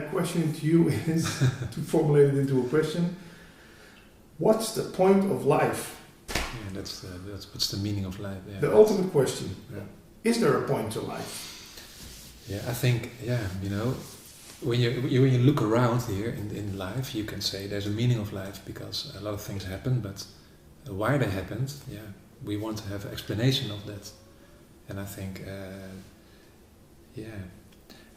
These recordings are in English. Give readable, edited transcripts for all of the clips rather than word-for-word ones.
question to you is, to formulate it into a question, what's the point of life? Yeah, that's what's the meaning of life. Yeah, the ultimate question. Yeah. Is there a point to life? Yeah, I think, when you look around here in life, you can say there's a meaning of life because a lot of things happen, but why they happened, we want to have an explanation of that. And I think,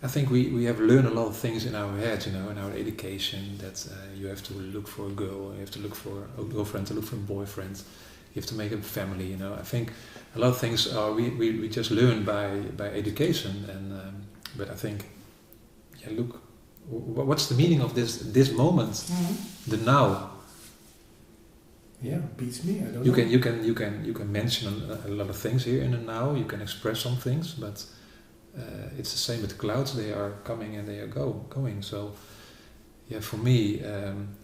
I think we have learned a lot of things in our head, in our education, that you have to look for a girl, you have to look for a girlfriend, to look for a boyfriend, you have to make a family, I think a lot of things are we just learn by education, and but I think, look, what's the meaning of this moment, the now? Yeah, beats me. I don't you know. You can mention a lot of things here in the now. You can express some things, but it's the same with the clouds. They are coming and they are going. So, for me,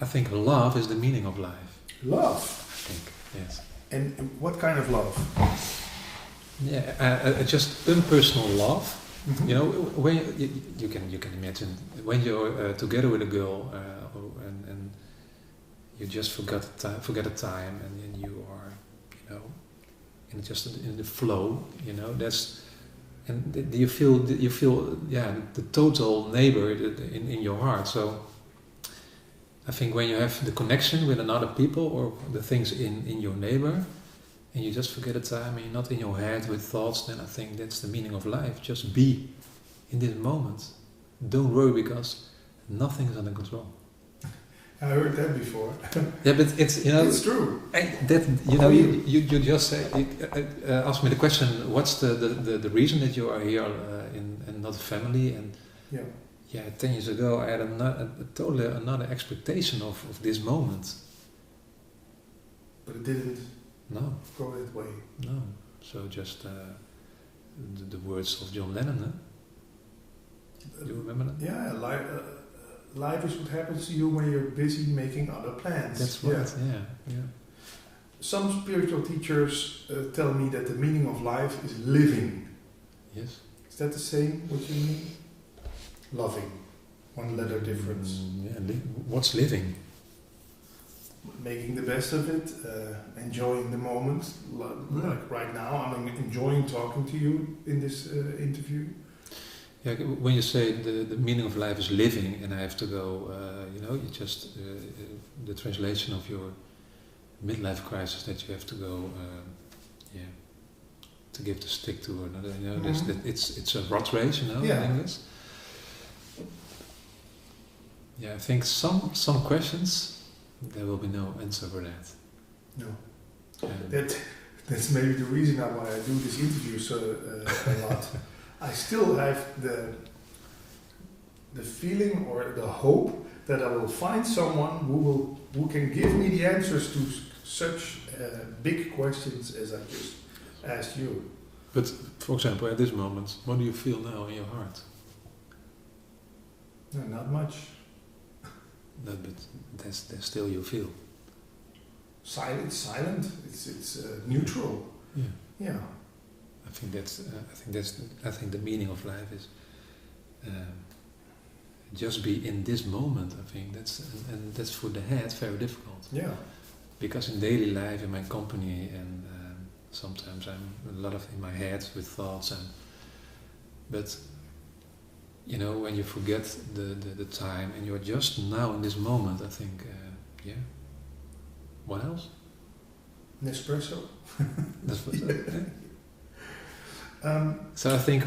I think love is the meaning of life. Love. I think, yes. And what kind of love? Yeah, just impersonal love. Mm-hmm. When you can imagine when you're together with a girl and you just forget a time, and then you are, in the flow, that's, and you feel the total neighbor in your heart. So I think when you have the connection with another people or the things in your neighbor, and you just forget a time, and you're not in your head with thoughts, then I think that's the meaning of life. Just be in this moment. Don't worry, because nothing is under control. I heard that before. Yeah, but it's it's true. You just say ask me the question. What's the reason that you are here in not a family? And 10 years ago I had totally another expectation of this moment. But it didn't. No. Go that way. No. So just the words of John Lennon. Huh? Do you remember that? Yeah, life is what happens to you when you're busy making other plans. That's right, yeah. Some spiritual teachers tell me that the meaning of life is living. Yes. Is that the same, what you mean? Loving. One letter difference. What's living? Making the best of it, enjoying the moment. Like right now, I'm enjoying talking to you in this interview. Yeah, when you say the meaning of life is living, and I have to go, you just the translation of your midlife crisis, that you have to go, to give the stick to another. It's a rat race, in English. Yeah, I think some questions there will be no answer for that. No, that's maybe the reason why I do this interview so a lot. I still have the feeling or the hope that I will find someone who can give me the answers to such big questions as I just asked you. But for example, at this moment, what do you feel now in your heart? No, not much. No, but there's still you feel. Silent. It's neutral. Yeah. I think the meaning of life is just be in this moment. I think that's for the head very difficult. Yeah. Because in daily life, in my company, and sometimes I'm a lot of in my head with thoughts, but when you forget the time and you're just now in this moment, I think, what else? Nespresso. So I think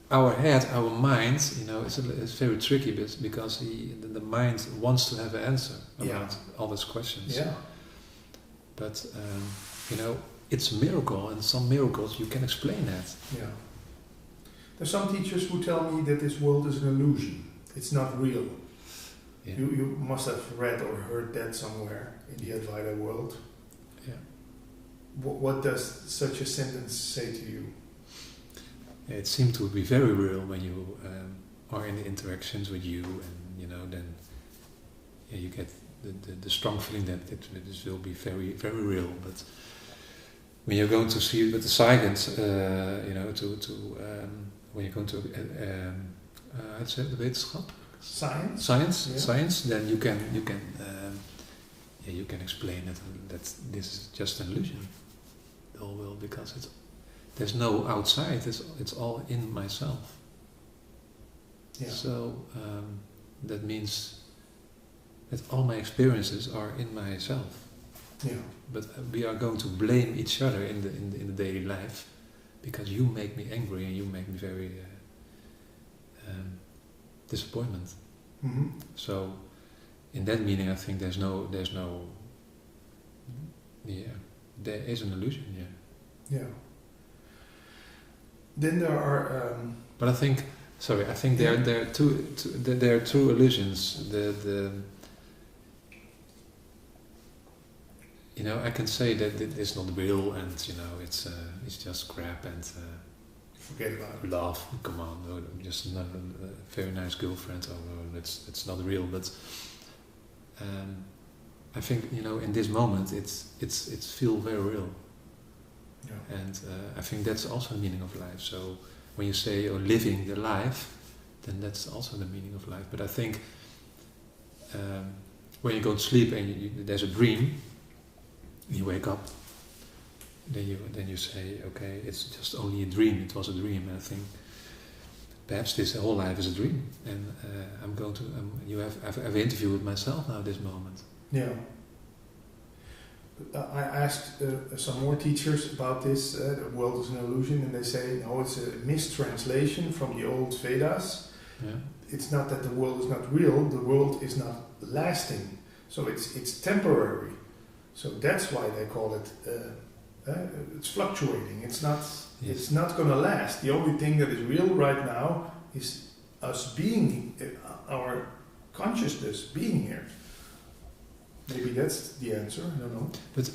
our head, our mind, it's very tricky because the mind wants to have an answer about all these questions. Yeah. But it's a miracle, and some miracles you can explain that. Yeah. There's some teachers who tell me that this world is an illusion. It's not real. Yeah. You must have read or heard that somewhere in the Advaita world. Yeah. What does such a sentence say to you? It seemed to be very real when you are in the interactions with you, and then you get the strong feeling that this will be very, very real. But when you're going to see it with the silence, when you're going to, de wetenschap? science, then you can explain it that this is just an illusion, the whole world, because there's no outside. It's all in myself. Yeah. So that means that all my experiences are in myself. Yeah. But we are going to blame each other in the daily life, because you make me angry and you make me very disappointment. Mm-hmm. So in that meaning, I think there is an illusion. Yeah. Then there are. But I think there are two illusions. I can say that it's not real, and it's just crap, and Forget about it. love. Come on, just another very nice girlfriend. Oh no, it's not real. But I think in this moment it's feel very real. Yeah. And I think that's also the meaning of life. So when you say you're living the life, then that's also the meaning of life. But I think when you go to sleep and there's a dream, you wake up, then you say, okay, it's just only a dream. It was a dream. And I think perhaps this whole life is a dream. And I've interviewed myself now this moment. Yeah. I asked some more teachers about this, the world is an illusion, and they say, no, it's a mistranslation from the old Vedas. Yeah. It's not that the world is not real, the world is not lasting. So it's temporary. So that's why they call it, it's fluctuating. It's not going to last. The only thing that is real right now is us being, our consciousness being here. Maybe that's the answer. I don't know. But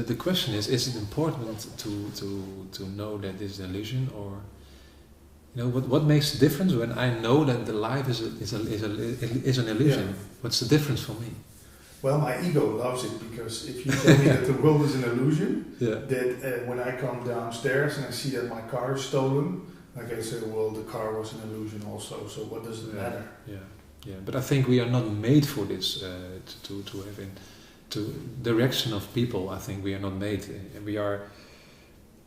the question is it important to know that this is an illusion, or what makes the difference when I know that the life is an illusion? Yeah. What's the difference for me? Well, my ego loves it, because if you tell me that the world is an illusion, Yeah. that when I come downstairs and I see that my car is stolen, I can say, well, the car was an illusion also. So what does it matter? Yeah, but I think we are not made for this to have to direction of people. I think we are not made. We are,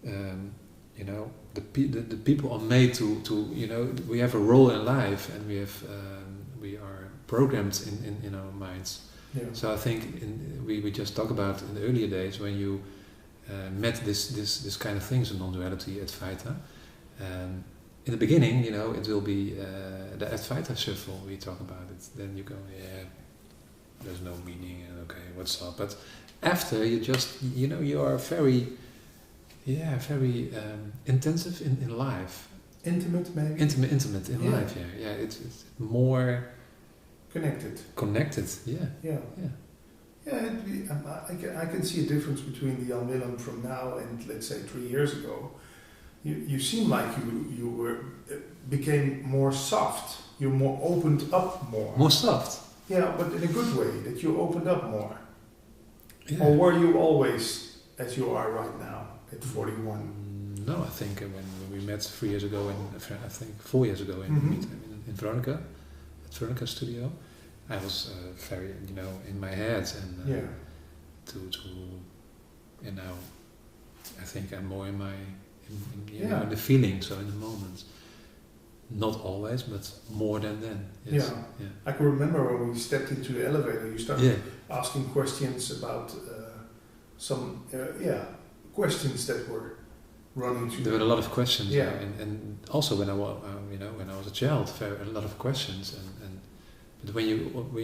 the people are made to we have a role in life, and we are programmed in our minds. Yeah. So I think we just talked about in the earlier days when you met this kind of things in non-duality at Advaita. In the beginning, it will be the Advaita shuffle. We talk about it. Then you go, there's no meaning, and okay, what's up? But after you just, you are very intensive in life. Intimate, maybe. Intimate in life. Yeah. It's more connected. Yeah. I can see a difference between the Jan Willem from now and, let's say, 3 years ago. You seem like you became more soft. You more opened up more. More soft. Yeah, but in a good way. That you opened up more. Yeah. Or were you always as you are right now at 41? No, I think when we met 3 years ago, I think 4 years ago in Veronica, at Veronica studio, I was very in my head, and and now I think I'm more in my in the feeling, so in the moment. Not always, but more than then. Yes. Yeah. I can remember when we stepped into the elevator, you started asking questions about some questions that were running through. There were a lot of questions. Yeah. And also when I was when I was a child, a lot of questions, but when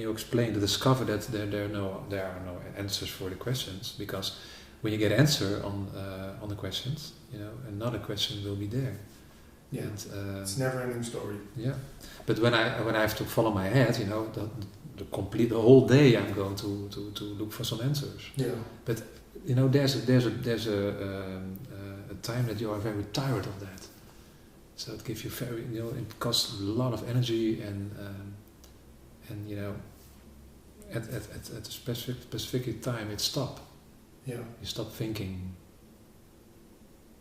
you explain to discover that there are no answers for the questions, because when you get an answer on the questions, another question will be there. Yeah, and, it's never ending story. Yeah, but when I have to follow my head, the whole day I'm going to look for some answers. Yeah. But there's a time that you are very tired of that. So it gives you it costs a lot of energy, and at a specific time it stops. Yeah. You stop thinking.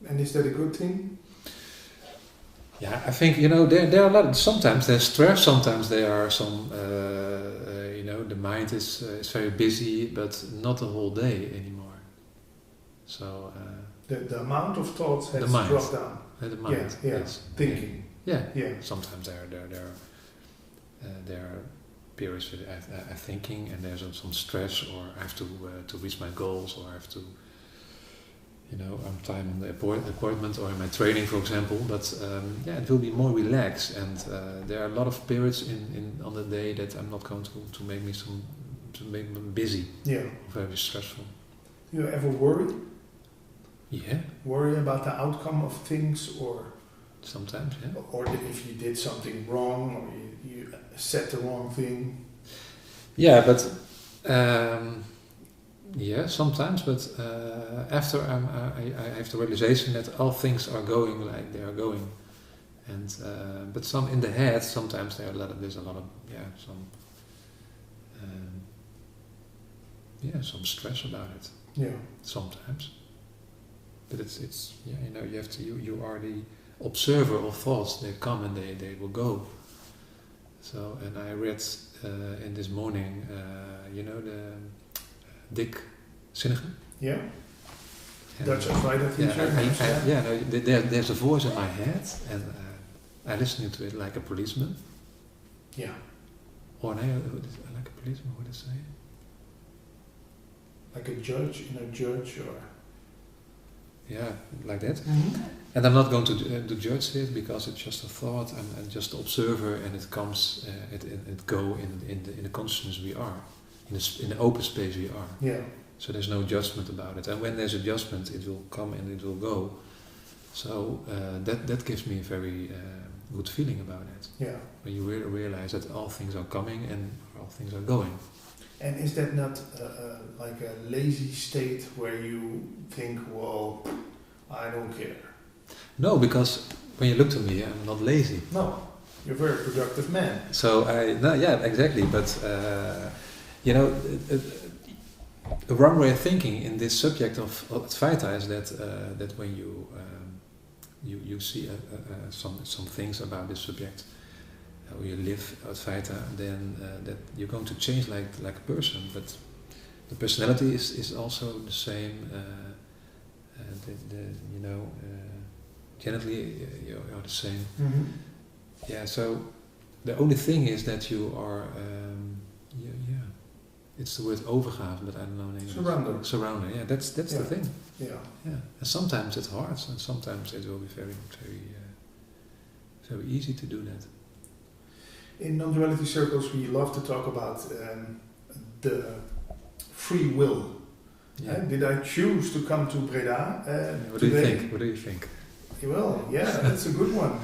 And is that a good thing? Yeah, I think there are a lot. Sometimes there's stress. Sometimes there are some. The mind is very busy, but not the whole day anymore. So the amount of thoughts has the mind, dropped down. the mind, yes, thinking. Yeah. Yeah. Sometimes there are periods where I'm thinking, and there's some stress, or I have to reach my goals, or I have to. I'm time on the appointment or in my training, for example. But it will be more relaxed, and there are a lot of periods on the day that I'm not going to make me busy. Yeah. Very stressful. You ever worry? Yeah. Worry about the outcome of things, or sometimes, yeah. Or if you did something wrong, or you said the wrong thing. Yeah, but. Yeah, sometimes, but after I have the realization that all things are going like they are going, and but some in the head sometimes there's a lot of some stress about it. Yeah. Sometimes, but it's you are the observer of thoughts. They come and they will go. So, and I read in this morning, the Dick Zinniger. Yeah. Dutch Advaita TV. There's a voice in my head, and I listen to it like a policeman. Yeah. Or like a policeman, what is it say? Like a judge, judge, or... Yeah, like that. Mm-hmm. And I'm not going to judge it, because it's just a thought. I'm just the observer, and it comes, it go in the consciousness we are. In the open space we are. Yeah. So there's no judgment about it. And when there's a judgment, it will come and it will go. So that gives me a very good feeling about it. Yeah. When you realize that all things are coming and all things are going. And is that not like a lazy state where you think, well, I don't care? No, because when you look to me, I'm not lazy. No, you're a very productive man. So exactly. But the wrong way of thinking in this subject of Advaita is that when you see some things about this subject, how you live Advaita, then that you're going to change like a person, but the personality is also the same. Generally you are the same. Mm-hmm. Yeah. So the only thing is that you are. It's the word overgave, but I don't know in English. Surrender. Yeah, that's the thing. Yeah. Yeah. And sometimes it's hard, and sometimes it will be very, very, very easy to do that. In non-duality circles, we love to talk about the free will. Yeah. Did I choose to come to Breda What today? What do you think? Well, yeah, that's a good one.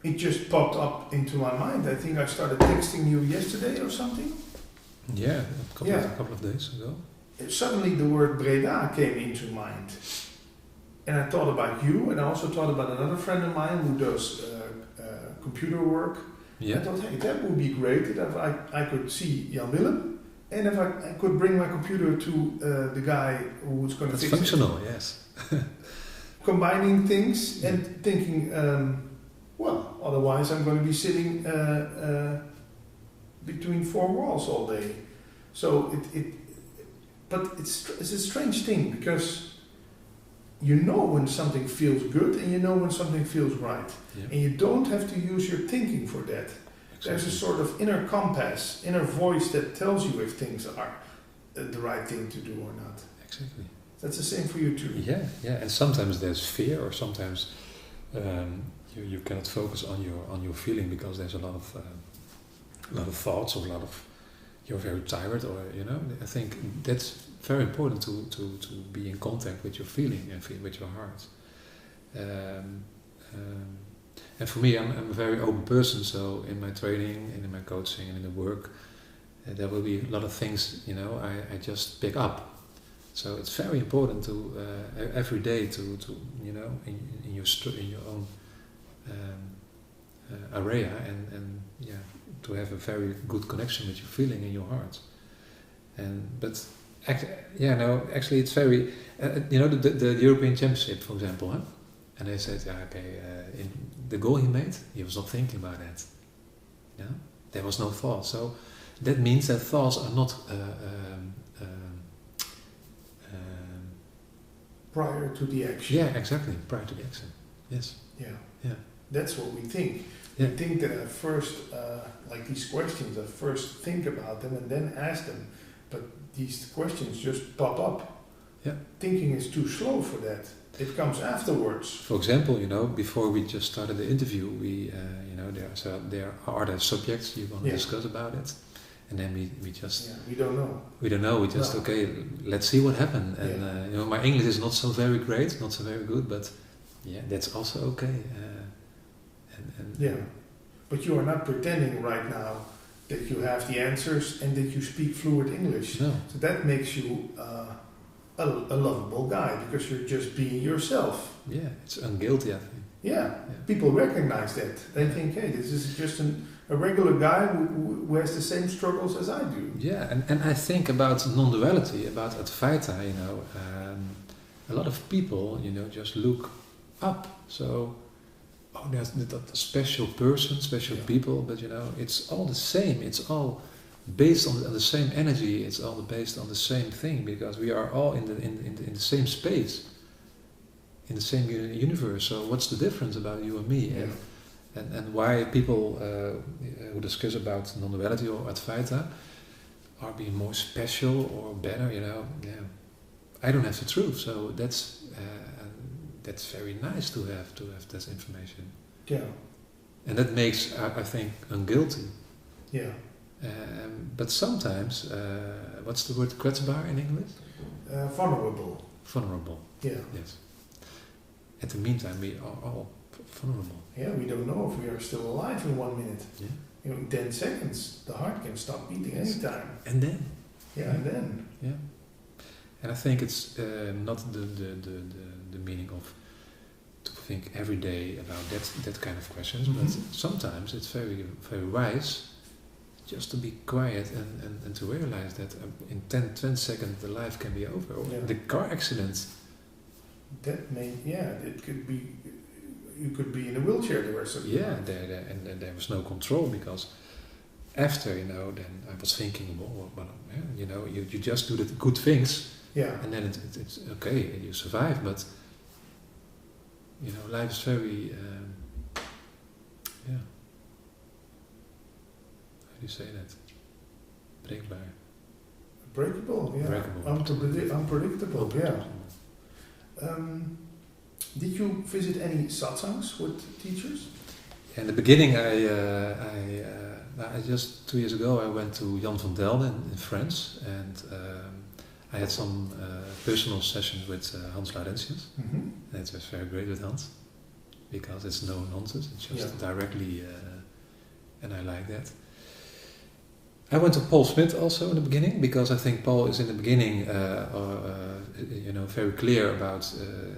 It just popped up into my mind. I think I started texting you yesterday or something. Yeah, a couple of days ago. Suddenly the word Breda came into mind. And I thought about you, and I also thought about another friend of mine who does computer work. Yeah. I thought, hey, that would be great if I could see Jan Willem, and if I could bring my computer to the guy who's going to fix it. That's functional, yes. Combining things and thinking, well, otherwise I'm going to be sitting between four walls all day. So but it's a strange thing, because you know when something feels good and you know when something feels right. Yeah. And you don't have to use your thinking for that. Exactly. There's a sort of inner compass, inner voice that tells you if things are the right thing to do or not. Exactly. That's the same for you too. Yeah, yeah. And sometimes there's fear, or sometimes you cannot focus on your feeling, because there's a lot of thoughts, or you're very tired, or I think that's very important to be in contact with your feeling and with your heart. And for me, I'm a very open person, so in my training and in my coaching and in the work, there will be a lot of things I just pick up. So it's very important to every day to in your own area and to have a very good connection with your feeling in your heart. Actually it's very the European Championship, for example, huh? And they said, yeah, okay, in the goal he made, he was not thinking about that. Yeah, there was no thought. So that means that thoughts are not prior to the action. yeah, exactly, prior to the action. Yes. Yeah. Yeah. That's what we think. Yeah. We think that at first, like these questions, at first think about them and then ask them. But these questions just pop up. Yeah. Thinking is too slow for that. It comes afterwards. For example, before we just started the interview, we, there are the subjects you want to discuss about it, and then we just we don't know. We don't know. We just okay. Let's see what happened. And my English is not so very great, not so very good, but yeah, that's also okay. But you are not pretending right now that you have the answers and that you speak fluent English. No. So that makes you a lovable guy because you're just being yourself. Yeah, it's unguilty, I think. Yeah. People recognize that. They think, hey, this is just a regular guy who has the same struggles as I do. Yeah, and I think about non-duality, about Advaita, a lot of people, just look up. So, there's the special person, special people, but it's all the same. It's all based on the same energy. It's all based on the same thing because we are all in the same space, in the same universe. So what's the difference about you and me? Yeah. And why people who discuss about non-duality or Advaita are being more special or better? I don't have the truth, so that's very nice to have this information. Yeah. And that makes, I think, unguilty. Yeah. But sometimes, what's the word kwetsbaar in English? Vulnerable. Vulnerable. Yeah. Yes. At the meantime, we are all vulnerable. Yeah, we don't know if we are still alive in 1 minute. Yeah. In 10 seconds, the heart can stop beating anytime. And then. Yeah, and then. Yeah. And I think it's not the meaning of to think every day about that kind of questions, but sometimes it's very, very wise just to be quiet and to realize that in 10 seconds the life can be over. Or the car accident. That may, it could be, you could be in a wheelchair the rest of the life. And there was no control because after, then I was thinking, you just do the good things. Yeah. And then it's okay, and you survive, but life is very, how do you say that? Breekbaar. Breakable, yeah. Breakable. Unpredictable, yeah. Did you visit any satsangs with teachers? In the beginning, I just 2 years ago I went to Jan van Delden in France, and I had some personal sessions with Hans Laurentius. And it was very great with Hans because it's no nonsense. It's just directly, and I like that. I went to Paul Smith also in the beginning because I think Paul is in the beginning, very clear about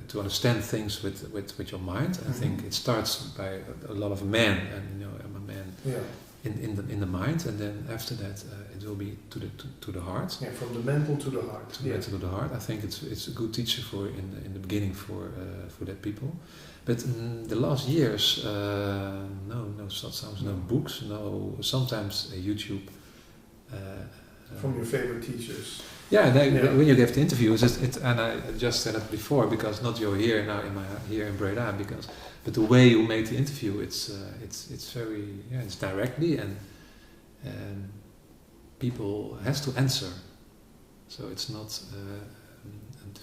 to understand things with your mind. I think it starts by a lot of men, and I'm a man in the mind, and then after that it will be to the heart. Yeah, from the mental to the heart. To the heart. I think it's a good teacher for in the beginning for that people. But in the last years, no satsangs, no books, no sometimes YouTube. From your favorite teachers. Yeah, when you give the interviews, and I just said it before because not you're here now here in Breda but the way you make the interview, it's very it's directly and people has to answer, so it's not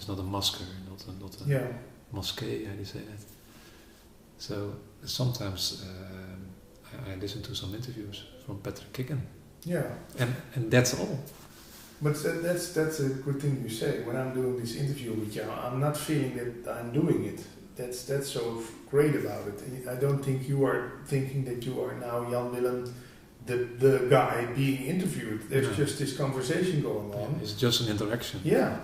a masker, not a mosque. How do you say that? So sometimes I listen to some interviews from Patrick Kicken. Yeah. And that's all. But that's a good thing you say. When I'm doing this interview with you, I'm not feeling that I'm doing it. That's so great about it. I don't think you are thinking that you are now Jan Willem, the guy being interviewed. There's just this conversation going on. Yeah, it's just an interaction. Yeah.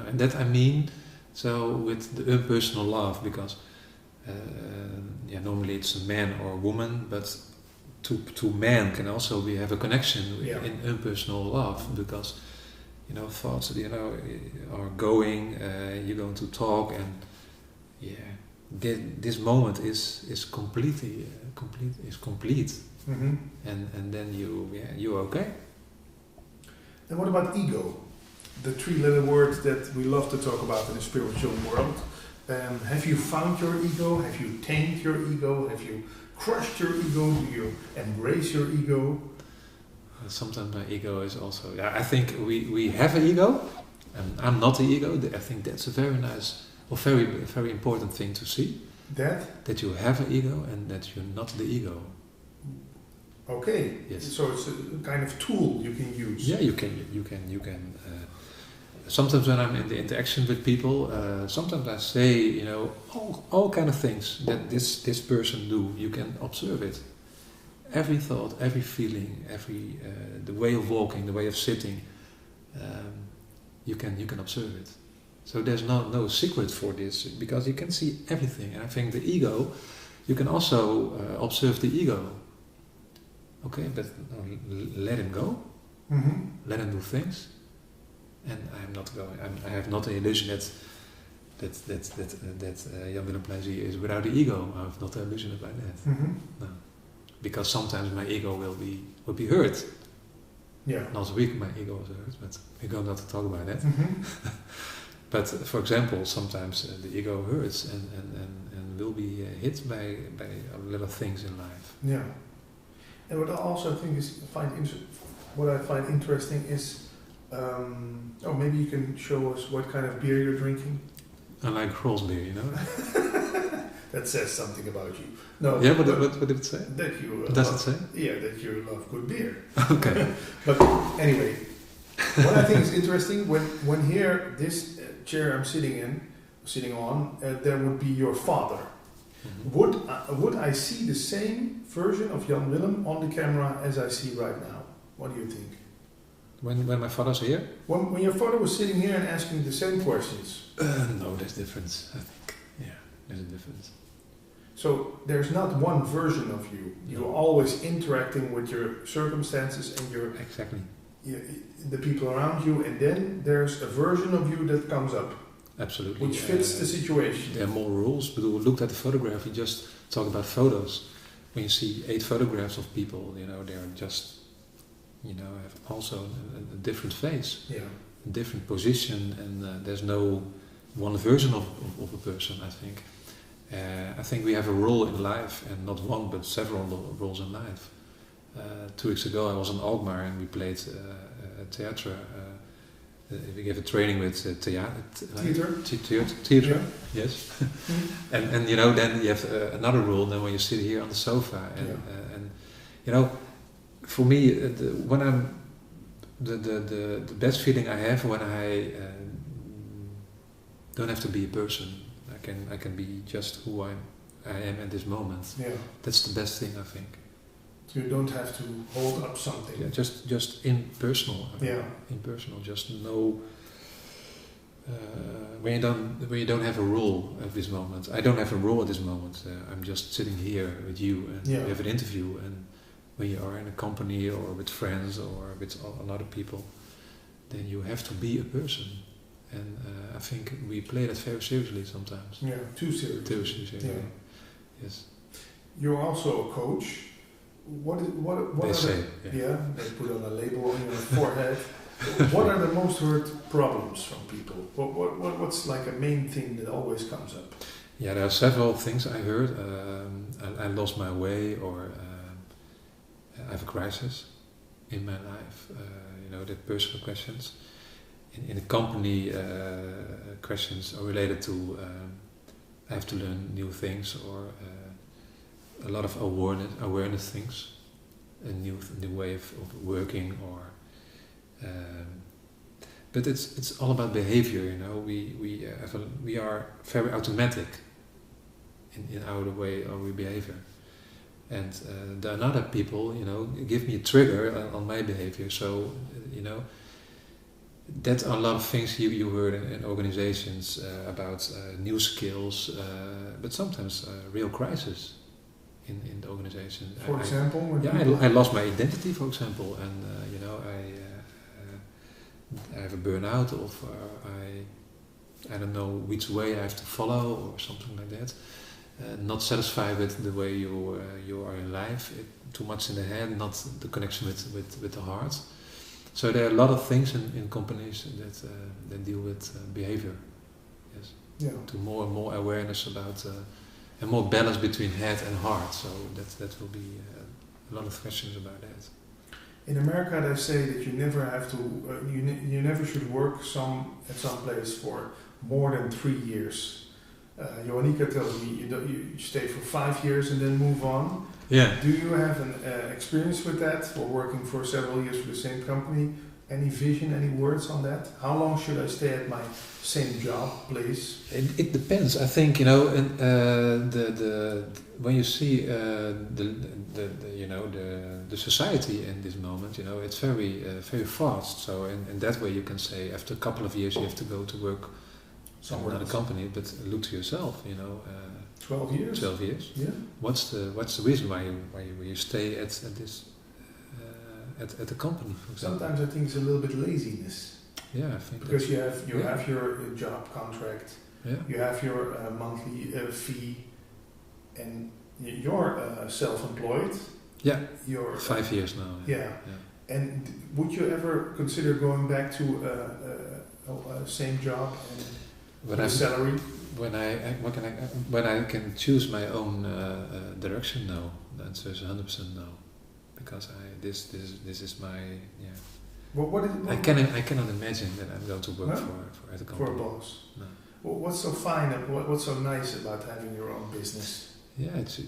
And that I mean, so with the impersonal love, because normally it's a man or a woman, but two men can also have a connection in impersonal love, because thoughts are going, you're going to talk, and this moment is completely complete, Mm-hmm. and then you're okay. And what about ego? The three-letter word that we love to talk about in the spiritual world. Have you found your ego? Have you tamed your ego? Have you crushed your ego? Do you embrace your ego? Sometimes my ego is also. I think we have an ego, and I'm not the ego. I think that's a very nice or very important thing to see. That you have an ego and that you're not the ego. Okay. Yes. So it's a kind of tool you can use. Yeah, you can. Sometimes when I'm in the interaction with people, sometimes I say, all kind of things that this person do. You can observe it. Every thought, every feeling, the way of walking, the way of sitting, you can observe it. So there's no secret for this, because you can see everything. And I think the ego, you can also observe the ego. Okay, but let him go. Mm-hmm. Let him do things. And I'm not going. I have not the illusion that Jan Willem Plezier is without the ego. I have not the illusion about that. Mm-hmm. No, because sometimes my ego will be hurt. Yeah. Last week my ego was hurt, but we're going not to talk about that. Mm-hmm. But for example, sometimes the ego hurts and will be hit by a lot of things in life. Yeah. And what I also think what I find interesting is, maybe you can show us what kind of beer you're drinking. I like Grolsch beer, That says something about you. No. Yeah, what did it say? That you. Does it say? Yeah, that you love good beer. Okay. But anyway, what I think is interesting, when here this chair I'm sitting on, there would be your father. Mm-hmm. Would I see the same version of Jan Willem on the camera as I see right now? What do you think? When my father's here? When your father was sitting here and asking the same questions? No, there's difference, I think. Yeah, there's a difference. So there's not one version of you. You're always interacting with your circumstances and Exactly. the people around you, and then there's a version of you that comes up. Absolutely. Which fits the situation. There are more rules, but we looked at the photograph, we just talk about photos. When you see 8 photographs of people, they're just, have also a different face, Yeah. a different position, and there's no one version of a person, I think. I think we have a role in life, and not one, but several roles in life. 2 weeks ago I was in Alkmaar and we played theater. We gave a training with theater. Yes. and then you have another rule. Then when you sit here on the sofa, and for me, when I'm the best feeling I have when I don't have to be a person. I can be just who I am at this moment. Yeah. That's the best thing, I think. You don't have to hold up something. Yeah, just impersonal. Yeah. Impersonal. Just know when you don't have a rule at this moment. I don't have a rule at this moment. I'm just sitting here with you, and we have an interview. And when you are in a company or with friends or with other people, then you have to be a person. And I think we play that very seriously sometimes. Yeah, too serious. Too seriously. Yeah. Yes. You're also a coach. What they are say. They put on a label on your forehead. What are the most heard problems from people? What's like a main thing that always comes up? Yeah, there are several things I heard. I lost my way, or I have a crisis in my life. The personal questions. In a company, questions are related to I have to learn new things, or a lot of awareness things, a new way of working, or but it's all about behavior. We are very automatic in our way of our behavior, and the another people give me a trigger on my behavior. So that are a lot of things you heard in organizations about new skills, but sometimes real crisis in the organization. For example? I lost my identity, for example, and I have a burnout, or I don't know which way I have to follow, or something like that. not satisfied with the way you are in life, too much in the head, not the connection with the heart. So there are a lot of things in companies that deal with behavior. Yes. Yeah. To more and more awareness about and more balance between head and heart. So that will be a lot of questions about that. In America, they say that you never have to, you never should work at some place for more than 3 years. Joannika tells me you stay for 5 years and then move on. Yeah. Do you have an experience with that, for working for several years for the same company? Any vision, any words on that? How long should I stay at my same job, place? It depends. I think when you see the society in this moment, it's very very fast. So in that way, you can say after a couple of years you have to go to work somewhere in another company. But look to yourself. 12 years. 12 years. Yeah. What's the reason why you stay at this at the company? For example? Sometimes I think it's a little bit laziness. Yeah, I think because you have your job contract. Yeah. You have your monthly fee, and you're self-employed. Yeah. You're 5 years now. Yeah. And would you ever consider going back to a same job and salary? When I can choose my own direction, no. The answer is 100% no, because this is my I cannot imagine that I'm going to work for a company. For a boss. No. What's so fine and what's so nice about having your own business? Yeah, it's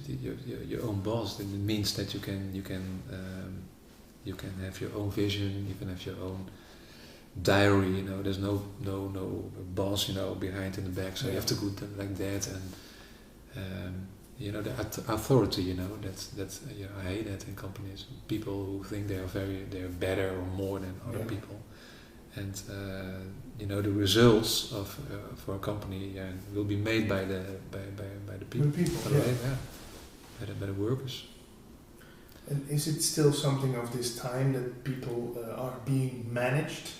your own boss. It means that you can have your own vision. You can have your own diary. There's no boss behind in the back. So you have to go like that, and the authority. That I hate that in companies. People who think they're better or more than other people, and the results for a company will be made by the people. By the workers. And is it still something of this time that people are being managed?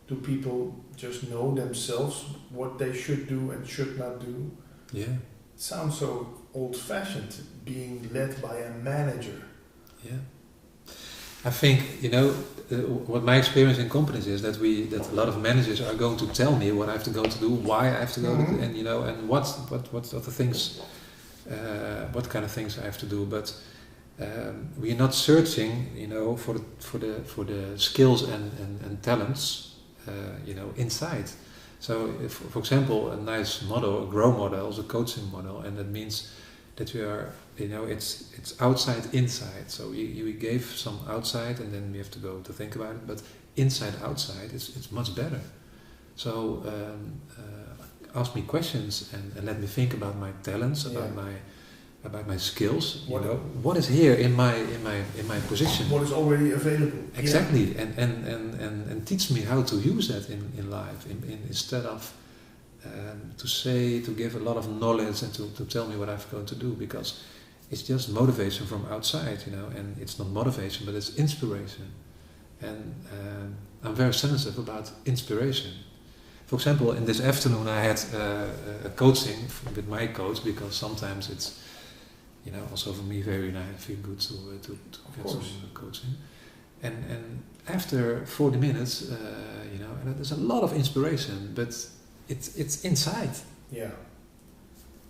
Do people just know themselves what they should do and should not do? Yeah. It sounds so old-fashioned, being led by a manager. Yeah. I think, what my experience in companies is that a lot of managers are going to tell me what I have to go to do, why I have to go to do, and what are the things, what kind of things I have to do. But we are not searching, for the skills and talents, inside. So, if, for example, a nice model, a grow model, is a coaching model, and that means that we are, it's outside, inside. So we gave some outside, and then we have to go to think about it. But inside, outside, it's much better. So ask me questions and let me think about my talents, about my skills. What is here in my position? What is already available? Exactly, and teach me how to use that in life, instead of to give a lot of knowledge and to tell me what I'm going to do, because it's just motivation from outside, and it's not motivation, but it's inspiration. And I'm very sensitive about inspiration. For example, in this afternoon I had a coaching with my coach, because sometimes it's, also for me very nice, feel good to get some coaching. And after 40 minutes, and there's a lot of inspiration, but it's inside. Yeah.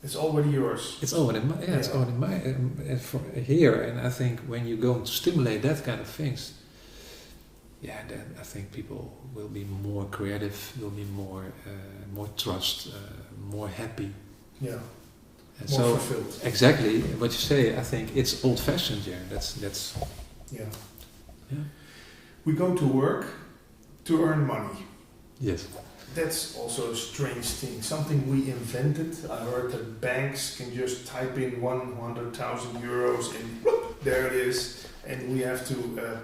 It's already yours. It's already it's already mine here, and I think when you're going to stimulate that kind of things, then I think people will be more creative, will be more trust, more happy. Yeah. And more fulfilled. Exactly what you say. I think it's old-fashioned. Yeah, that's. Yeah. Yeah. We go to work to earn money. Yes. That's also a strange thing, something we invented. I heard that banks can just type in 100,000 euros and whoop, there it is, and we have to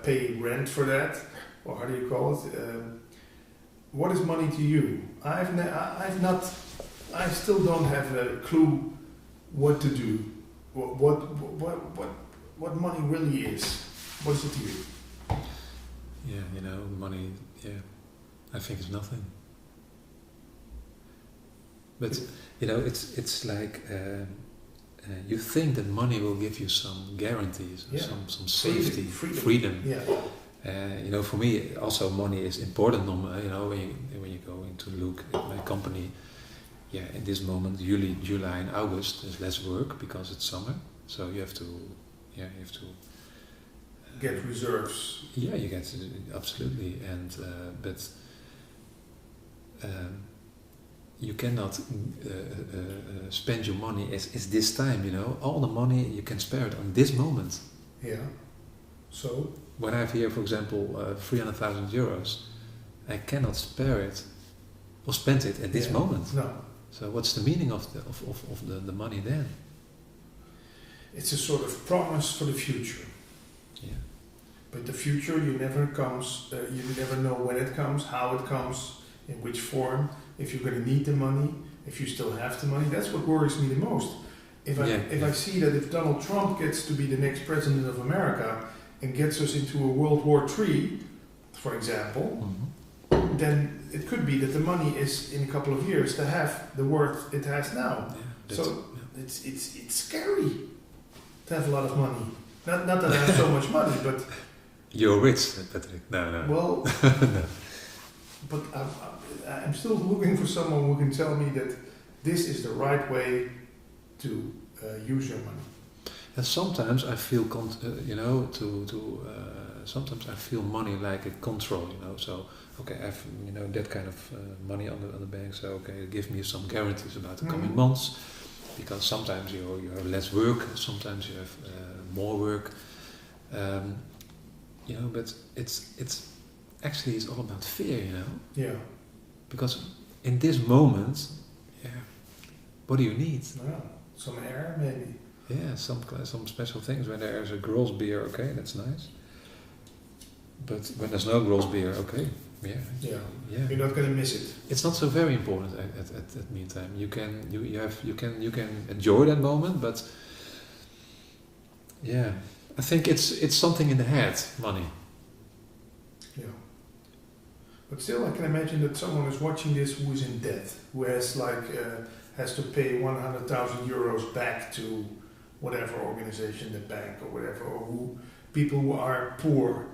pay rent for that, or how do you call it? What is money to you? I still don't have a clue what to do. What money really is. What is it to you? Yeah, money. Yeah, I think it's nothing. But it's like you think that money will give you some guarantees, Yeah. some safety, freedom. Yeah. For me, also money is important. When you go into look at my company, in this moment, July and August, there's less work because it's summer. So you have to get reserves. Yeah, you get absolutely, but you cannot spend your money as this time. All the money you can spare it on this moment. Yeah. So when I have here, for example, 300,000 euros, I cannot spare it or spend it at this moment. No. So what's the meaning of the money then? It's a sort of promise for the future. Yeah. But the future, you never know when it comes, how it comes, in which form, if you're going to need the money, if you still have the money. That's what worries me the most. If I see that if Donald Trump gets to be the next president of America and gets us into a World War III, for example, then it could be that the money is in a couple of years to have the worth it has now. It's scary to have a lot of money. Not that I have so much money, but you're rich, Patrick. No. Well, no. But I'm still looking for someone who can tell me that this is the right way to use your money. And sometimes I feel, sometimes I feel money like a control. So okay, I have that kind of money on the bank. So okay, give me some guarantees about the coming months, because sometimes you have less work, sometimes you have more work. But it's actually it's all about fear. Yeah. Because in this moment, what do you need? Some air, maybe. Yeah, some special things. When there's a Grolsch beer, okay, that's nice. But when there's no Grolsch beer, okay, yeah. You're not going to miss it. It's not so very important at meantime. You can enjoy that moment, but I think it's something in the head, money. Yeah. But still, I can imagine that someone is watching this who is in debt, who has has to pay 100,000 euros back to whatever organization, the bank or whatever, or people who are poor.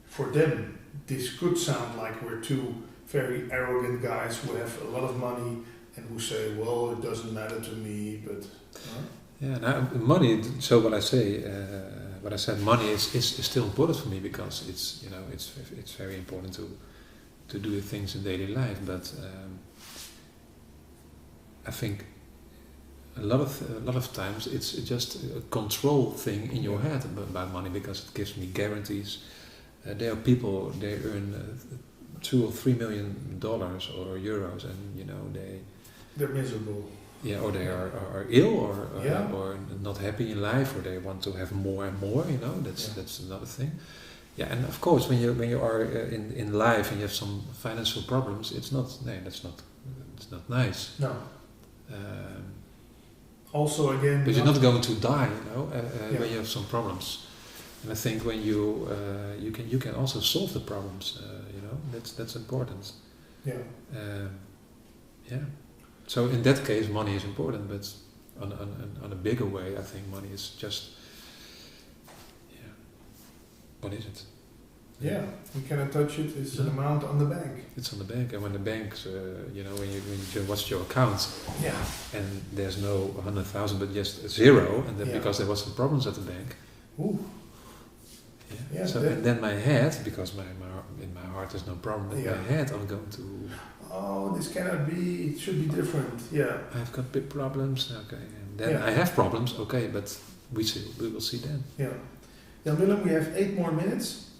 For them, this could sound like we're two very arrogant guys who have a lot of money and who say, well, it doesn't matter to me, but... money, so what I said, money is still important for me, because it's very important to do things in daily life, but I think a lot of times it's just a control thing in your head about money, because it gives me guarantees. There are people, they earn $2 or $3 million or euros, and they're miserable. Yeah, or they are ill, or not happy in life, or they want to have more and more. That's another thing. Yeah, and of course, when you are in life and you have some financial problems, it's not nice. No. Also, again, but you're not going to die, when you have some problems. And I think when you can also solve the problems, that's important. Yeah. So in that case, money is important, but on a bigger way, I think money is just, what is it? Yeah, we cannot touch it. It's an amount on the bank. It's on the bank, and when the banks, when you watch your account, and there's no 100,000, but just zero, and then because there was some problems at the bank. Ooh. Yeah. So then my head, because in my heart there's no problem, but my head, I'm going to. Oh, this cannot be. It should be different. Yeah. I've got big problems. Okay, and then I have problems. Okay, but we will see then. Yeah. Now, Willem, we have 8 more minutes.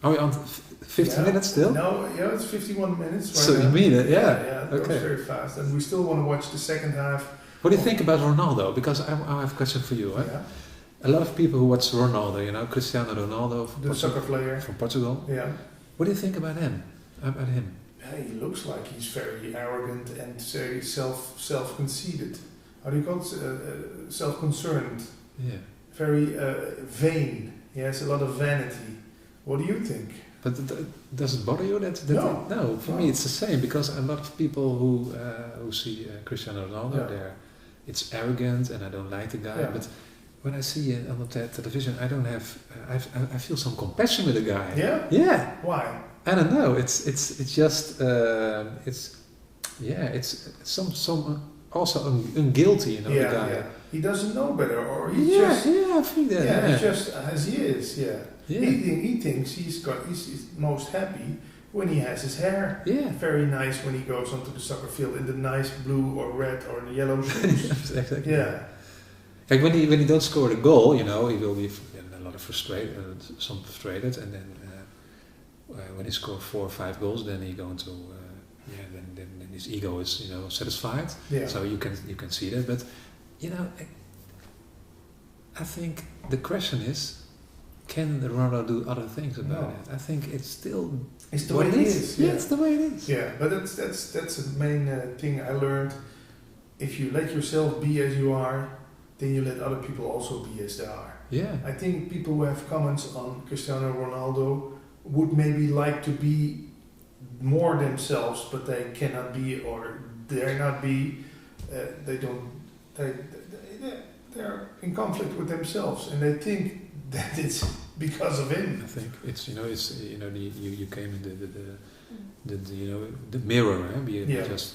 Are we on 50 minutes still? No, it's 51 minutes. Right so now. You mean it? Yeah. Yeah. It goes very fast, and we still want to watch the second half. What do you think about Ronaldo? Because I have a question for you. Yeah. A lot of people who watch Ronaldo, Cristiano Ronaldo, the soccer player from Portugal. Yeah. What do you think about him? He looks like he's very arrogant and very self-conceited. How do you call it? Self-concerned. Yeah. Very vain. He has a lot of vanity. What do you think? But does it bother you that? For me it's the same, because a lot of people who see Cristiano Ronaldo, it's arrogant and I don't like the guy. Yeah. But when I see it on the television, I don't have. I feel some compassion with the guy. Yeah? Yeah. Why? I don't know. It's just it's some also unguilty, you know, the guy. Yeah. He doesn't know better, or he Yeah, just I think that. yeah, Yeah, he's just as he is. Yeah. yeah, He thinks he's most happy when he has his hair yeah. very nice when he goes onto the soccer field in the nice blue or red or yellow shoes. Exactly. Yeah. Like when he don't score the goal, you know, he will be a lot of frustrated, and then when he scores 4 or 5 goals, then he going to then his ego is, you know, satisfied. Yeah. So you can see that, but you know, I think the question is, can Ronaldo do other things about No. it? I think it's still It's the what way it it is. is. Yeah, it's the way it is. Yeah, but that's the main thing I learned. If you let yourself be as you are, then you let other people also be as they are. Yeah. I think people who have comments on Cristiano Ronaldo would maybe like to be more themselves, but they cannot be or dare not be. They're in conflict with themselves, and they think that it's because of him. I think it's you came in the you know the mirror. Yeah. Just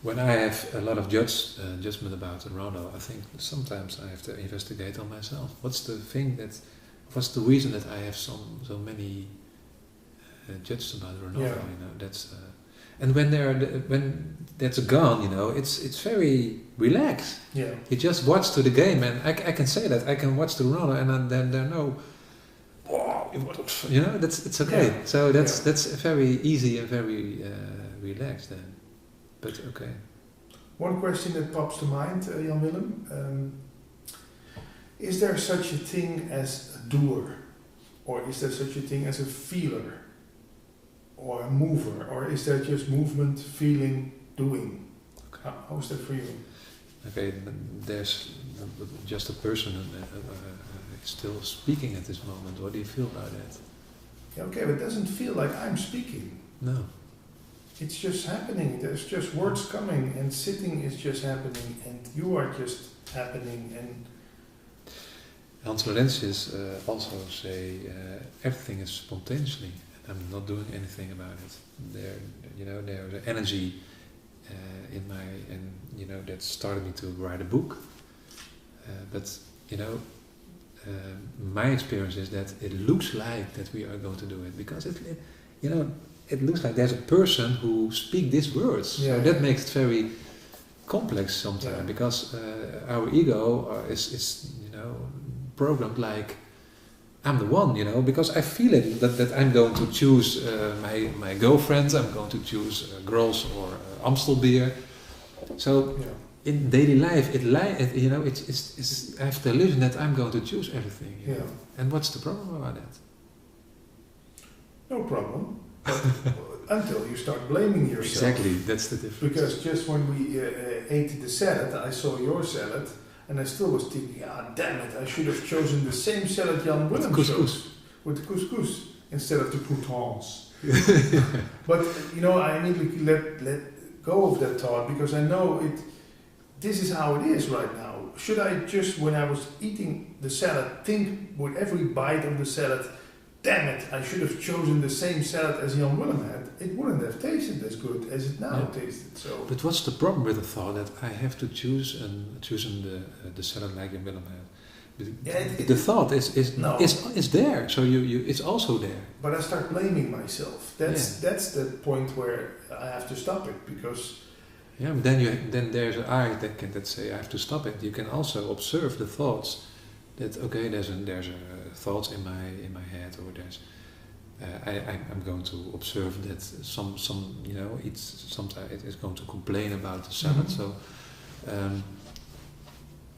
when I have a lot of judgment about Ronaldo, I think sometimes I have to investigate on myself. What's the reason that I have so many judged about Ronaldo? Yeah. You know, that's and when that's gone, you know, it's very relaxed. Yeah. You just watch to the game, and I can say that I can watch the Ronaldo, and then there are no, you know, it's okay. Yeah. So that's very easy and very relaxed then. But okay. One question that pops to mind, Jan Willem. Is there such a thing as a doer? Or is there such a thing as a feeler? Or a mover? Or is there just movement, feeling, doing? Okay. How is that for you? Okay, there's just a person still speaking at this moment. What do you feel about that? Yeah, okay, but it doesn't feel like I'm speaking. No. It's just happening. There's just words coming, and sitting is just happening, and you are just happening. And Hans Laurentius also say everything is spontaneously. I'm not doing anything about it. There's an energy in my, and you know, that started me to write a book. But you know, my experience is that it looks like that we are going to do it because it looks like there's a person who speaks these words. Yeah. So that makes it very complex sometimes, Yeah. because our ego is programmed like I'm the one, because I feel it that I'm going to choose my girlfriends, I'm going to choose girls or Amstel beer. So in daily life, it's I have the illusion that I'm going to choose everything. Yeah. And what's the problem about that? No problem. Until you start blaming yourself. Exactly, that's the difference. Because just when we ate the salad, I saw your salad, and I still was thinking, damn it, I should have chosen the same salad Jan Willem chose. With the couscous, instead of the croutons. But, I immediately let go of that thought, because I know this is how it is right now. Should I just, when I was eating the salad, think with every bite of the salad, damn it, I should have chosen the same salad as Jan Willem had. It wouldn't have tasted as good as it now tasted. So. But what's the problem with the thought that I have to choose and choosing the salad like Jan Willem had? The thought is there, so you it's also there. But I start blaming myself. That's the point where I have to stop it, because. Yeah, but then there's an eye that say I have to stop it. You can also observe the thoughts. That there's a thoughts in my head, or there's I'm going to observe that some sometimes it is going to complain about the salad. Mm-hmm. So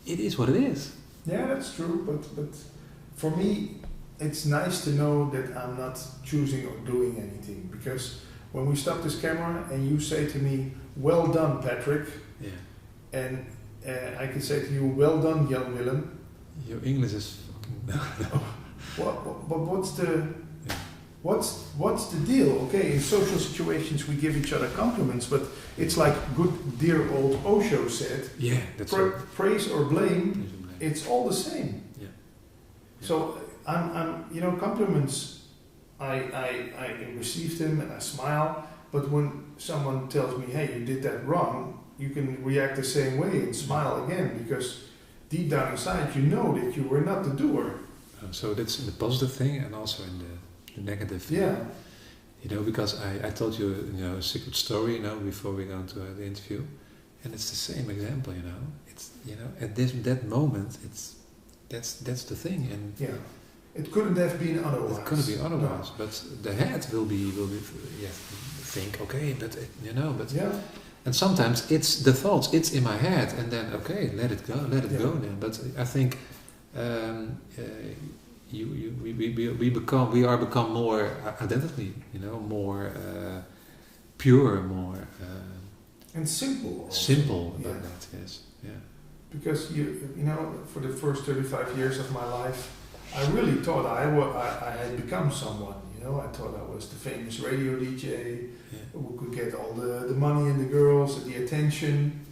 it is what it is. Yeah, that's true. But for me, it's nice to know that I'm not choosing or doing anything, because when we stop this camera and you say to me, "Well done, Patrick," and I can say to you, "Well done, Jan Willem." Your English is fucking... But what's the... what's the deal? Okay, in social situations we give each other compliments, but it's like good dear old Osho said, Yeah, that's praise or blame, it's all the same. Yeah. So compliments, I receive them and I smile, but when someone tells me, hey, you did that wrong, you can react the same way and smile again, because deep down inside you know that you were not the doer. So that's the positive thing and also in the negative thing. Yeah. Because I told you, a secret story, before we go into the interview, and it's the same example, It's, at that moment, that's the thing, and yeah, it couldn't have been otherwise. It couldn't be otherwise, no. But the head will be think, okay, but yeah. And sometimes it's the thoughts, it's in my head, and then okay, let it go then. But I think we are become more identity, more pure, more and simple. Also. Simple about that, yes, yeah. Because for the first 35 years of my life, I really thought I had become someone. I thought I was the famous radio DJ who could get all the money and the girls and the attention.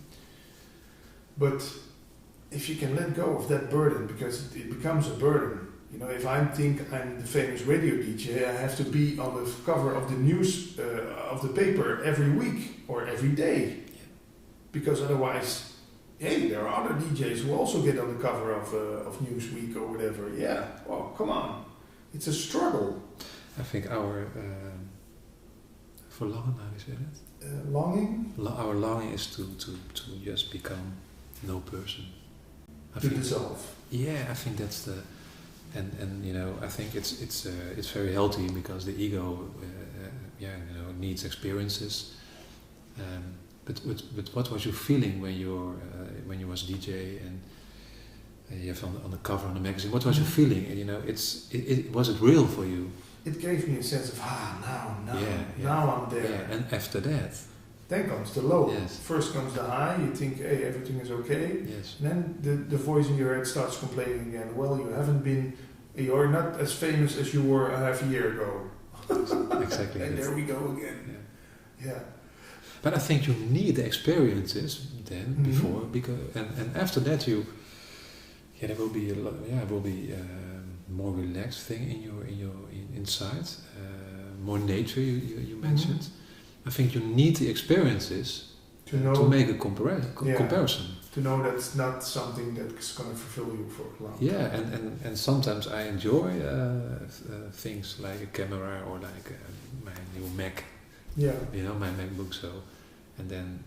But if you can let go of that burden, because it becomes a burden. If I think I'm the famous radio DJ, I have to be on the cover of the news of the paper every week or every day. Because otherwise, hey, there are other DJs who also get on the cover of Newsweek or whatever. Yeah, well, come on. It's a struggle. I think our verlangen, how you say that? Longing? Our longing is to just become no person. To dissolve. Yeah, I think that's the, and I think it's very healthy, because the ego, needs experiences. But what was your feeling when you was DJ and you have on the cover on the magazine? What was your feeling? Was it real for you? It gave me a sense of now I'm there. Yeah, and after that, then comes the low. Yes. First comes the high. You think, hey, everything is okay. Yes. And then the voice in your head starts complaining again. Well, you're not as famous as you were a half a year ago. Exactly. And there we go again. Yeah. But I think you need the experiences then before, because and after that there will be more relaxed thing in your inside, more nature you mentioned. I think you need the experiences to make a comparison. To know that's not something that's going to fulfill you for long. Yeah, and sometimes I enjoy things like a camera or like my new Mac. Yeah. My MacBook. So, and then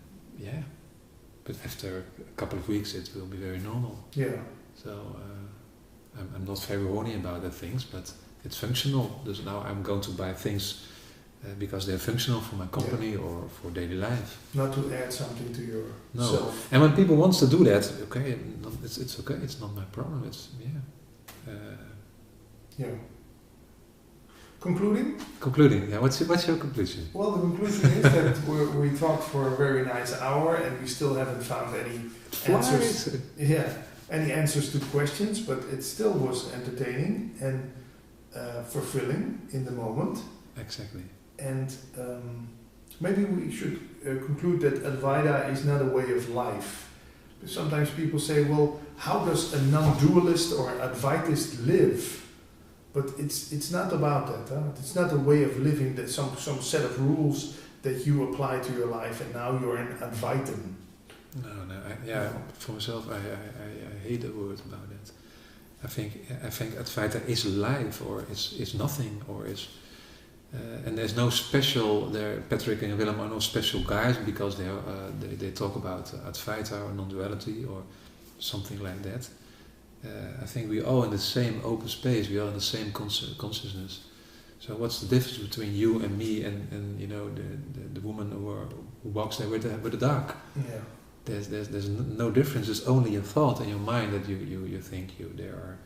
but after a couple of weeks it will be very normal. Yeah. So I'm not very horny about the things, but it's functional. So now I'm going to buy things because they're functional for my company or for daily life. Not to add something to yourself. And when people wants to do that, okay, it's okay. It's not my problem. It's Concluding. Yeah. What's your conclusion? Well, the conclusion is that we talked for a very nice hour and we still haven't found any answers. Yeah. Any answers to questions, but it still was entertaining and fulfilling in the moment. Exactly. And maybe we should conclude that Advaita is not a way of life. Sometimes people say, well, how does a non-dualist or Advaitist live? But it's not about that. Huh? It's not a way of living, that some set of rules that you apply to your life and now you're an Advaitin. No. For myself, I hate the word about it. I think Advaita is life, or is nothing, or is, and there's no special. Patrick and Willem are no special guys because they talk about Advaita or non-duality or something like that. I think we are all in the same open space. We are in the same consciousness. So what's the difference between you and me and the woman who walks there with the dog? Yeah. There's no difference. There's only a thought in your mind that you think there are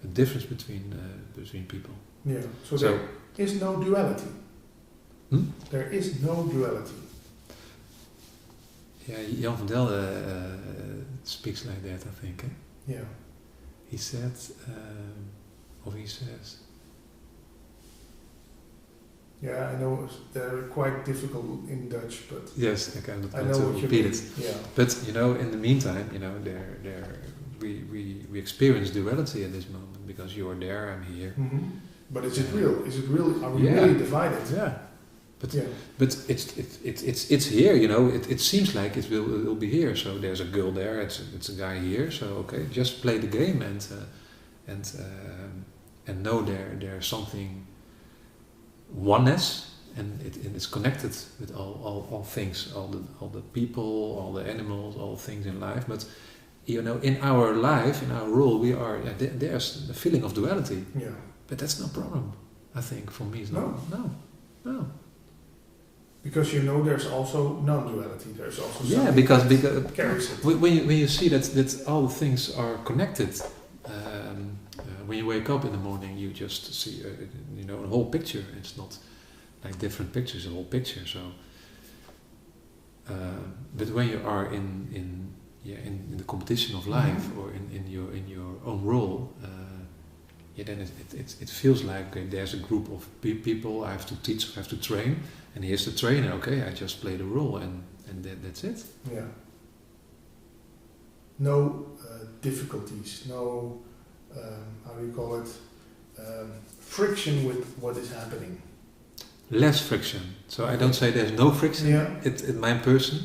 a difference between people. Yeah. So there is no duality. There is no duality. Yeah, Jan van Delden speaks like that, I think. Eh? Yeah. He said, or he says, Yeah, I know they're quite difficult in Dutch, but Yes, I cannot I know what you repeat mean. it. Yeah. But you know, in the meantime, you know, we experience duality at this moment because you are there, I'm here. Hmm. But is it real? Is it really? Are we Yeah. really divided? Yeah, but Yeah. but it's here. You know, it seems like it will be here. So there's a girl there. It's a guy here. So okay, just play the game and know there's something oneness, and it's connected with all things, all the people, all the animals, all things in life. But you know, in our life, in our role, we are there's a feeling of duality. Yeah. But that's no problem, I think, for me. It's No. No. Because you know there's also non-duality. There's also Yeah, something because that carries it. when you see that all the things are connected, when you wake up in the morning, you just see you know a whole picture. It's not like different pictures, a whole picture. So, but when you are in the competition of life, or in your own role. Then it feels like okay, there's a group of people I have to teach, I have to train, and here's the trainer. Okay, I just play the role, and that's it. Yeah. No difficulties. No, how do you call it? Friction with what is happening. Less friction. So I don't say there's no friction Yeah. at my person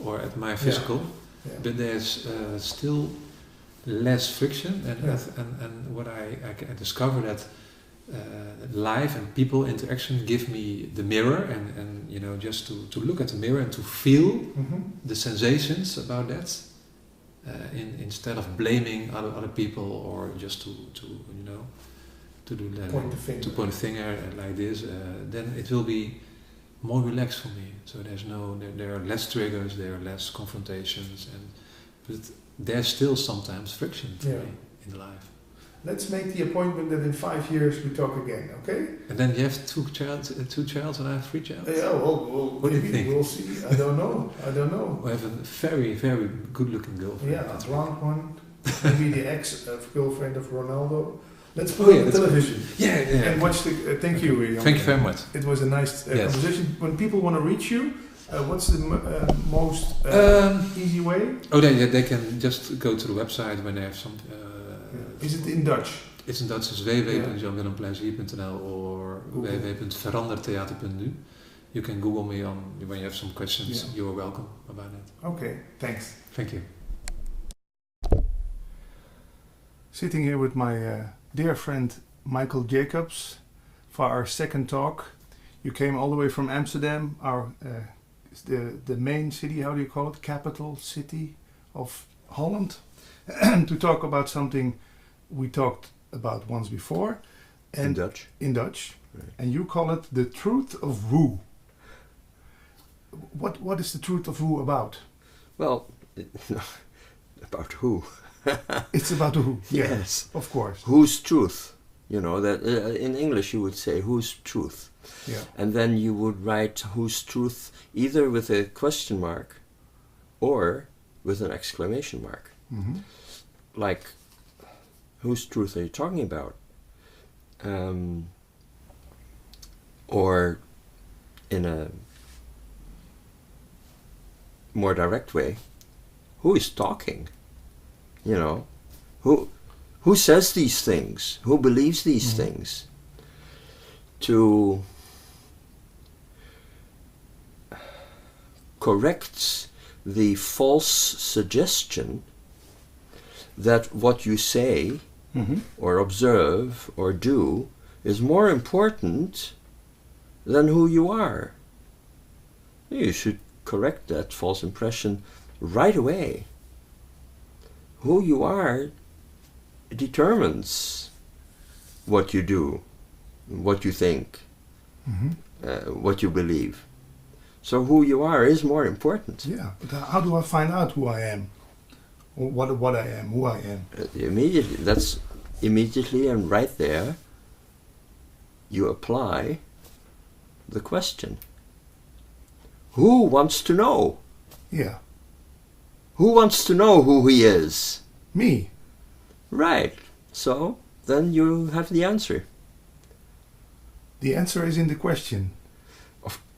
or at my physical, Yeah. but there's still less friction, and what I discover that life and people interaction give me the mirror, and you know, just to look at the mirror and to feel the sensations about that, instead of blaming other people, or just to you know, to do that, to point a finger like this, then it will be more relaxed for me. So there are less triggers, there are less confrontations, but there's still sometimes friction for me in life. Let's make the appointment that in 5 years we talk again, okay? And then you have two child, and I have 3 child. Yeah, well what do you think? We'll see. I don't know. We have a very, very good-looking girlfriend. Yeah, a blonde one. Maybe the ex-girlfriend of Ronaldo. Let's put it on television. Yeah. And watch the. Thank you, Jan. Thank you very much. It was a nice conversation. When people want to reach you, what's the most easy way? Oh, they can just go to the website when they have some. Is it in Dutch? It's in Dutch. It's www.janwillemplezier.nl or www.verandertheater.nu. You can Google me when you have some questions. You are welcome about it. Okay, thanks. Thank you. Sitting here with my dear friend Michael Jacobs for our second talk. You came all the way from Amsterdam, the main city, how do you call it, capital city of Holland, to talk about something we talked about once before. And in Dutch. Right. And you call it the truth of woo. What is the truth of woo about? Well, about who? It's about who. Yes, of course. Whose truth? You know that in English you would say whose truth. Yeah. And then you would write whose truth either with a question mark or with an exclamation mark. Mm-hmm. Like, whose truth are you talking about? Or in a more direct way, who is talking? You know, who says these things? Who believes these things? To correct the false suggestion that what you say or observe or do is more important than who you are. You should correct that false impression right away. Who you are determines what you do, what you think, what you believe. So who you are is more important. Yeah, but how do I find out who I am? Or what I am, who I am? Immediately and right there, you apply the question. Who wants to know? Yeah. Who wants to know who he is? Me. Right. So then you have the answer. The answer is in the question.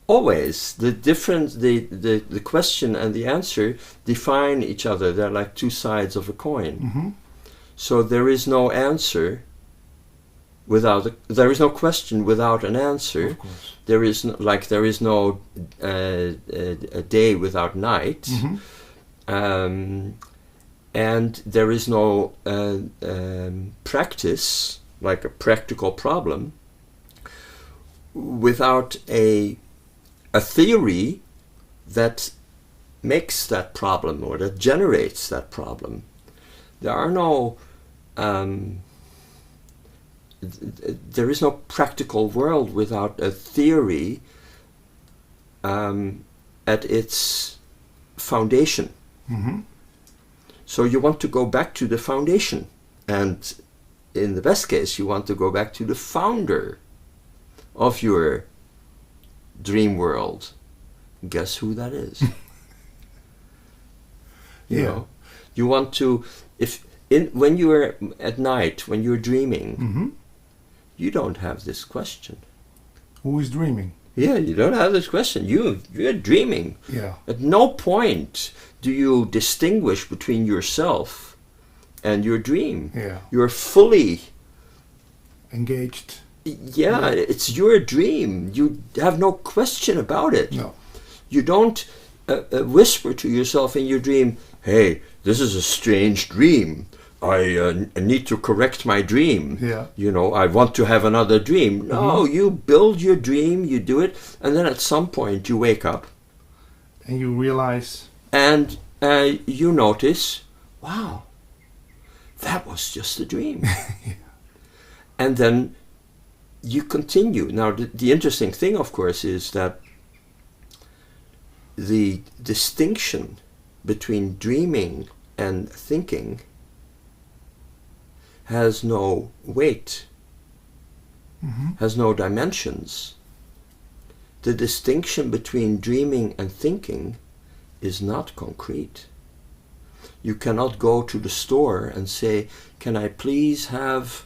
Always. The difference, the question and the answer define each other. They're like two sides of a coin. Mm-hmm. So there is no answer without there is no question without an answer. Of course. There is no a day without night. Mm-hmm. And there is no practice, like a practical problem, without a theory that makes that problem or that generates that problem. There are no there is no practical world without a theory at its foundation. Mm-hmm. So you want to go back to the foundation, and in the best case you want to go back to the founder of your dream world. Guess who that is? You know, you want to, when you are at night, when you're dreaming, Mm-hmm. you don't have this question. Who is dreaming? Yeah, you don't have this question. You're dreaming. Yeah. At no point do you distinguish between yourself and your dream. Yeah. You're fully Engaged. yeah, it's your dream. You have no question about it. No. You don't whisper to yourself in your dream, hey, this is a strange dream. I need to correct my dream. Yeah. You know, I want to have another dream. No, you build your dream, you do it, and then at some point you wake up And you realize. and you notice, wow, that was just a dream. And then you continue. Now, the interesting thing, of course, is that the distinction between dreaming and thinking has no weight, Mm-hmm. has no dimensions. The distinction between dreaming and thinking is not concrete. You cannot go to the store and say, can I please have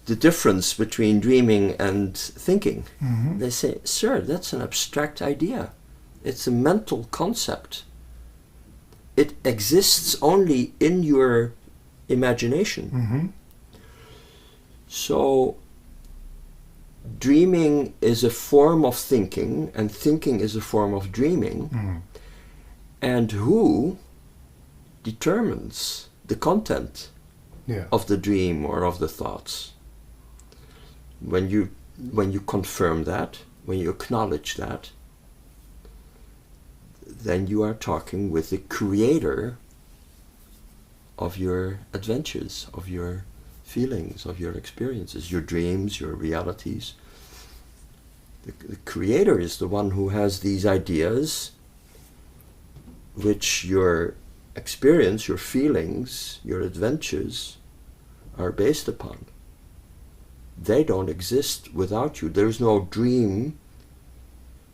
the difference between dreaming and thinking? Mm-hmm. They say, sir, that's an abstract idea. It's a mental concept. It exists only in your imagination. Mm-hmm. So dreaming is a form of thinking, and thinking is a form of dreaming. Mm-hmm. And who determines the content Yeah. of the dream or of the thoughts? When you confirm that, when you acknowledge that, then you are talking with the creator of your adventures, of your feelings, of your experiences, your dreams, your realities. The creator is the one who has these ideas which your experience, your feelings, your adventures are based upon. They don't exist without you. There's no dream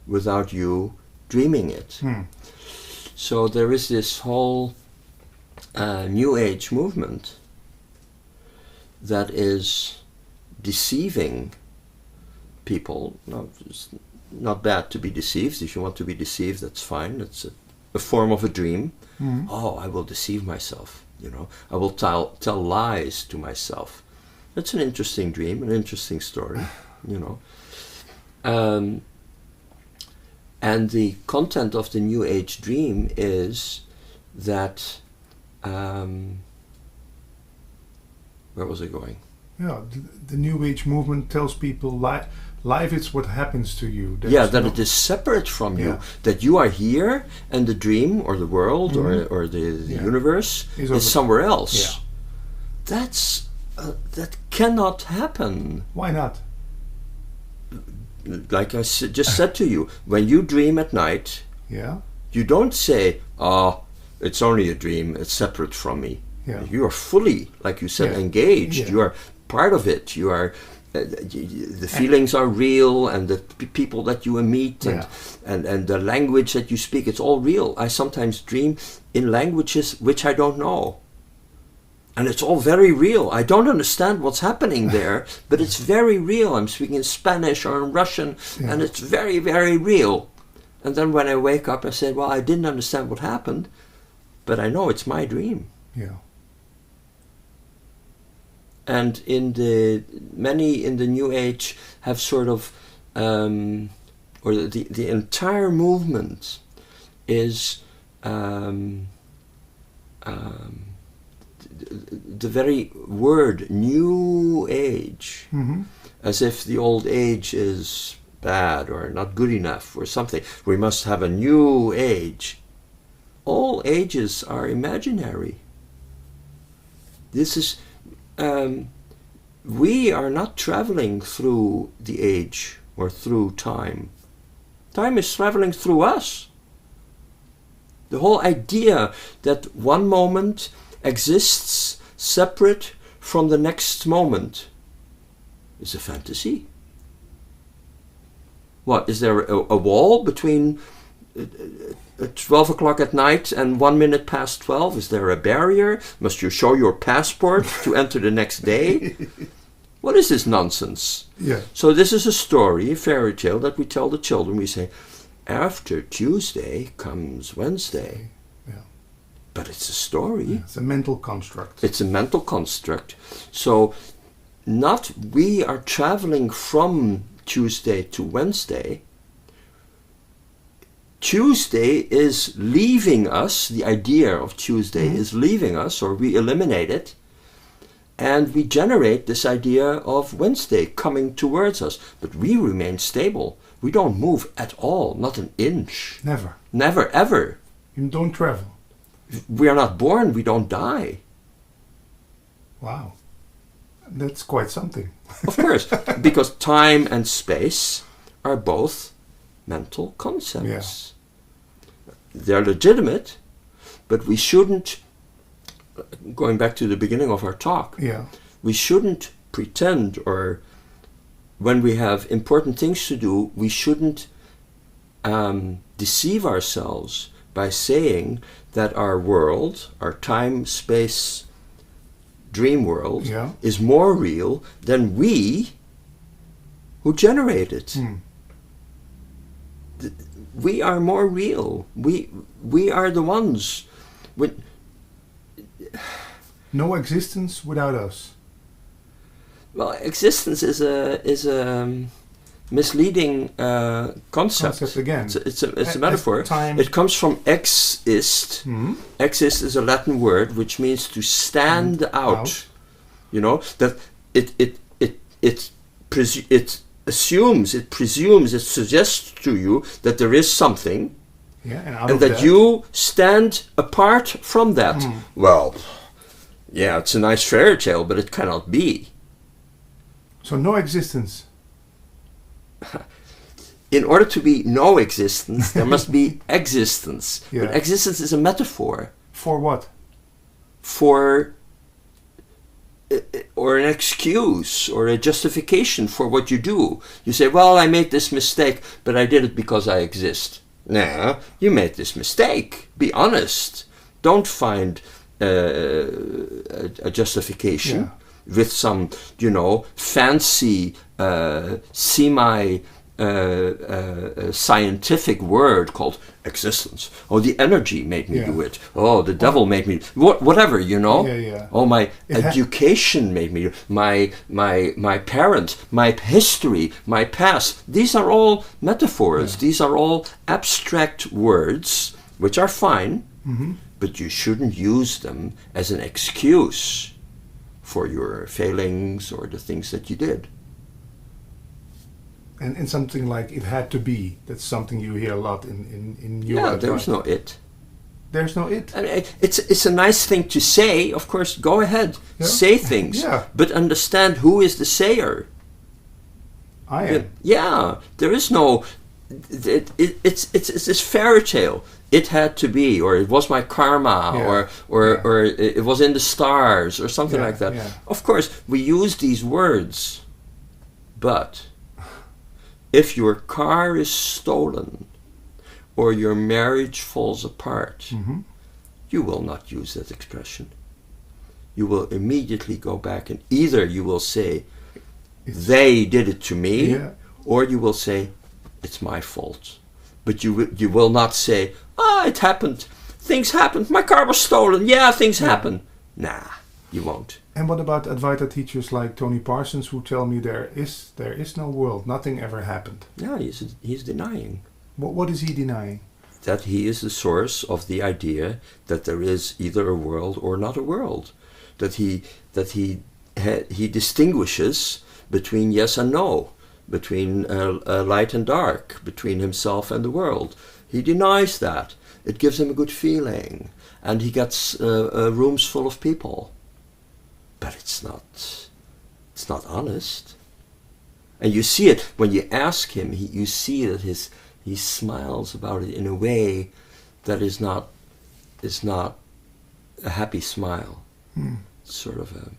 without you dreaming it. Mm. So there is this whole New Age movement that is deceiving people. No, it's not bad to be deceived. If you want to be deceived, that's fine. It's a form of a dream. Mm. Oh, I will deceive myself. You know, I will tell lies to myself. That's an interesting dream, an interesting story. You know. And the content of the New Age dream is that, where was I going? Yeah. The New Age movement tells people life is what happens to you. Yeah, that it is separate from you. Yeah. That you are here, and the dream or the world Mhm. or the Yeah. universe Is is over- somewhere else. Yeah. That cannot happen. Why not? Like I just said to you, when you dream at night, Yeah. you don't say, "Oh, it's only a dream. It's separate from me." Yeah. You are fully, like you said, Yeah. engaged. Yeah. You are part of it. You are. The feelings are real, and the people that you meet, and, Yeah. and the language that you speak, it's all real. I sometimes dream in languages which I don't know. And it's all very real. I don't understand what's happening there, but it's very real. I'm speaking in Spanish or in Russian, and it's very, very real. And then when I wake up, I say, well, I didn't understand what happened, but I know it's my dream. Yeah. And many in the New Age have sort of, or the entire movement is the very word New Age, as if the old age is bad or not good enough or something. We must have a new age. All ages are imaginary. This is, we are not traveling through the age or through time. Time is traveling through us. The whole idea that one moment exists separate from the next moment is a fantasy. What, is there a wall between 12 o'clock at night and 1 minute past 12? Is there a barrier? Must you show your passport to enter the next day? What is this nonsense? Yeah. So this is a story, a fairy tale that we tell the children. We say, after Tuesday comes Wednesday. Yeah. But it's a story. Yeah, it's a mental construct. It's a mental construct. So not we are traveling from Tuesday to Wednesday. Tuesday is leaving us, the idea of Tuesday is leaving us, or we eliminate it, and we generate this idea of Wednesday coming towards us. But we remain stable. We don't move at all, not an inch. Never. Never, ever. You don't travel. We are not born, we don't die. Wow. That's quite something. Of course, because time and space are both mental concepts. Yeah. They're legitimate, but we shouldn't, going back to the beginning of our talk, we shouldn't pretend, or when we have important things to do, we shouldn't deceive ourselves by saying that our world, our time, space, dream world, is more real than we who generate it. We are more real. We are the ones. No existence without us. Well, existence is a misleading concept again. It's a metaphor. Time. It comes from exist. Exist is a Latin word which means to stand out. You know, that it assumes, it presumes, it suggests to you that there is something, and that you stand apart from that. Well, yeah, it's a nice fairy tale, but it cannot be. So no existence. In order to be no existence, there must be existence. Yeah. But existence is a metaphor. For what? For or an excuse or a justification for what you do. You say, well, I made this mistake, but I did it because I exist. No, you made this mistake. Be honest. Don't find a justification with some, fancy, scientific word called existence. Oh, the energy made me do it. Oh, the devil made me. Whatever, Oh, my education made me. My parents, my history, my past. These are all metaphors. Yeah. These are all abstract words, which are fine, but you shouldn't use them as an excuse for your failings or the things that you did. And something like it had to be, that's something you hear a lot in your life. There's no it. There's no it. And it's a nice thing to say, of course, go ahead, say things, but understand who is the sayer. I am. There is no, it's this fairy tale. It had to be, or it was my karma, or it was in the stars, or something like that. Yeah. Of course, we use these words, but if your car is stolen or your marriage falls apart, you will not use that expression. you will immediately go back and either you will say, they did it to me, Yeah. or you will say, it's my fault. But you will not say, it happened. Things happened. My car was stolen. Yeah, things happen. Nah, you won't. And what about Advaita teachers like Tony Parsons who tell me there is no world, nothing ever happened? Yeah, he's denying. What is he denying? That he is the source of the idea that there is either a world or not a world. That he distinguishes between yes and no, between light and dark, between himself and the world. He denies that. It gives him a good feeling, and he gets rooms full of people. But it's not honest. And you see it when you ask him. You see that he smiles about it in a way that is not a happy smile. Sort of a.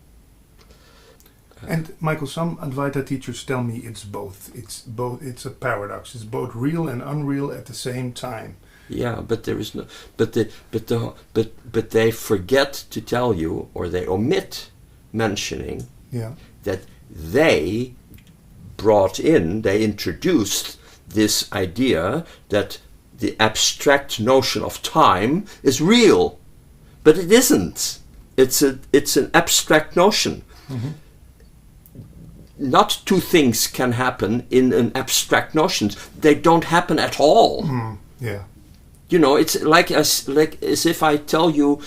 And Michael, some Advaita teachers tell me it's both. It's a paradox. It's both real and unreal at the same time. Yeah, but there is no. But they forget to tell you, or they omit mentioning that they introduced this idea that the abstract notion of time is real, but it isn't. It's an abstract notion. Mm-hmm. Not two things can happen in an abstract notion. They don't happen at all. Yeah. You know, it's like as if I tell you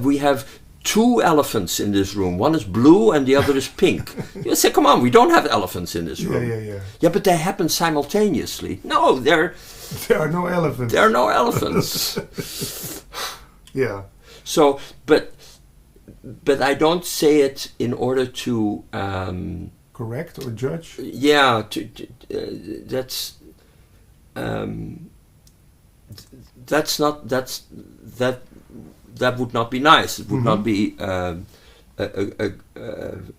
we have two elephants in this room. One is blue and the other is pink. You say, come on, we don't have elephants in this room. Yeah. Yeah, but they happen simultaneously. No, there are no elephants. There are no elephants. Yeah. So, but I don't say it in order to correct or judge. Yeah, that would not be nice. It would not be a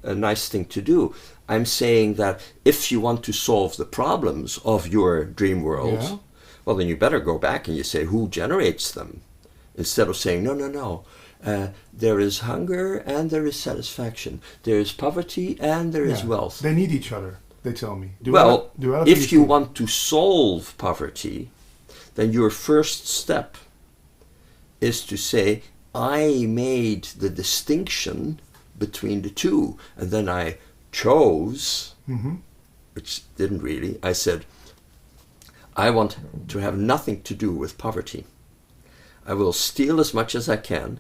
nice thing to do. I'm saying that if you want to solve the problems of your dream world, well, then you better go back and you say who generates them, instead of saying no. There is hunger and there is satisfaction. There is poverty and there is wealth. They need each other, they tell me. If you want to solve poverty, then your first step is to say, I made the distinction between the two, and then I chose, which didn't really, I said, I want to have nothing to do with poverty. I will steal as much as I can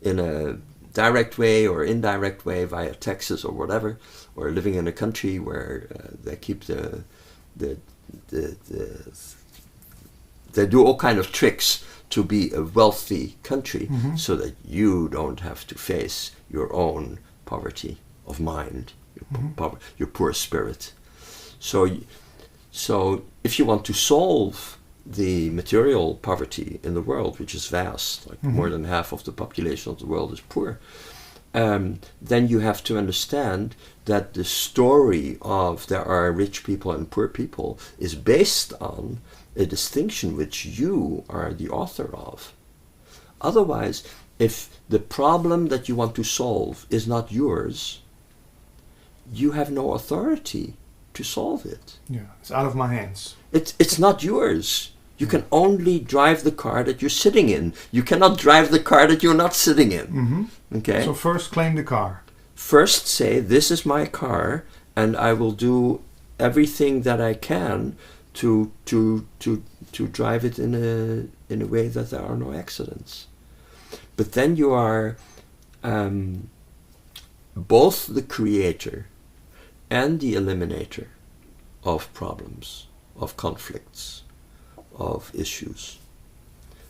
in a direct way or indirect way via taxes or whatever, or living in a country where they keep they do all kind of tricks to be a wealthy country, so that you don't have to face your own poverty of mind, your poor spirit. So if you want to solve the material poverty in the world, which is vast, like more than half of the population of the world is poor, then you have to understand that the story of there are rich people and poor people is based on a distinction which you are the author of. Otherwise, if the problem that you want to solve is not yours, you have no authority to solve it. Yeah, it's out of my hands. It's not yours. You can only drive the car that you're sitting in. You cannot drive the car that you're not sitting in. Okay? So first claim the car. First say, this is my car, and I will do everything that I can to drive it in a way that there are no accidents. But then you are both the creator and the eliminator of problems, of conflicts, of issues.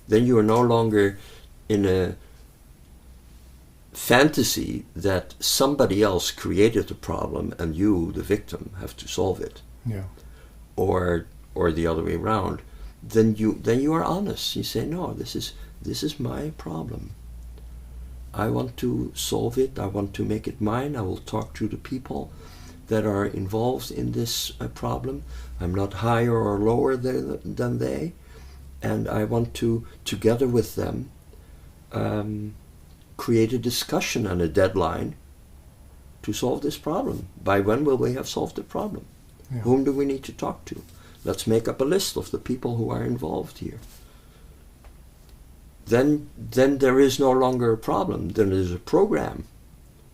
Then you are no longer in a fantasy that somebody else created a problem and you, the victim, have to solve it. Yeah. Or the other way around. Then you are honest. You say, no, this is my problem. I want to solve it. I want to make it mine. I will talk to the people that are involved in this problem. I'm not higher or lower than they, and I want to, together with them, create a discussion and a deadline to solve this problem. By when will we have solved the problem? Yeah. Whom do we need to talk to? Let's make up a list of the people who are involved here. Then there is no longer a problem. Then there's a program.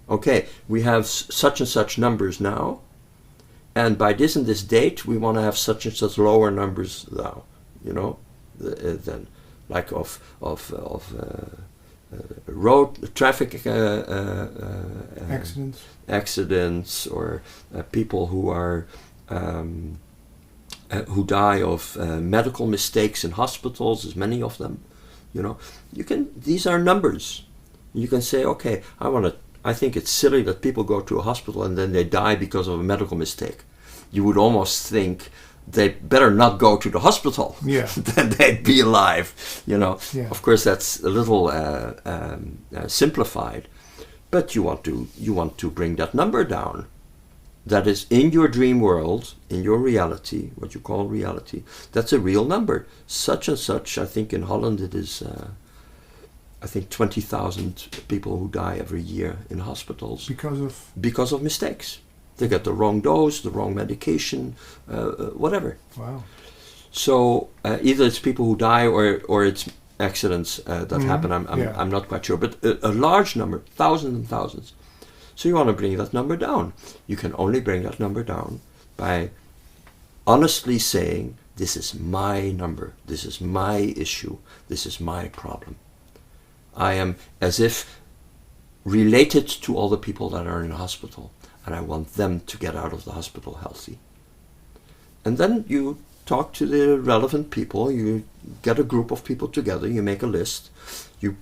Okay, we have such and such numbers now, and by this and this date, we want to have such and such lower numbers now. You know, then like of road traffic accidents, or people who are who die of medical mistakes in hospitals. There's many of them. You know, these are numbers. You can say, okay, I think it's silly that people go to a hospital and then they die because of a medical mistake. You would almost think they better not go to the hospital than they'd be alive. You know, of course that's a little simplified, but you want to bring that number down. That is in your dream world, in your reality, what you call reality. That's a real number. Such and such. I think in Holland it is. I think 20,000 people who die every year in hospitals because of mistakes. They get the wrong dose, the wrong medication, whatever. Wow. So either it's people who die or it's accidents that happen. I'm not quite sure, but a large number, thousands and thousands. So you want to bring that number down. You can only bring that number down by honestly saying, this is my number, this is my issue, this is my problem. I am as if related to all the people that are in hospital, and I want them to get out of the hospital healthy. And then you talk to the relevant people, you get a group of people together, you make a list, you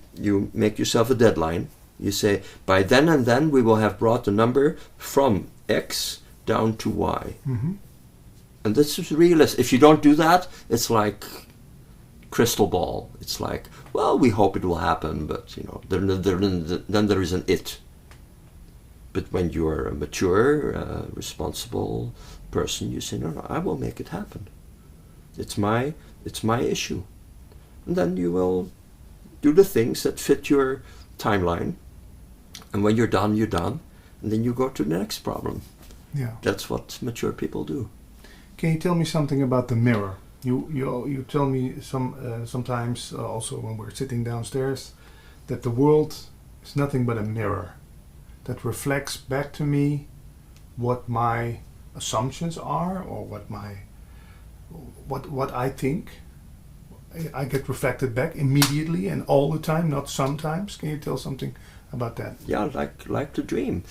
make yourself a deadline, you say, by then and then we will have brought the number from X down to Y. Mm-hmm. And this is realistic. If you don't do that, it's like crystal ball. It's like, well, we hope it will happen, but you know, then there is an it. But when you are a mature, responsible person, you say, no, I will make it happen. It's my issue. And then you will do the things that fit your timeline. And when you're done, you're done. And then you go to the next problem. Yeah. That's what mature people do. Can you tell me something about the mirror? You tell me sometimes also when we're sitting downstairs that the world is nothing but a mirror that reflects back to me what my assumptions are or what I think. I get reflected back immediately and all the time, not sometimes. Can you tell something about that? Yeah, like the dream,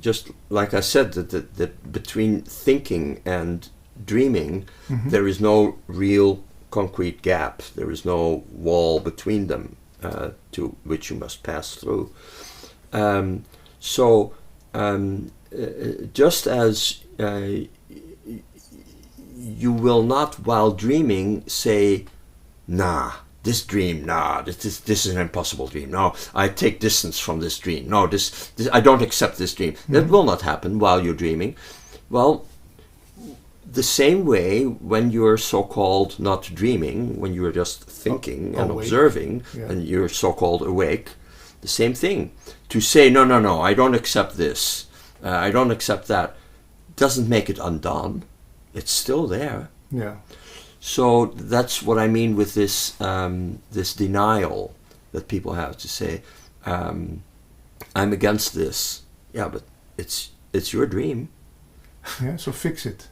just like I said, that between thinking and dreaming, there is no real concrete gap. There is no wall between them to which you must pass through. Just as you will not, while dreaming, say, this is an impossible dream. No, I take distance from this dream. No, this I don't accept this dream. That will not happen while you're dreaming. Well, the same way when you're so-called not dreaming, when you're just thinking and awake. Observing, and you're so-called awake, the same thing. To say, no, I don't accept this, I don't accept that, doesn't make it undone. It's still there. Yeah. So that's what I mean with this this denial that people have to say, I'm against this. Yeah, but it's your dream. Yeah. So fix it.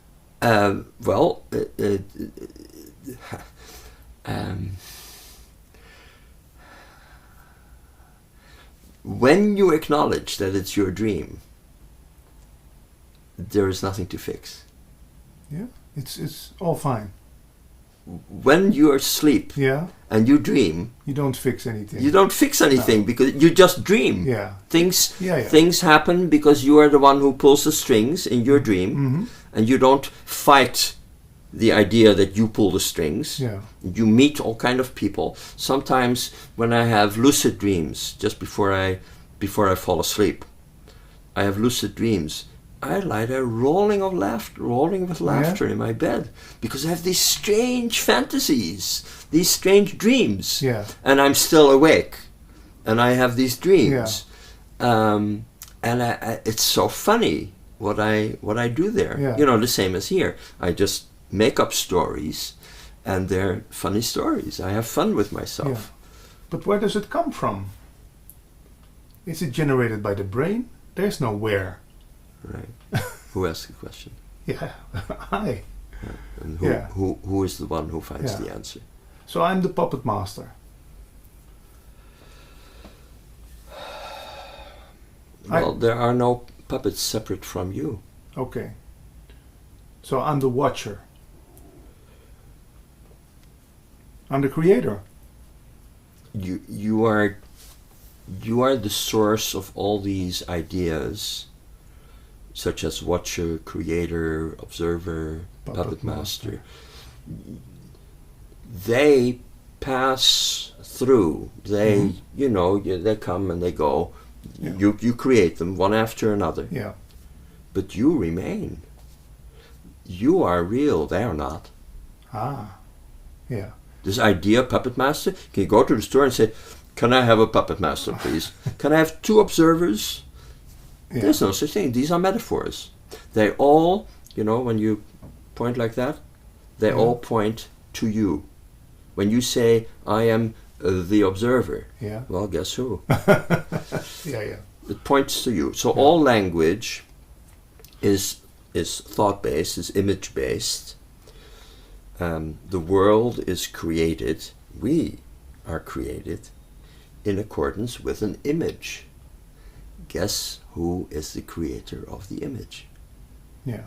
When you acknowledge that it's your dream, there is nothing to fix. Yeah, it's all fine. When you're asleep and you dream, you don't fix anything. You don't fix anything because you just dream. Yeah. Things happen because you are the one who pulls the strings in your dream, and you don't fight the idea that you pull the strings. Yeah. You meet all kind of people. Sometimes when I have lucid dreams, just before I fall asleep, I have lucid dreams. I lie there rolling with laughter in my bed because I have these strange fantasies, these strange dreams, and I'm still awake. and I have these dreams. And it's so funny what I do there. Yeah. You know, the same as here. I just make up stories, and they're funny stories. I have fun with myself. Yeah. But where does it come from? Is it generated by the brain? There's no where. Right. Who asked the question? Yeah, I. And Yeah. who is the one who finds Yeah. the answer? So I'm the puppet master. Well, there are no puppets separate from you. Okay. So I'm the watcher. I'm the creator. You are the source of all these ideas, such as watcher, creator, observer, puppet master. They pass through. They, you know, they come and they go. Yeah. You create them one after another. Yeah. But you remain. You are real. They are not. Ah. Yeah. This idea, puppet master, can you go to the store and say, "Can I have a puppet master, please? Can I have 2 observers?" Yeah. There's no such thing. These are metaphors. They all, you know, when you point like that, they all point to you. When you say, "I am the observer," Yeah. well, guess who? Yeah. It points to you. So all language is thought-based, is image-based. The world is created, we are created, in accordance with an image. Guess who is the creator of the image? Yeah.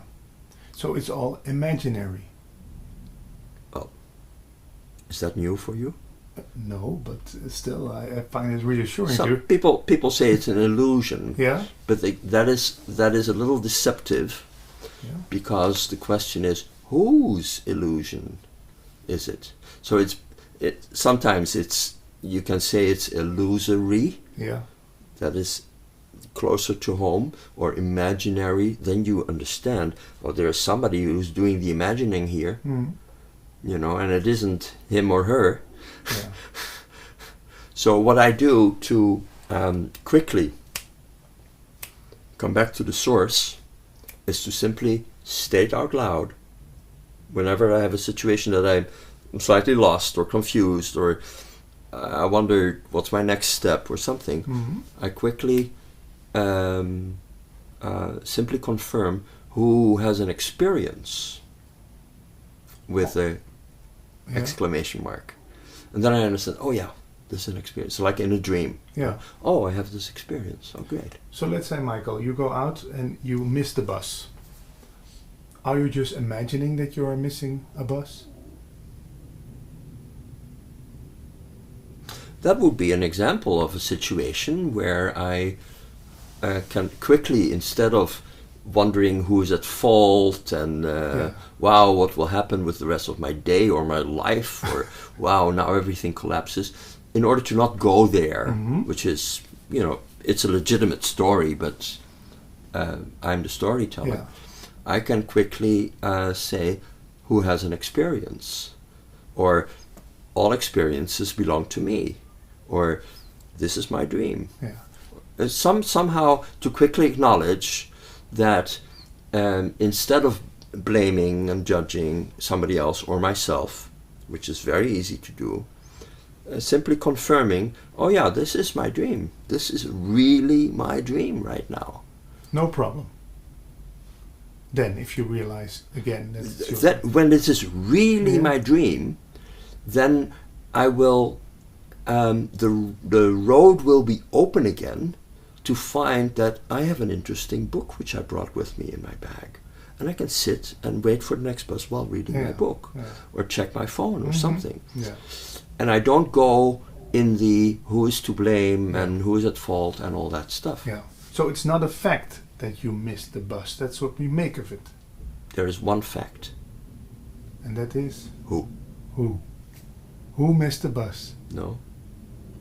So it's all imaginary. Is that new for you? No, but still, I find it reassuring Some too. people say it's an illusion, Yeah. but that is a little deceptive, Yeah. because the question is, whose illusion is it? So sometimes you can say it's illusory, Yeah. that is closer to home, or imaginary. Then you understand, well, there's somebody who's doing the imagining here, you know, and it isn't him or her. Yeah. So what I do to quickly come back to the source is to simply state out loud, whenever I have a situation that I'm slightly lost or confused, or I wonder what's my next step or something, I quickly simply confirm who has an experience with a exclamation mark. And then I understand, oh yeah, this is an experience. Like in a dream. Yeah. Oh, I have this experience. Oh, great. So let's say, Michael, you go out and you miss the bus. Are you just imagining that you are missing a bus? That would be an example of a situation where I can quickly, instead of wondering who is at fault and wow, what will happen with the rest of my day or my life, or wow, now everything collapses, in order to not go there, which is, you know, it's a legitimate story, but I'm the storyteller. Yeah. I can quickly say who has an experience, or all experiences belong to me, or this is my dream. Yeah. Somehow to quickly acknowledge that instead of blaming and judging somebody else or myself, which is very easy to do, simply confirming, oh yeah, this is my dream. This is really my dream right now. No problem. Then, if you realize again that it's your That when this is really my dream, then I will, the road will be open again to find that I have an interesting book which I brought with me in my bag. And I can sit and wait for the next bus while reading my book, or check my phone or something. Yeah. And I don't go in the who is to blame and who is at fault and all that stuff. Yeah. So it's not a fact that you missed the bus. That's what we make of it. There is one fact. And that is? Who? Who? Who missed the bus? No.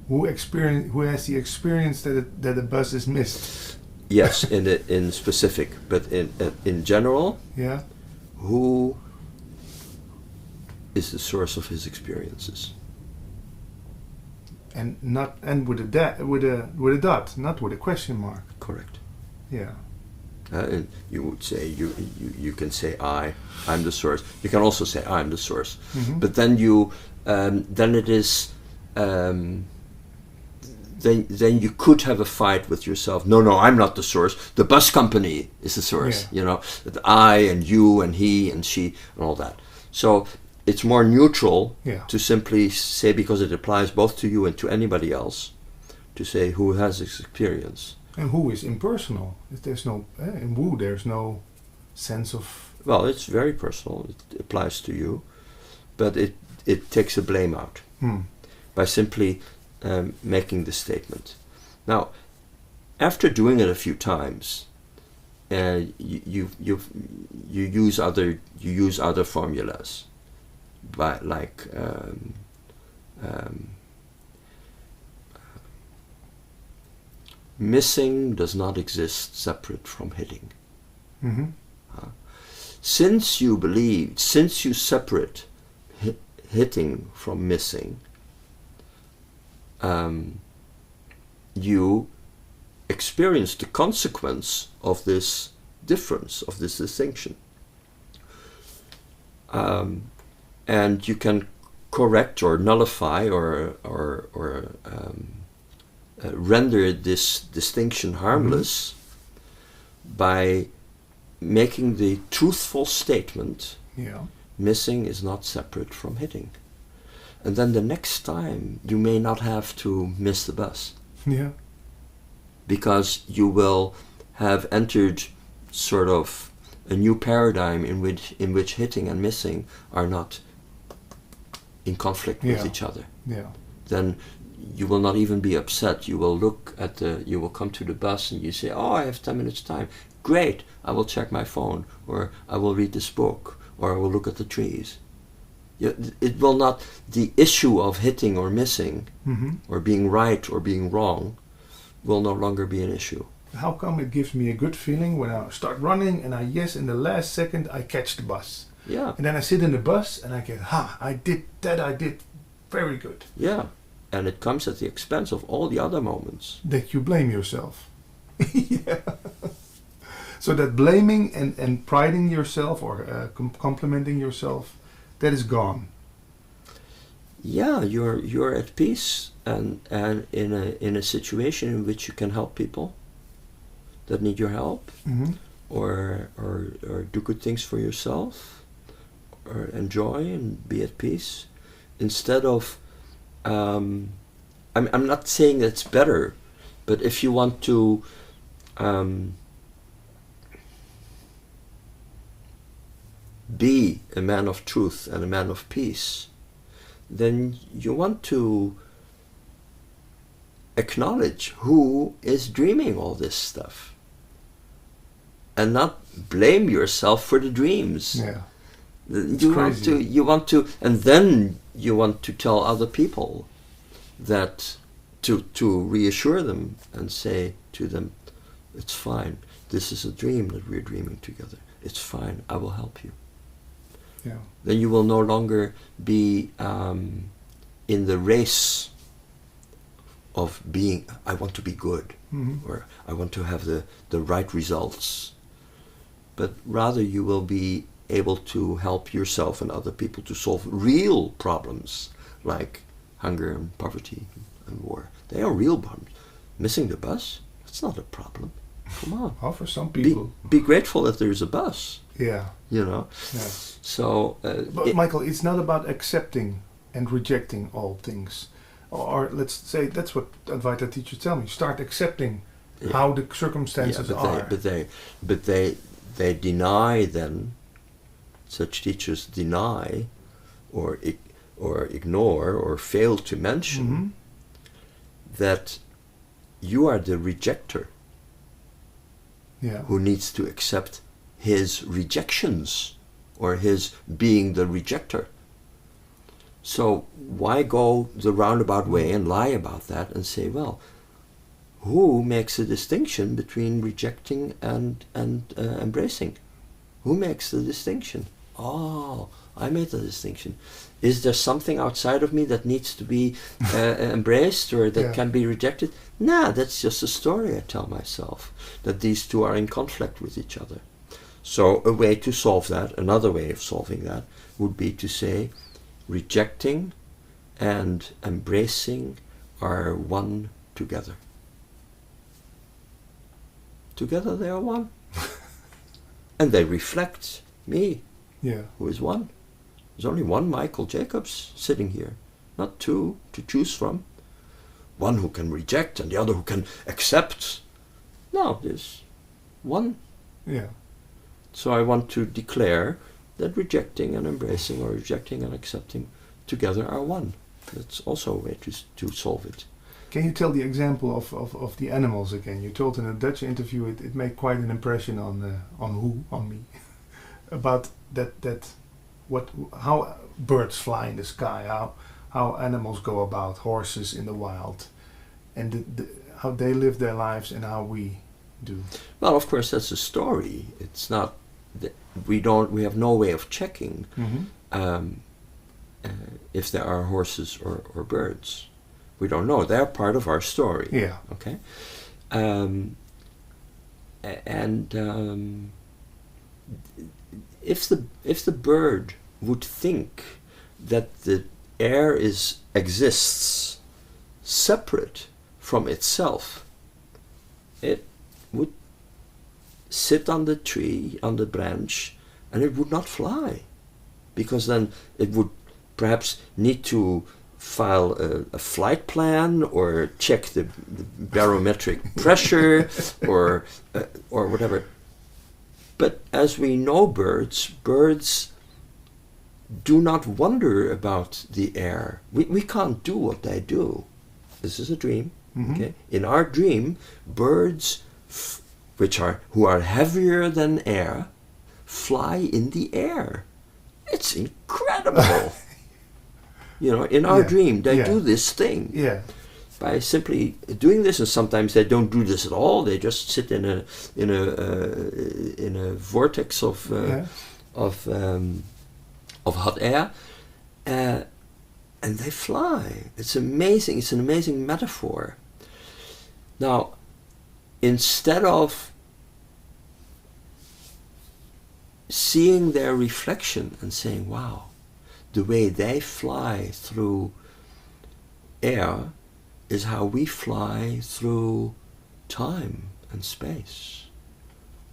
Who has the experience that the bus is missed? Yes, in specific, but in general, Yeah. who is the source of his experiences? and not and with a dot, not with a question mark. Correct. Yeah. And you would say you can say I'm the source. You can also say I'm the source, but then then it is then you could have a fight with yourself. No, I'm not the source. The bus company is the source. Yeah. You know, that I and you and he and she and all that. So it's more neutral to simply say, because it applies both to you and to anybody else, to say who has this experience. And who is impersonal. There's no in Wu. There's no sense of. Well, it's very personal. It applies to you, but it takes the blame out by simply making the statement. Now, after doing it a few times, you use other formulas, by like. Missing does not exist separate from hitting. Since you separate hitting from missing, you experience the consequence of this difference, of this distinction. And you can correct or nullify or render this distinction harmless by making the truthful statement, missing is not separate from hitting. And then the next time you may not have to miss the bus. Yeah. Because you will have entered sort of a new paradigm in which hitting and missing are not in conflict with each other. Yeah. Then you will not even be upset. You will you will come to the bus and you say, oh, I have 10 minutes time. Great, I will check my phone, or I will read this book, or I will look at the trees. It will not, the issue of hitting or missing, or being right or being wrong, will no longer be an issue. How come it gives me a good feeling when I start running and in the last second I catch the bus? Yeah. And then I sit in the bus and I get, I did very good. Yeah. And it comes at the expense of all the other moments. That you blame yourself. Yeah. So that blaming and priding yourself or complimenting yourself, that is gone. Yeah, you're at peace and in a situation in which you can help people that need your help, or do good things for yourself, or enjoy and be at peace, instead of. I'm not saying that's better, but if you want to be a man of truth and a man of peace, then you want to acknowledge who is dreaming all this stuff and not blame yourself for the dreams. Yeah. You want to, and then you want to tell other people that, to reassure them and say to them, it's fine, this is a dream that we're dreaming together, it's fine, I will help you. Yeah. Then you will no longer be in the race of being, I want to be good, or I want to have the right results, but rather you will be able to help yourself and other people to solve real problems like hunger and poverty and war. They are real problems. Missing the bus, that's not a problem. Come on. Oh, for some people. Be grateful that there's a bus. Yeah. You know? Yeah. So... but Michael, it's not about accepting and rejecting all things. Or let's say, that's what Advaita teachers tell me. Start accepting how the circumstances are. But they deny then, such teachers deny or ignore or fail to mention that you are the rejecter who needs to accept his rejections or his being the rejecter. So why go the roundabout way and lie about that and say, well, who makes a distinction between rejecting and embracing? Who makes the distinction? Oh, I made the distinction. Is there something outside of me that needs to be embraced or that can be rejected? Nah, that's just a story I tell myself, that these two are in conflict with each other. So a way to solve that, another way of solving that, would be to say rejecting and embracing are one together. Together they are one. And they reflect me, who is one. There's only one Michael Jacobs sitting here, not two to choose from. One who can reject and the other who can accept. No, there's one. Yeah. So I want to declare that rejecting and embracing, or rejecting and accepting, together are one. That's also a way to solve it. Can you tell the example of the animals again? You told in a Dutch interview it made quite an impression on me about how birds fly in the sky, how animals go about, horses in the wild, and how they live their lives and how we do. Well, of course, that's a story. It's not that we have no way of checking if there are horses or birds. We don't know. They're part of our story. Yeah. Okay. If the bird would think that the air exists separate from itself, it would sit on the tree, on the branch, and it would not fly, because then it would perhaps need to file a flight plan or check the barometric pressure or whatever. But as we know birds do not wonder about the air. We can't do what they do. This is a dream. Okay? In our dream, birds who are heavier than air fly in the air. It's incredible. In our dream, they do this thing. Yeah. By simply doing this, and sometimes they don't do this at all. They just sit in a vortex of hot air, and they fly. It's amazing. It's an amazing metaphor. Now, instead of seeing their reflection and saying, "Wow, the way they fly through air is how we fly through time and space.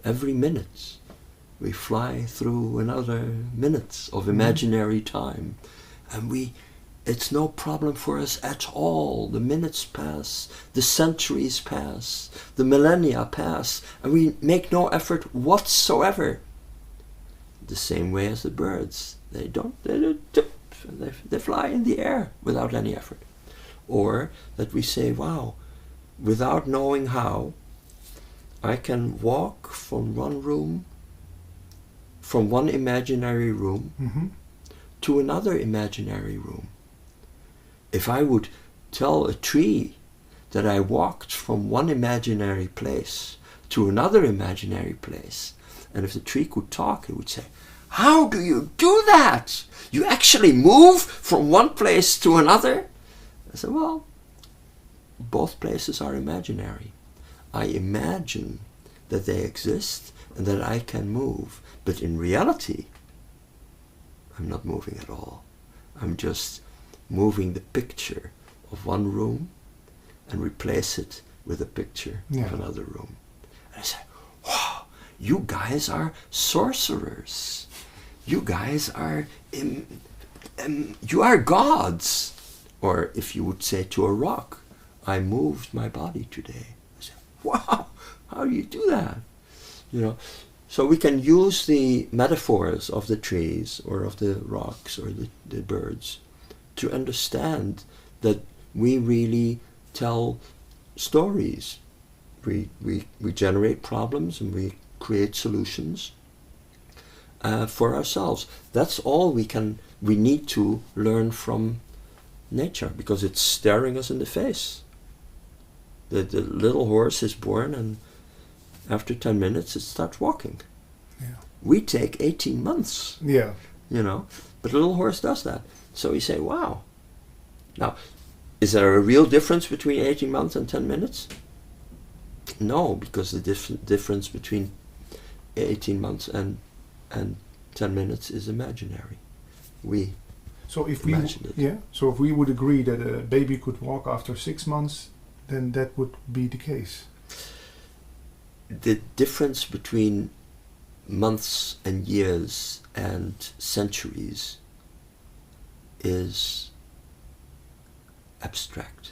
Every minute we fly through another minute of imaginary time, and it's no problem for us at all. The minutes pass, the centuries pass, the millennia pass, and we make no effort whatsoever." The same way as the birds. They fly in the air without any effort. Or that we say, "Wow, without knowing how, I can walk from one imaginary room to another imaginary room." If I would tell a tree that I walked from one imaginary place to another imaginary place, and if the tree could talk, it would say, "How do you do that? You actually move from one place to another?" I said, "Well, both places are imaginary. I imagine that they exist and that I can move. But in reality, I'm not moving at all. I'm just moving the picture of one room and replace it with a picture of another room." And I said, "Wow, you guys are sorcerers. You guys are, you are gods." Or if you would say to a rock, "I moved my body today." I say, "Wow, how do you do that?" So we can use the metaphors of the trees or of the rocks or the birds to understand that we really tell stories. We generate problems and we create solutions for ourselves. That's all we need to learn from nature, because it's staring us in the face. The little horse is born, and after 10 minutes it starts walking. Yeah. We take 18 months. Yeah. But a little horse does that. So you say, wow. Now, is there a real difference between 18 months and 10 minutes? No, because the difference between 18 months and 10 minutes is imaginary. So if imagined it. So if we would agree that a baby could walk after 6 months, then that would be the case. The difference between months and years and centuries is abstract.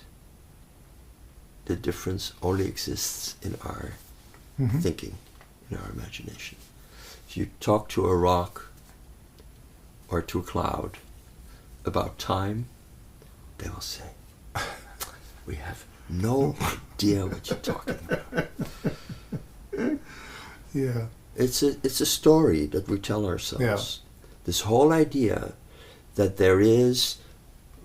The difference only exists in our thinking, in our imagination. If you talk to a rock or to a cloud about time, they will say, we have no idea what you're talking about. Yeah. It's a story that we tell ourselves. Yeah. This whole idea that there is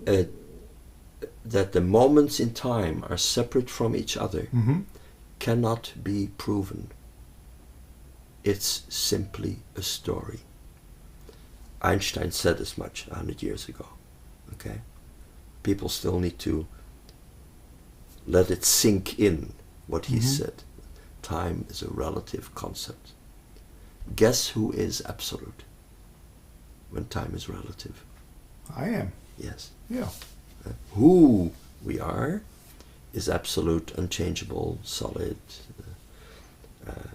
that the moments in time are separate from each other cannot be proven. It's simply a story. Einstein said as much 100 years ago. Okay? People still need to let it sink in what he said. Time is a relative concept. Guess who is absolute when time is relative? I am. Yes. Yeah. Who we are is absolute, unchangeable, solid.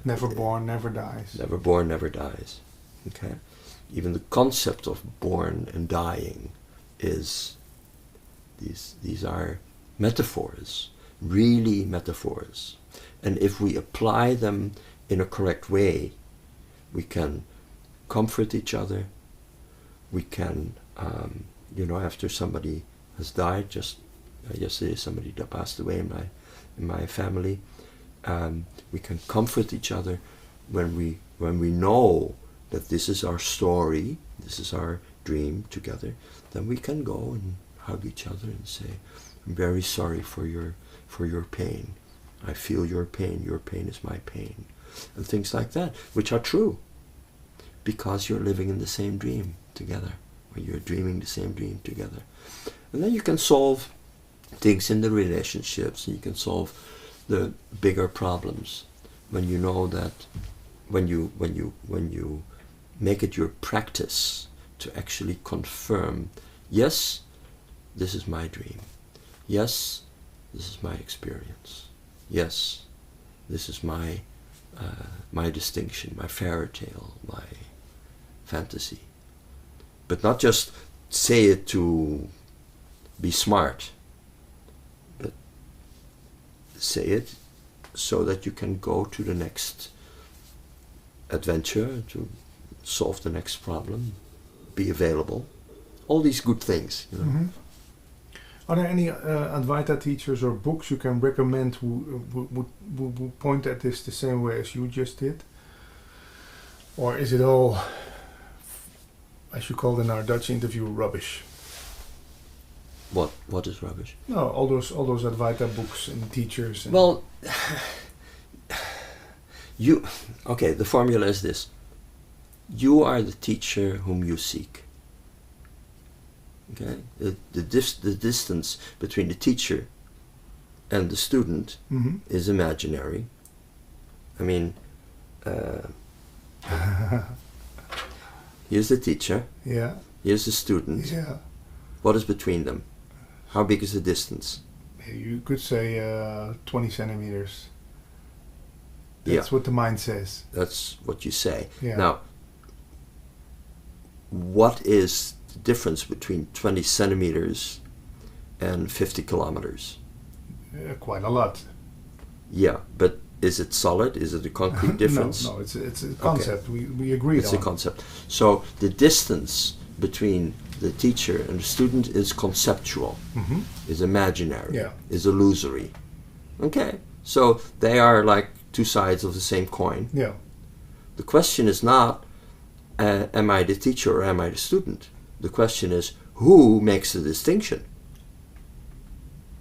Never born, never dies. Never born, never dies. Okay? Even the concept of born and dying is, these are metaphors, really metaphors. And if we apply them in a correct way, we can comfort each other. We can, after somebody has died, just yesterday somebody that passed away in my family, we can comfort each other when we know that this is our story, this is our dream together. Then we can go and hug each other and say, "I'm very sorry for your pain. I feel your pain is my pain," and things like that, which are true, because you're living in the same dream together, or you're dreaming the same dream together. And then you can solve things in the relationships, and you can solve the bigger problems when you know that, when you make it your practice to actually confirm, yes, this is my dream. Yes, this is my experience. Yes, this is my distinction, my fairy tale, my fantasy. But not just say it to be smart, but say it so that you can go to the next adventure, to solve the next problem, be available. All these good things, you know. Are there any Advaita teachers or books you can recommend who point at this the same way as you just did? Or is it all, as you called in our Dutch interview, rubbish? What is rubbish? No, all those Advaita books and teachers. And well, the formula is this. You are the teacher whom you seek. Okay, the distance between the teacher and the student is imaginary. I mean, here's the teacher. Yeah. Here's the student. Yeah. What is between them? How big is the distance? You could say 20 centimeters. That's what the mind says. That's what you say. Yeah. Now, what is the difference between 20 centimeters and 50 kilometers? Quite a lot. Yeah, but is it solid? Is it a concrete difference? No, it's a concept. Okay. We agreed on. It's a concept. So the distance between the teacher and the student is conceptual, is imaginary, is illusory. Okay, so they are like two sides of the same coin. Yeah. The question is not, am I the teacher or am I the student? The question is, who makes the distinction?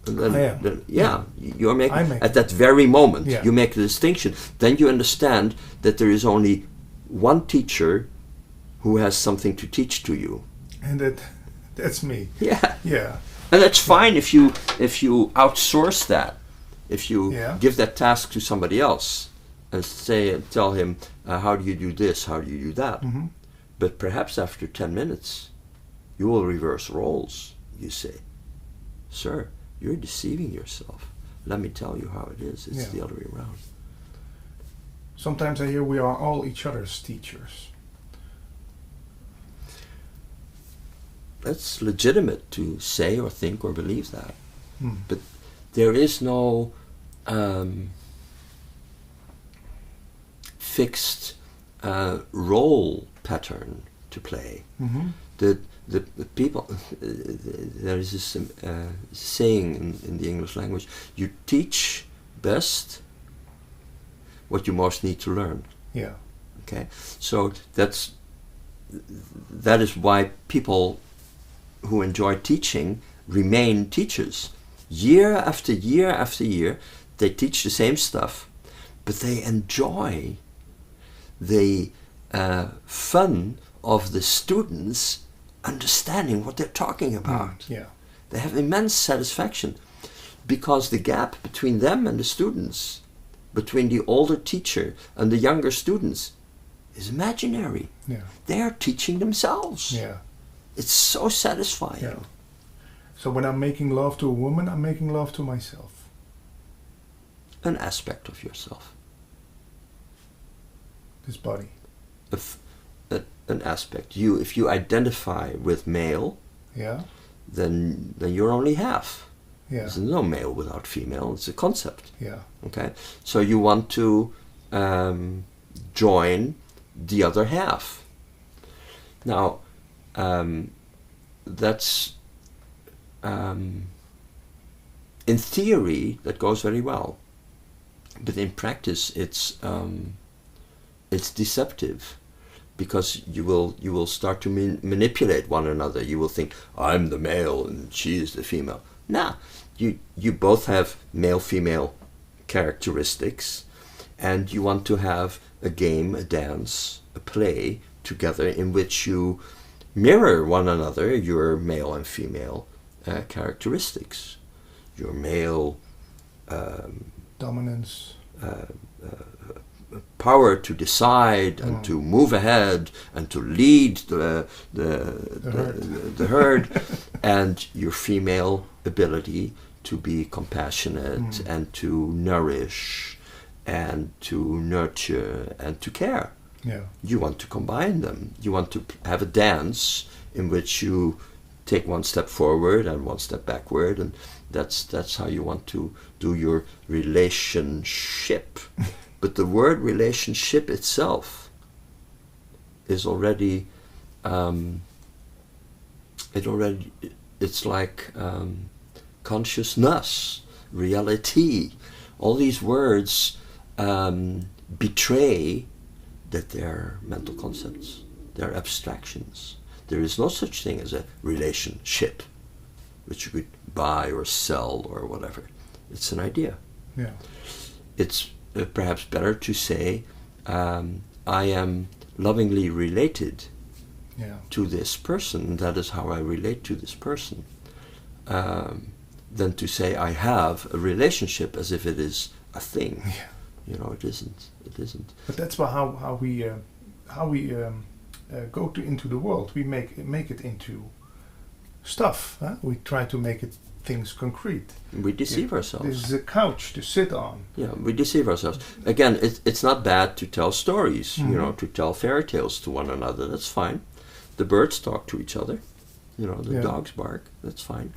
And then, you're making, at that very moment, you make the distinction. Then you understand that there is only one teacher who has something to teach to you. And that's me. Yeah. Yeah. And that's fine if you outsource that, if you give that task to somebody else and tell him, how do you do this, how do you do that? Mm-hmm. But perhaps after 10 minutes, you will reverse roles. You say, sir, you're deceiving yourself. Let me tell you how it is. It's the other way around. Sometimes I hear we are all each other's teachers. That's legitimate to say or think or believe that. But there is no fixed role pattern to play. Mm-hmm. The people, there is this saying in the English language, you teach best what you most need to learn. Yeah. Okay, so that is why people who enjoy teaching remain teachers. Year after year after year, they teach the same stuff, but they enjoy the fun of the students understanding what they're talking about. Yeah. They have immense satisfaction because the gap between them and the students, between the older teacher and the younger students, is imaginary. Yeah. They are teaching themselves. Yeah. It's so satisfying. Yeah. So when I'm making love to a woman, I'm making love to myself. An aspect of yourself. This body. An aspect. If you identify with male, Yeah. then you're only half. Yeah. There's no male without female. It's a concept. Yeah. Okay, so you want to join the other half. Now, that's in theory that goes very well, but in practice it's deceptive, because you will start to manipulate one another. You will think, I'm the male and she is the female. Nah, you both have male-female characteristics, and you want to have a game, a dance, a play together in which you mirror one another, your male and female characteristics, your male dominance, power to decide and to move ahead and to lead the herd, and your female ability to be compassionate and to nourish and to nurture and to care. Yeah. You want to combine them. You want to have a dance in which you take one step forward and one step backward, and that's how you want to do your relationship. But the word relationship itself is already it's like consciousness, reality. All these words betray that they're mental concepts, they're abstractions. There is no such thing as a relationship, which you could buy or sell or whatever. It's an idea. Yeah. It's perhaps better to say, I am lovingly related to this person, that is how I relate to this person, than to say I have a relationship as if it is a thing. Yeah. You know, it isn't. It isn't. But that's how we go into the world. We make it into stuff. Huh? We try to make it things concrete. We deceive ourselves. This is a couch to sit on. Yeah, we deceive ourselves. Again, it's not bad to tell stories. You know, to tell fairy tales to one another. That's fine. The birds talk to each other. You know, the dogs bark. That's fine.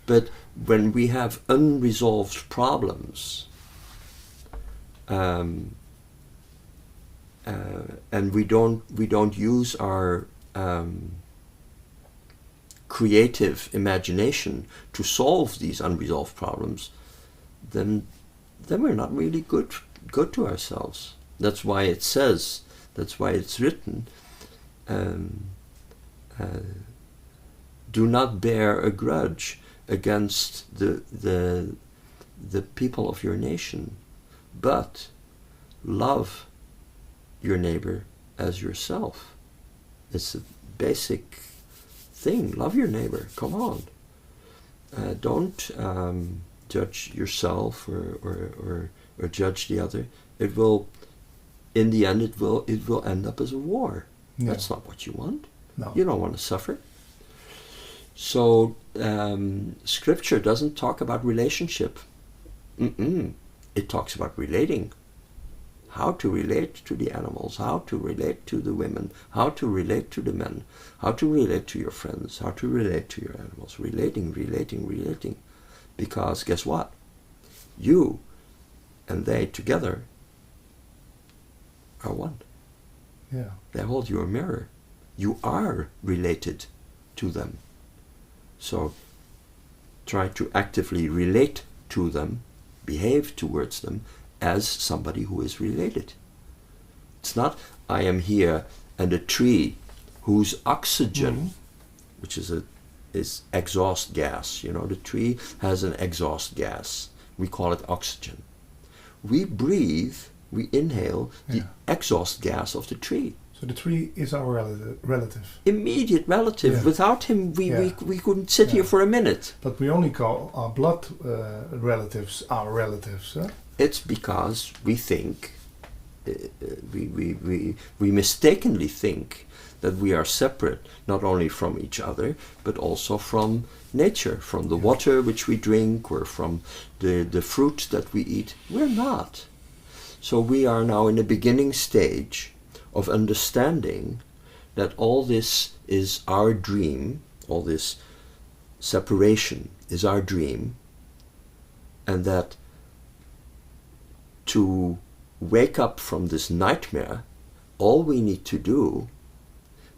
But when we have unresolved problems, and we don't use our creative imagination to solve these unresolved problems, then we're not really good to ourselves. That's why it says. That's why it's written. Do not bear a grudge against the people of your nation, but love your neighbor as yourself. It's a basic thing. Love your neighbor. Come on. Don't judge yourself or judge the other. It will, in the end, it will end up as a war. Yeah. That's not what you want. No. You don't want to suffer. So Scripture doesn't talk about relationship. It talks about relating. How to relate to the animals, how to relate to the women, how to relate to the men, how to relate to your friends, how to relate to your animals. Relating. Because guess what? You and they together are one. Yeah. They hold you a mirror. You are related to them. So try to actively relate to them, behave towards them as somebody who is related. It's not, I am here and a tree whose oxygen, which is exhaust gas, the tree has an exhaust gas. We call it oxygen. We breathe, we inhale the exhaust gas of the tree. So the tree is our relative. Immediate relative. Yeah. Without him, we couldn't sit here for a minute. But we only call our blood relatives our relatives. Huh? It's because we think, we mistakenly think that we are separate, not only from each other, but also from nature, from the water which we drink, or from the fruit that we eat. We're not. So we are now in the beginning stage of understanding that all this is our dream, all this separation is our dream, and that to wake up from this nightmare, all we need to do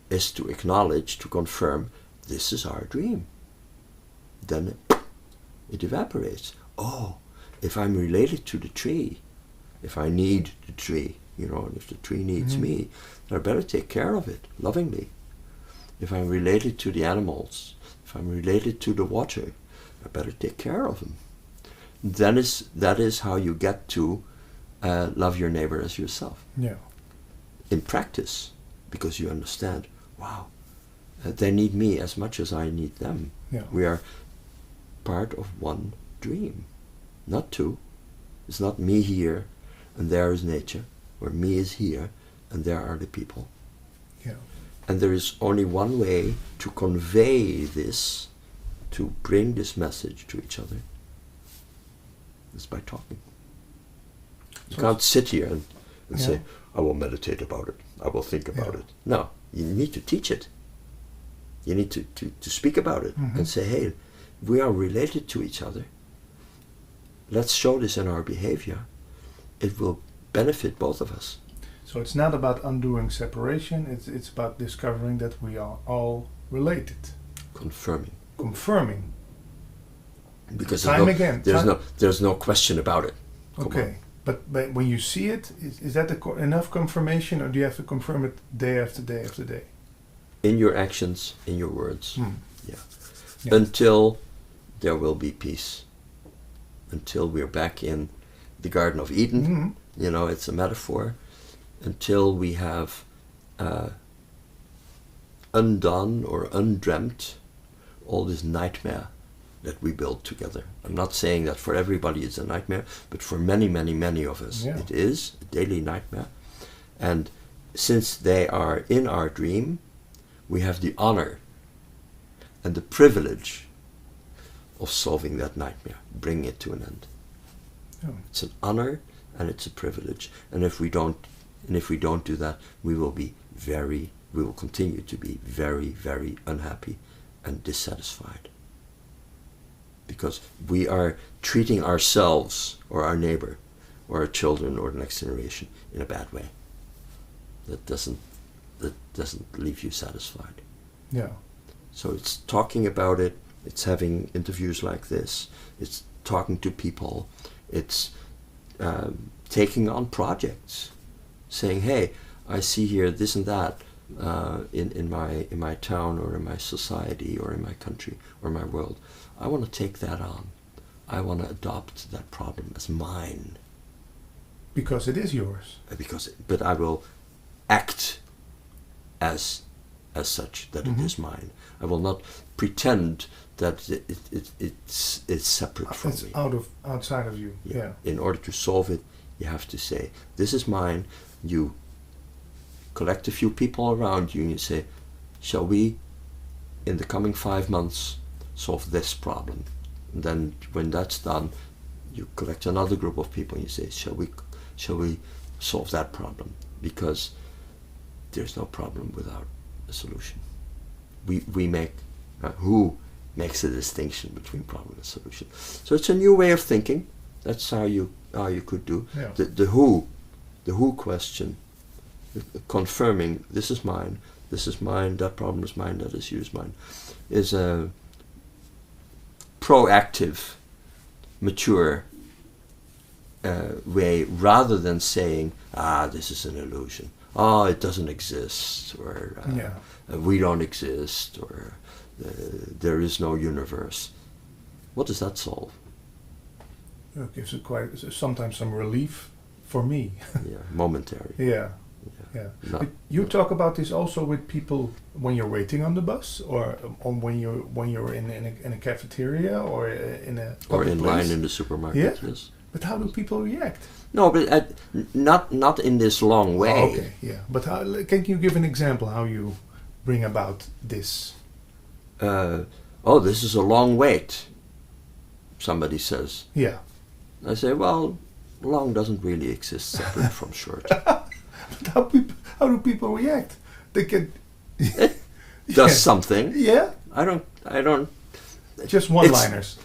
is to acknowledge, to confirm, this is our dream. Then it evaporates. Oh, if I'm related to the tree, if I need the tree, and if the tree needs me, then I better take care of it lovingly. If I'm related to the animals, if I'm related to the water, I better take care of them. That is how you get to love your neighbor as yourself. Yeah. In practice, because you understand, wow, they need me as much as I need them. Yeah. We are part of one dream, not two. It's not me here and there is nature, or me is here and there are the people. Yeah. And there is only one way to convey this, to bring this message to each other, is by talking. You can't sit here and say, I will meditate about it, I will think about it. No, you need to teach it. You need to speak about it and say, hey, we are related to each other. Let's show this in our behavior. It will benefit both of us. So it's not about undoing separation, it's about discovering that we are all related. Confirming. Because there's no question about it. Okay. But when you see it, is that enough confirmation, or do you have to confirm it day after day after day? In your actions, in your words. Yeah. Until there will be peace. Until we're back in the Garden of Eden. It's a metaphor. Until we have undone or undreamt all this nightmare that we build together. I'm not saying that for everybody it's a nightmare, but for many, many, many of us it is a daily nightmare. And since they are in our dream, we have the honor and the privilege of solving that nightmare, bringing it to an end. It's an honor and it's a privilege. And if we don't do that, we will continue to be very, very unhappy and dissatisfied. Because we are treating ourselves or our neighbor or our children or the next generation in a bad way. That doesn't leave you satisfied. Yeah. So it's talking about it, it's having interviews like this, it's talking to people, it's taking on projects, saying, hey, I see here this and that in my town or in my society or in my country or my world. I want to take that on. I want to adopt that problem as mine. Because it is yours. But I will act as as such, that it is mine. I will not pretend that it's separate from It's me. outside of you. Yeah. In order to solve it, you have to say, this is mine. You collect a few people around you and you say, shall we, in the coming 5 months, solve this problem? And then when that's done, you collect another group of people and you say, shall we solve that problem? Because there's no problem without a solution. We make, who makes a distinction between problem and solution. So it's a new way of thinking. That's how you could do. Yeah. The who question, confirming this is mine, that problem is mine, that issue is mine, is a proactive, mature way, rather than saying, this is an illusion, it doesn't exist, or we don't exist, or there is no universe. What does that solve? It gives it sometimes some relief for me. Yeah, momentary. Yeah. But you talk about this also with people when you're waiting on the bus, or when you're in a cafeteria, or in a or in place. line in the supermarket. Yeah? Yes. But how do people react? No, but not in this long way. Oh, okay, yeah. But can you give an example how you bring about this? This is a long wait, somebody says. Yeah. I say, well, long doesn't really exist separate from short. But how do people react? They can... It does something. Yeah? I don't... Just one-liners.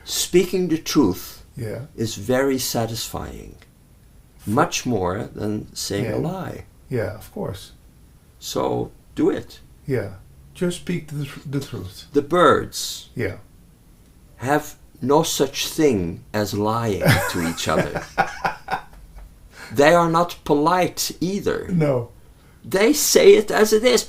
Speaking the truth Yeah. is very satisfying. Much more than saying a lie. Yeah, of course. So, do it. Yeah. Just speak the truth. The birds Yeah. have no such thing as lying to each other. They are not polite either. No. They say it as it is.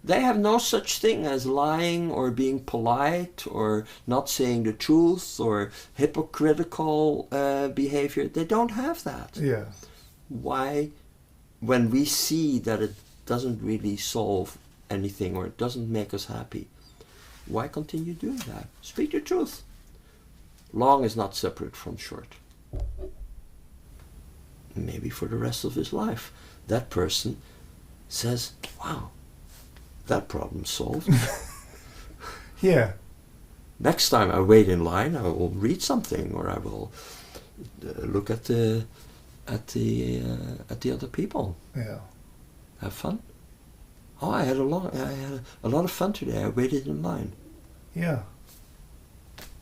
They have no such thing as lying or being polite or not saying the truth or hypocritical behavior. They don't have that. Yeah. Why, when we see that it doesn't really solve anything or it doesn't make us happy, why continue doing that? Speak the truth. Long is not separate from short. Maybe for the rest of his life, that person says, wow, that problem's solved. Yeah. Next time I wait in line, I will read something, or I will look at the other people. Yeah. Have fun. Oh, I had a lot of fun today. I waited in line. Yeah.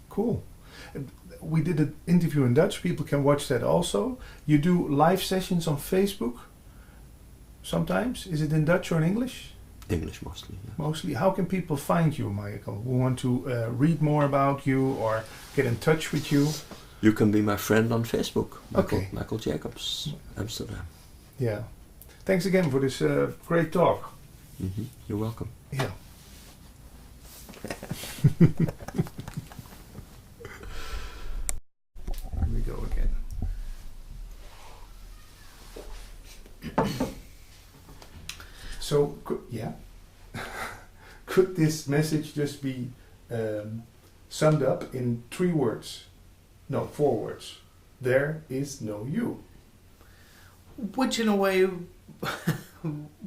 Cool. We did an interview in Dutch. People can watch that also. You do live sessions on Facebook sometimes. Is it in Dutch or in English? English mostly. Yeah. Mostly. How can people find you, Michael, who want to read more about you or get in touch with you? You can be my friend on Facebook. Michael Jacobs, Amsterdam. Yeah. Thanks again for this great talk. Mm-hmm. You're welcome. Yeah. Here we go again. So, could this message just be summed up in 3 words? No, 4 words. There is no you. Which in a way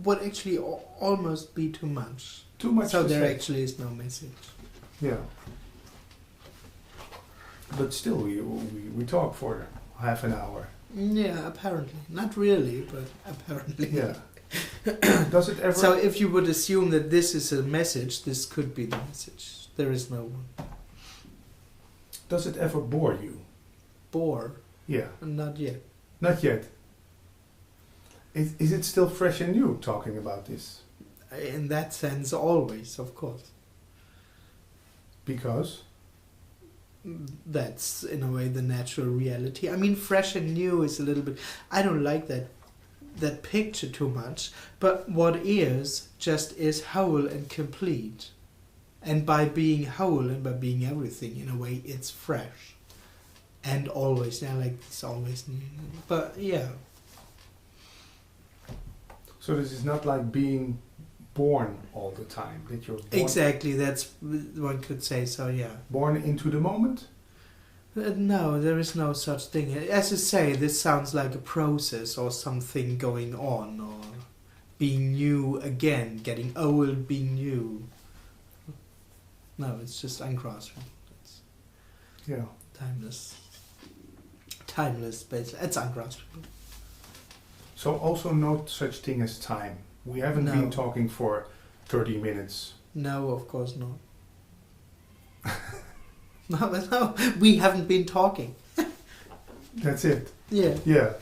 would actually almost be too much. Too much So to there say. actually is no message. Yeah. But still, we talk for half an hour. Yeah, apparently. Not really, but apparently. Yeah. Does it ever... So if you would assume that this is a message, this could be the message. There is no one. Does it ever bore you? Bore? Yeah. Not yet. Not yet. Is it still fresh and new talking about this? In that sense, always, of course. Because? That's, in a way, the natural reality. I mean, fresh and new is a little bit... I don't like that picture too much, but what is, just is whole and complete. And by being whole and by being everything, in a way, it's fresh. And always, like it's always new. But, yeah. So this is not like being born all the time. That you're born, Exactly, that's one could say so. Yeah. born into the moment. No, there is no such thing. As you say, this sounds like a process or something going on, or being new again, getting old, being new. No, it's just ungraspable. It's Yeah. timeless. Timeless, basically. It's ungraspable. So also no such thing as time. We haven't No. been talking for 30 minutes. No, of course not. No, we haven't been talking. That's it. Yeah. Yeah.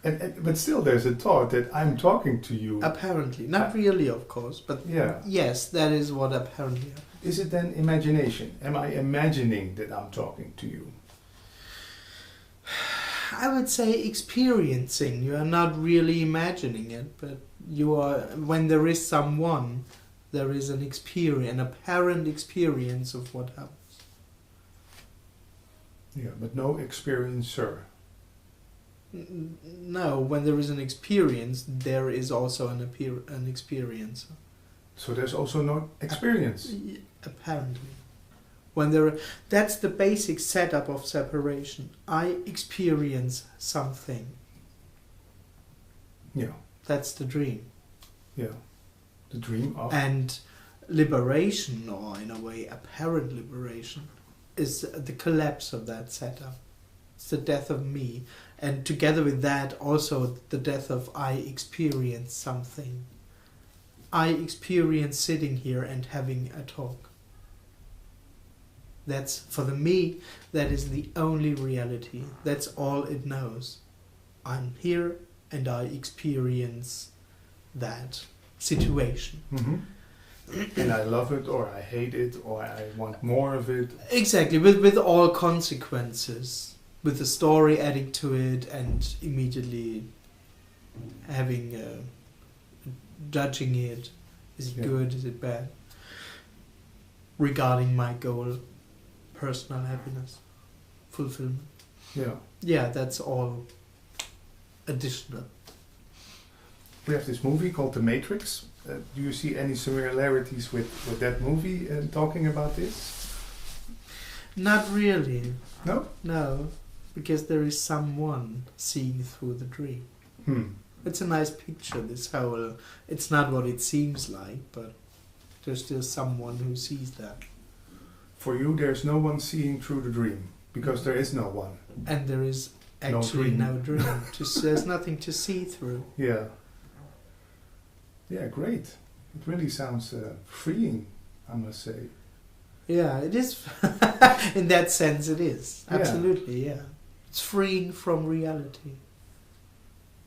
But still there's a thought that I'm talking to you. Apparently. Not really, of course, but Yeah. yes, that is what apparently happened. Is it then imagination? Am I imagining that I'm talking to you? I would say experiencing. You are not really imagining it, but you are. When there is someone, there is an experience, an apparent experience of what happens. Yeah, but no experiencer. No, when there is an experience, there is also an experience. So there's also no experience. Apparently, that's the basic setup of separation. I experience something. Yeah, That's the dream. yeah. The dream of. And liberation, or in a way apparent liberation, is the collapse of that setup. It's the death of me, and together with that also the death of I experience something. I experience sitting here and having a talk. That's, for the me, that is the only reality. That's all it knows. I'm here and I experience that situation. Mhm. And I love it, or I hate it, or I want more of it. Exactly, with all consequences, with the story adding to it, and immediately having judging it. Is it Yeah. good? Is it bad? Regarding my goal, personal happiness, fulfillment. Yeah. Yeah, that's all additional. We have this movie called The Matrix. Do you see any similarities with that movie talking about this? Not really. No? No, because there is someone seeing through the dream. It's a nice picture, this whole... It's not what it seems like, but there's still someone who sees that. For you, there's no one seeing through the dream, because there is no one. And there is No actually dream. no dream. There's nothing to see through. Yeah. Yeah, great. It really sounds freeing, I must say. Yeah, it is. In that sense, it is. Yeah. Absolutely, yeah. It's freeing from reality.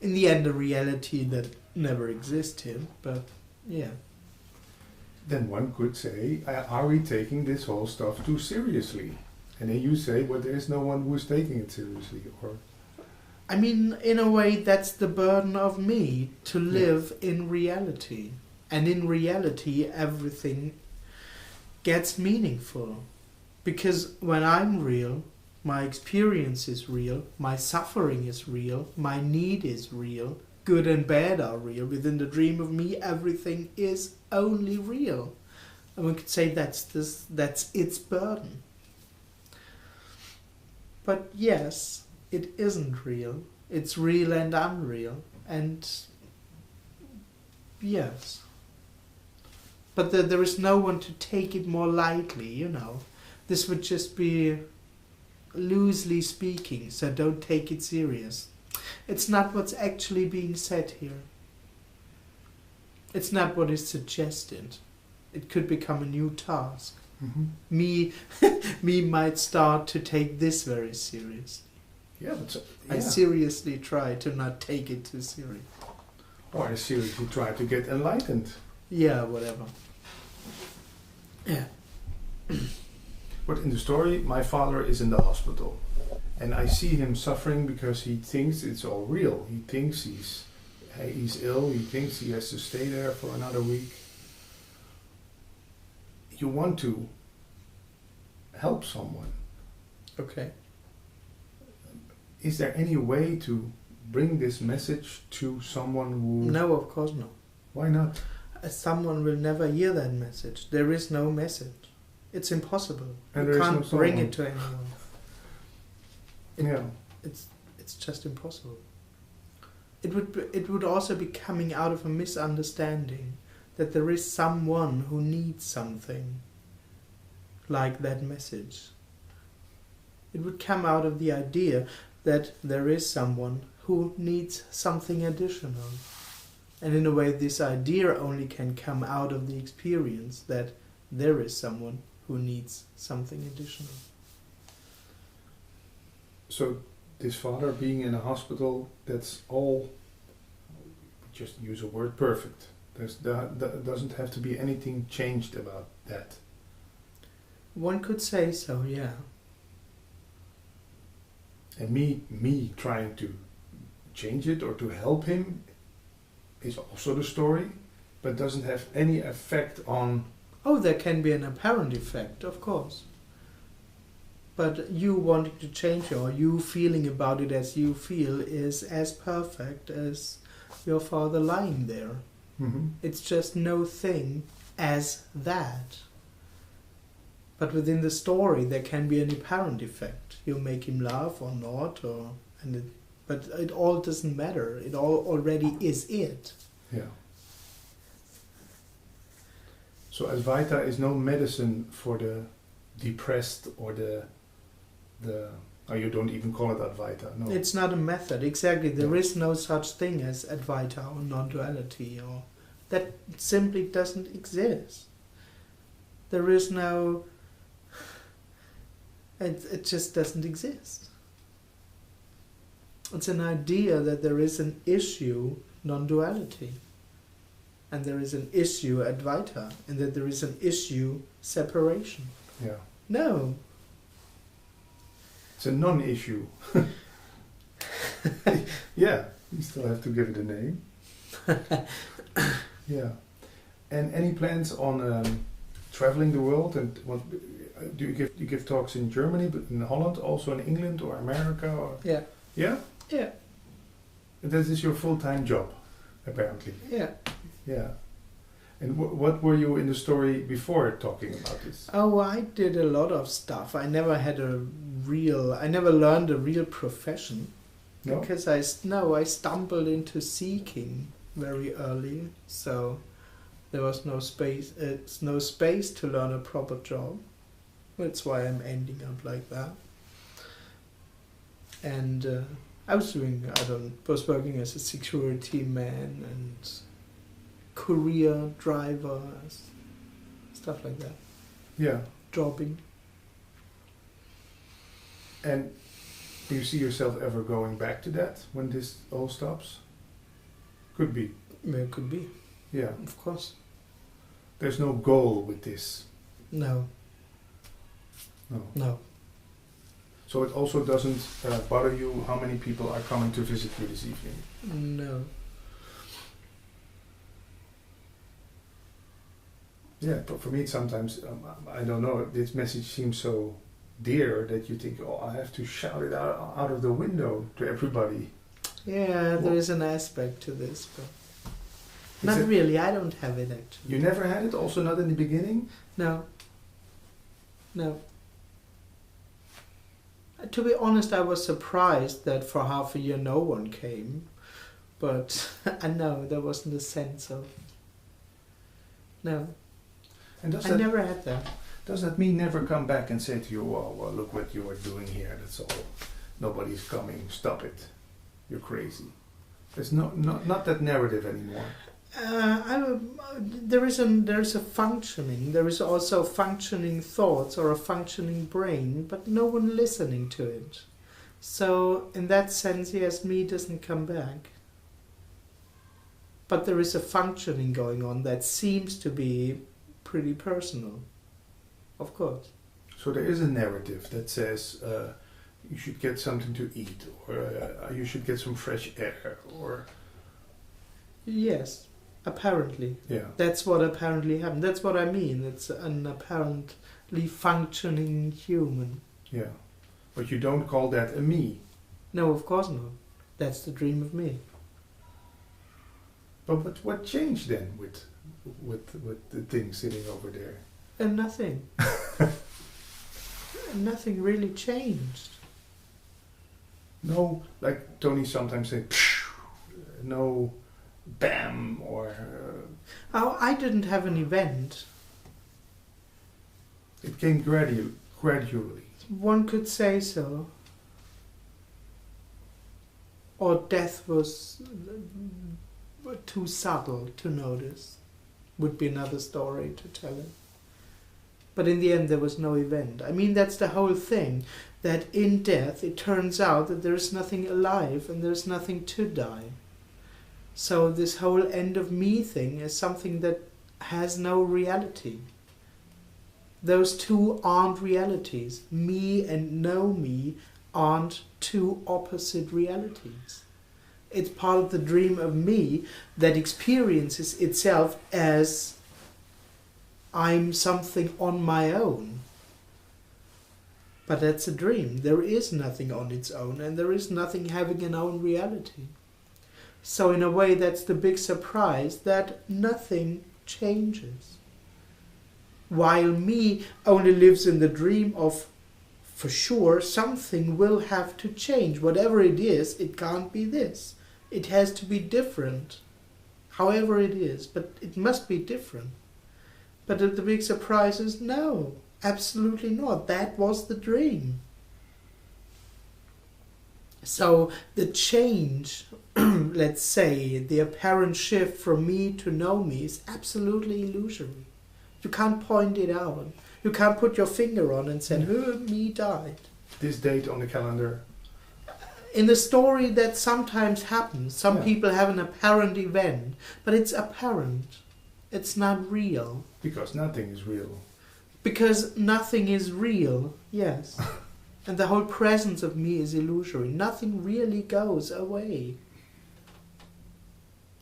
In the end, a reality that never existed, but yeah. Then one could say, are we taking this whole stuff too seriously? And then you say, well, there's no one who's taking it seriously. Or I mean, in a way, that's the burden of me, to live in reality. And in reality, everything gets meaningful. Because when I'm real, my experience is real, my suffering is real, my need is real, good and bad are real. Within the dream of me, everything is only real. And we could say that's its burden. But yes, it isn't real. It's real and unreal. And yes. But there is no one to take it more lightly, you know. This would just be loosely speaking, so don't take it serious. It's not what's actually being said here. It's not what is suggested. It could become a new task. Me might start to take this very seriously. yeah, but I seriously try to not take it too serious. or I seriously try to get enlightened. Yeah, whatever. Yeah. But in the story, my father is in the hospital, and I see him suffering because he thinks it's all real. He thinks he's ill. He thinks he has to stay there for another week. You want to help someone. Okay. Is there any way to bring this message to someone who... No, of course not. Why not? Someone will never hear that message. There is no message. It's impossible. And You there is can't no bring someone. it to anyone. Yeah. It's just impossible. It would also be coming out of a misunderstanding that there is someone who needs something like that message. It would come out of the idea that there is someone who needs something additional. And in a way, this idea only can come out of the experience that there is someone who needs something additional. So this father being in a hospital, that's all, just use a word, perfect. That doesn't have to be anything changed about that. One could say so, yeah. And me trying to change it or to help him is also the story, but doesn't have any effect on... Oh, there can be an apparent effect, of course. But you wanting to change it, or you feeling about it as you feel, is as perfect as your father lying there. Mm-hmm. It's just no thing as that. But within the story, there can be an apparent effect. You make him laugh or not, but it all doesn't matter. It all already is it. Yeah. So Advaita is no medicine for the depressed or the you don't even call it Advaita, no. It's not a method, exactly. There Yeah. is no such thing as Advaita or non-duality, or that simply doesn't exist. There is no... It just doesn't exist. It's an idea that there is an issue, non-duality, and there is an issue, Advaita, and that there is an issue, separation. Yeah. No. It's a non-issue. Yeah, you still have to give it a name. Yeah. And any plans on traveling the world? And what do you give talks in Germany, but in Holland, also in England or America? Or? Yeah. Yeah? Yeah. And this is your full-time job, apparently. Yeah. Yeah. And what were you in the story before talking about this? Oh, I did a lot of stuff. I never learned a real profession. No? Because I stumbled into seeking very early, so there was no space. It's no space to learn a proper job. That's why I'm ending up like that. And I was working as a security man and courier driver, stuff like that. Yeah. Jobbing. And do you see yourself ever going back to that when this all stops? Could be. Yeah, it could be, Yeah. of course. There's no goal with this. No. No. No. So it also doesn't bother you how many people are coming to visit you this evening? No. Yeah, but for me sometimes, I don't know, this message seems so dear that you think, oh, I have to shout it out of the window to everybody. Yeah, there is an aspect to this, but not really. I don't have it actually. You never had it? Also not in the beginning? No. No. To be honest, I was surprised that for half a year no one came, but I know there wasn't a sense of. No. And I never had that. Does that mean never come back and say to you, well, look what you are doing here, that's all. Nobody's coming, stop it. You're crazy. There's not that narrative anymore. There is a functioning. There is also functioning thoughts or a functioning brain, but no one listening to it. So in that sense, yes, me doesn't come back. But there is a functioning going on that seems to be pretty personal. Of course. So there is a narrative that says you should get something to eat, or you should get some fresh air, or... Yes, apparently. Yeah. That's what apparently happened. That's what I mean. It's an apparently functioning human. Yeah. But you don't call that a me. No, of course not. That's the dream of me. But what changed then with the thing sitting over there? And nothing. Nothing really changed. No, like Tony sometimes says, no, bam, or Oh, I didn't have an event. it came gradually. One could say so. Or death was too subtle to notice. Would be another story to tell it. But in the end there was no event. I mean, that's the whole thing. That in death it turns out that there is nothing alive and there's nothing to die. So this whole end of me thing is something that has no reality. Those two aren't realities. Me and no me aren't two opposite realities. It's part of the dream of me that experiences itself as I'm something on my own. But that's a dream. There is nothing on its own, and there is nothing having an own reality. So in a way, that's the big surprise, that nothing changes. While me only lives in the dream of, for sure, something will have to change. Whatever it is, it can't be this. It has to be different. However it is, but it must be different. But the big surprise is no, absolutely not. That was the dream. So the change, let's say, the apparent shift from me to no me is absolutely illusory. You can't point it out. You can't put your finger on and say, oh, me died. This date on the calendar. In the story that sometimes happens, some Yeah. people have an apparent event, but it's apparent. It's not real. Because nothing is real. Because nothing is real, yes. And the whole presence of me is illusory. Nothing really goes away.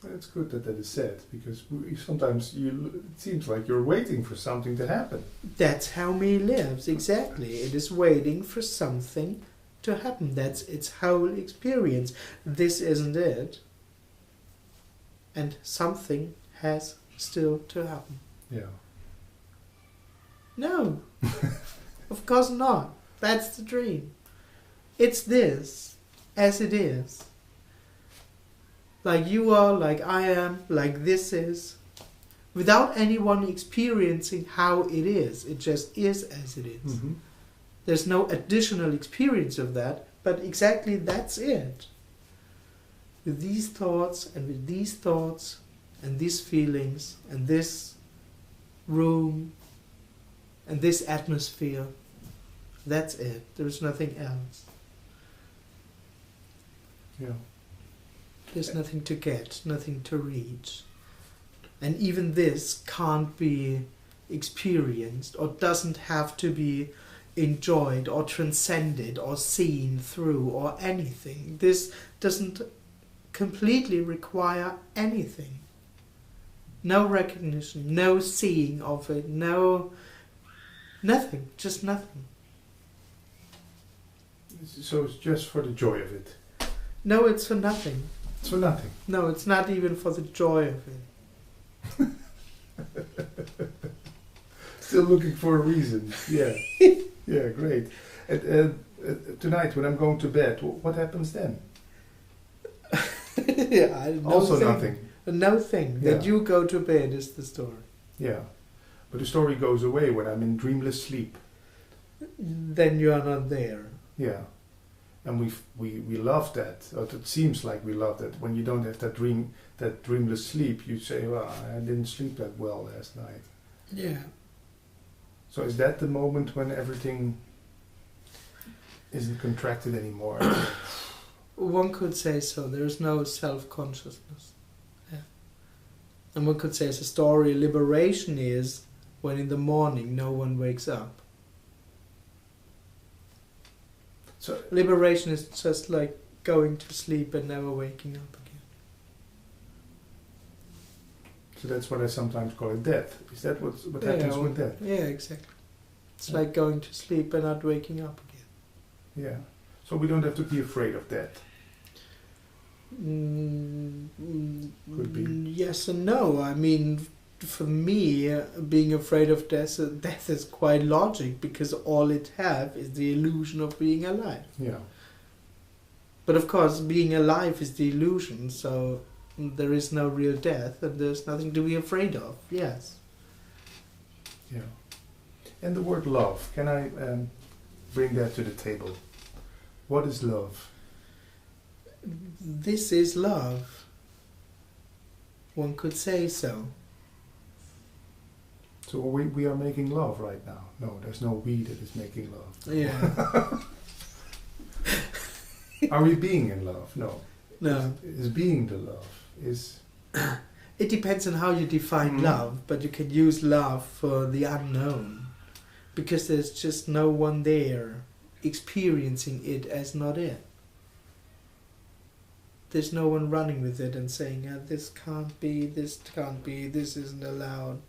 It's good that is said, because sometimes it seems like you're waiting for something to happen. That's how me lives, exactly. It is waiting for something to happen. That's its whole experience. This isn't it. And something has still to happen. Yeah. No, of course not. That's the dream. It's this, as it is. Like you are, like I am, like this is. Without anyone experiencing how it is. It just is as it is. Mm-hmm. There's no additional experience of that, but exactly that's it. With these thoughts and with these thoughts and these feelings and this room and this atmosphere, that's it. There's nothing else. Yeah. There's nothing to get, nothing to reach. And even this can't be experienced or doesn't have to be enjoyed or transcended or seen through or anything. This doesn't completely require anything. No recognition, no seeing of it, nothing, just nothing. So it's just for the joy of it. No, it's for nothing. It's for nothing. No, it's not even for the joy of it. Still looking for a reason. Yeah. Yeah, great. Tonight when I'm going to bed, what happens then? Yeah, Also nothing. No thing. That Yeah. you go to bed is the story. Yeah. But the story goes away when I'm in dreamless sleep. Then you are not there. Yeah. And we love that. Or it seems like we love that. When you don't have that dreamless sleep, you say, well, I didn't sleep that well last night. Yeah. So is that the moment when everything isn't contracted anymore? One could say so. There's no self-consciousness. Yeah. And one could say as a story, liberation is when in the morning no one wakes up. So Liberation is just like going to sleep and never waking up again. So that's what I sometimes call it death. Is that what happens with death? Yeah, exactly. It's Yeah. like going to sleep and not waking up again. Yeah. So we don't have to be afraid of death. Could be. Yes and no. I mean, for me, being afraid of death is quite logic, because all it have is the illusion of being alive. Yeah. But of course, being alive is the illusion, so there is no real death, and there's nothing to be afraid of. Yes. Yeah. And the word love, can I bring that to the table? What is love? This is love. One could say so. So we are making love right now. No, there's no we that is making love. Yeah. Are we being in love? No. No. Is being the love. It depends on how you define love, but you can use love for the unknown, because there's just no one there experiencing it as not it. There's no one running with it and saying, this can't be, this isn't allowed,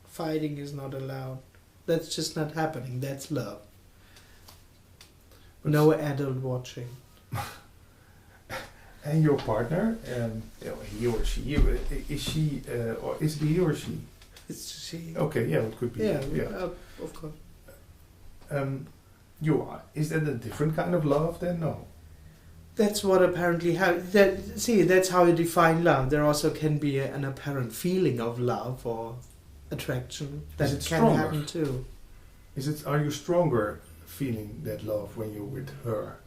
fighting is not allowed. That's just not happening. That's love. No adult watching. And your partner, he or she, is she, or is it he or she? It's she. Okay, yeah, it could be. Yeah. Of course. Is that a different kind of love then? No. That's what apparently that's how you define love. There also can be an apparent feeling of love or attraction that Is it can stronger? happen too. Are you stronger feeling that love when you're with her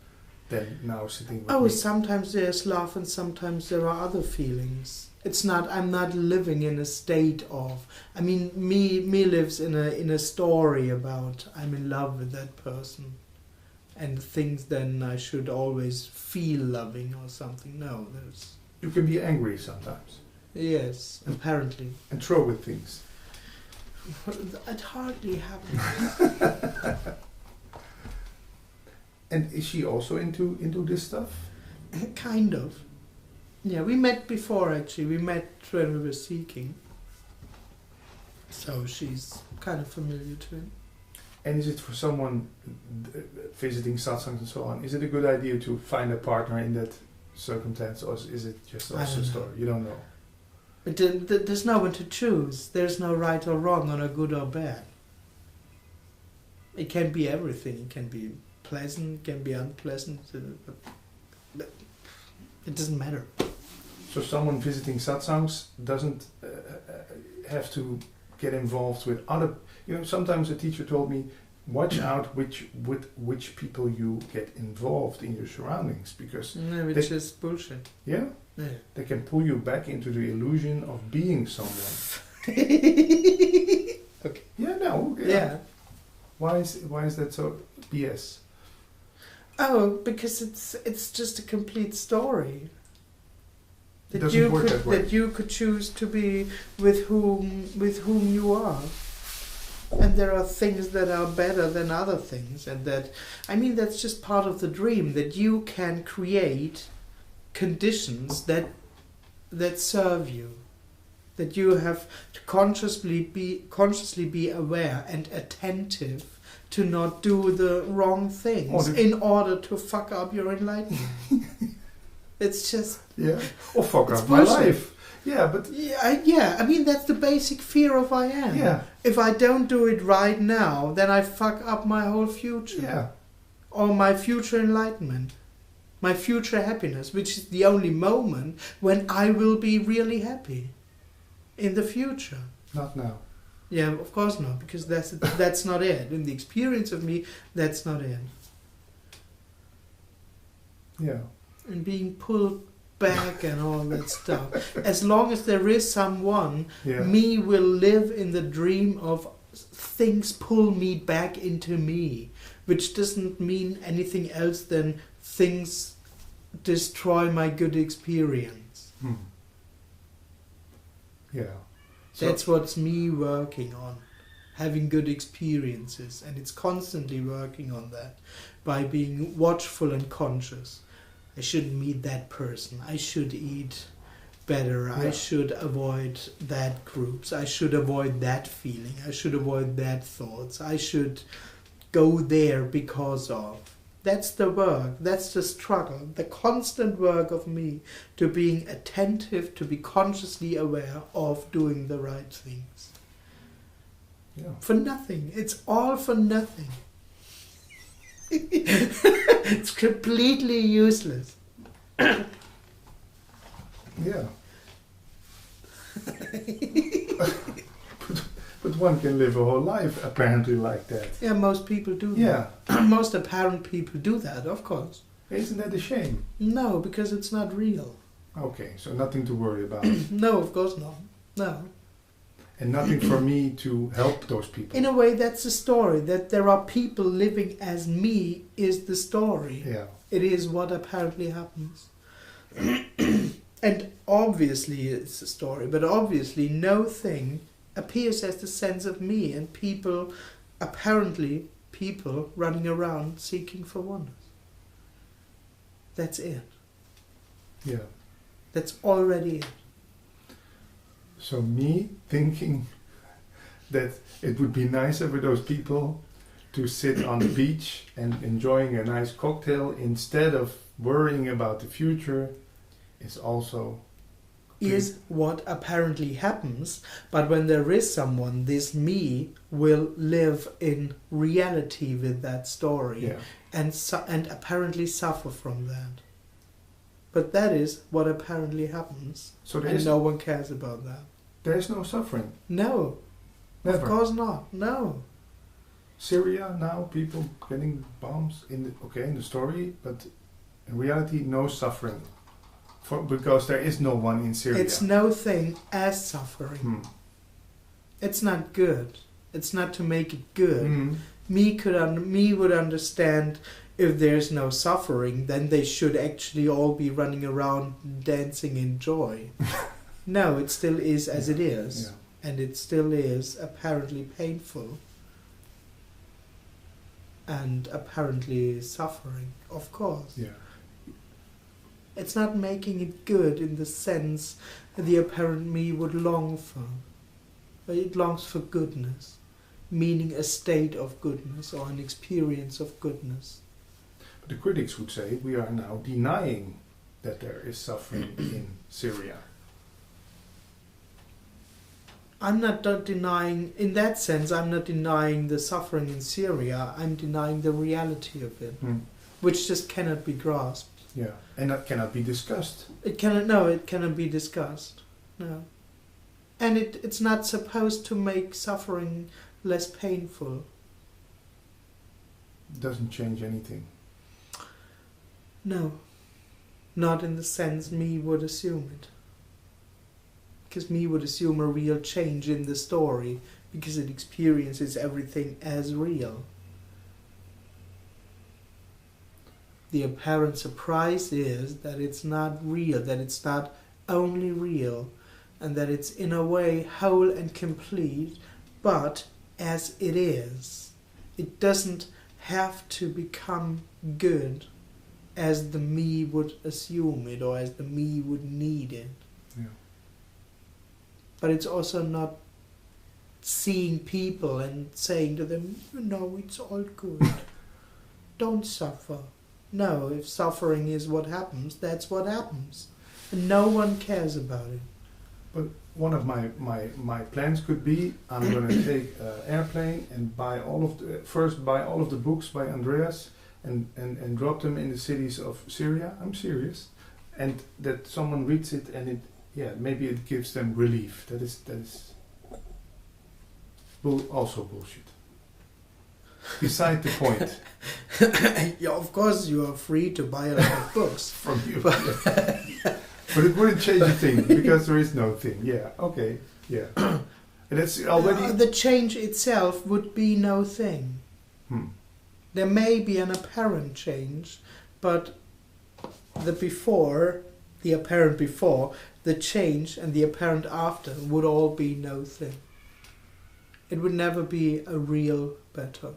than now sitting with Oh, me? sometimes there's love and sometimes there are other feelings. I'm not living in a state of, I mean, me lives in a story about I'm in love with that person and things then I should always feel loving or something. No, You can be angry sometimes yes, apparently. and throw with things. It hardly happens. And is she also into this stuff? Kind of. Yeah, we met before actually. We met when we were seeking. So she's kind of familiar to him. And is it for someone visiting satsangs and so on, is it a good idea to find a partner in that circumstance, or is it just also a story? You don't know. But there's no one to choose. There's no right or wrong, or no good or bad. It can be everything. It can be pleasant, it can be unpleasant. But it doesn't matter. So someone visiting satsangs doesn't have to get involved with other. Sometimes a teacher told me, watch out with which people you get involved in your surroundings, because Which is bullshit. yeah, they can pull you back into the illusion of being someone. Okay. Yeah, no. Yeah. Why is that so BS? Oh, because it's just a complete story. It doesn't work that way. That you could choose to be with whom you are. And there are things that are better than other things, and that's just part of the dream, that you can create conditions that serve you, that you have to consciously be aware and attentive to not do the wrong things in order to fuck up your enlightenment. It's just or fuck it's up my bullshit. life. Yeah, but I mean that's the basic fear of I am. Yeah. If I don't do it right now, then I fuck up my whole future. Yeah. Or my future enlightenment. My future happiness, which is the only moment when I will be really happy. In the future. Not now. Yeah, of course not, because that's not it. In the experience of me, that's not it. Yeah. And being pulled back and all that stuff. As long as there is someone, me will live in the dream of things pull me back into me, which doesn't mean anything else than things destroy my good experience. Yeah. That's what's me working on, having good experiences, and it's constantly working on that by being watchful and conscious. I shouldn't meet that person. I should eat better. I should avoid that groups. I should avoid that feeling. I should avoid that thoughts. I should go there because of. That's the work, that's the struggle, the constant work of me to being attentive, to be consciously aware of doing the right things. Yeah. For nothing. It's all for nothing. It's completely useless. Yeah. But one can live a whole life apparently like that. Yeah, most people do Yeah. that. Most apparent people do that, of course. Isn't that a shame? No, because it's not real. Okay, so nothing to worry about. No, of course not. No. And nothing for me to help those people. In a way, that's the story. That there are people living as me is the story. Yeah. It is what apparently happens. And obviously it's a story, but obviously no thing appears as the sense of me, and people, apparently people running around seeking for oneness. That's it. Yeah. That's already it. So me thinking that it would be nicer for those people to sit on the beach and enjoying a nice cocktail instead of worrying about the future is also Is what apparently happens, but when there is someone, this me will live in reality with that story, yeah. and apparently suffer from that. But that is what apparently happens, So and no one cares about that. there is no suffering. No, Never. of course not. No. Syria now, people getting bombs in the story, but in reality no suffering. Because there is no one in Syria. It's no thing as suffering. It's not good. It's not to make it good. Me would understand if there's no suffering, then they should actually all be running around dancing in joy. No, it still is as it is. Yeah. And it still is apparently painful. And apparently suffering, of course. Yeah. It's not making it good in the sense that the apparent me would long for. But it longs for goodness, meaning a state of goodness or an experience of goodness. But the critics would say we are now denying that there is suffering in Syria. I'm not denying, in that sense, I'm not denying the suffering in Syria, I'm denying the reality of it, which just cannot be grasped. Yeah, and that cannot be discussed. It cannot be discussed. No. And it's not supposed to make suffering less painful. It doesn't change anything. No. Not in the sense me would assume it. Because me would assume a real change in the story, because it experiences everything as real. The apparent surprise is that it's not real, that it's not only real, and that it's in a way whole and complete, but as it is. It doesn't have to become good as the me would assume it, or as the me would need it. Yeah. But it's also not seeing people and saying to them, no, it's all good. Don't suffer. No, if suffering is what happens, that's what happens. And no one cares about it. But one of my plans could be I'm going to take an airplane and buy all of the books by Andreas and drop them in the cities of Syria. I'm serious. And that someone reads it and maybe it gives them relief. That is also bullshit. Beside the point. Yeah, of course you are free to buy a lot of books. From you. But it wouldn't change a thing, because there is no thing. Yeah, okay, yeah. And it's already... the change itself would be no thing. There may be an apparent change, but the apparent before, the change and the apparent after would all be no thing. It would never be a real better.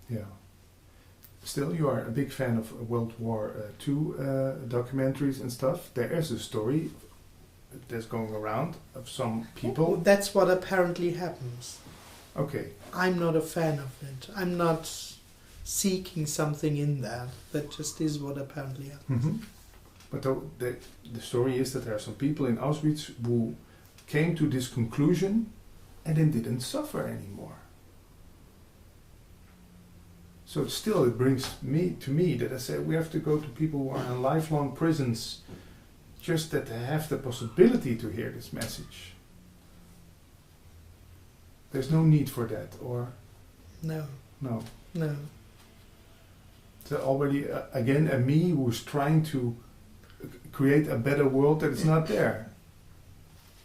Yeah. Still, you are a big fan of World War II documentaries and stuff. There is a story that's going around of some people. That's what apparently happens. Okay. I'm not a fan of it. I'm not seeking something in that. That just is what apparently happens. Mm-hmm. But the story is that there are some people in Auschwitz who came to this conclusion and then didn't suffer anymore. So still it brings me to me that I say we have to go to people who are in lifelong prisons just that they have the possibility to hear this message. There's no need for that, or No, no. no. So already again a me who's trying to create a better world that is not there.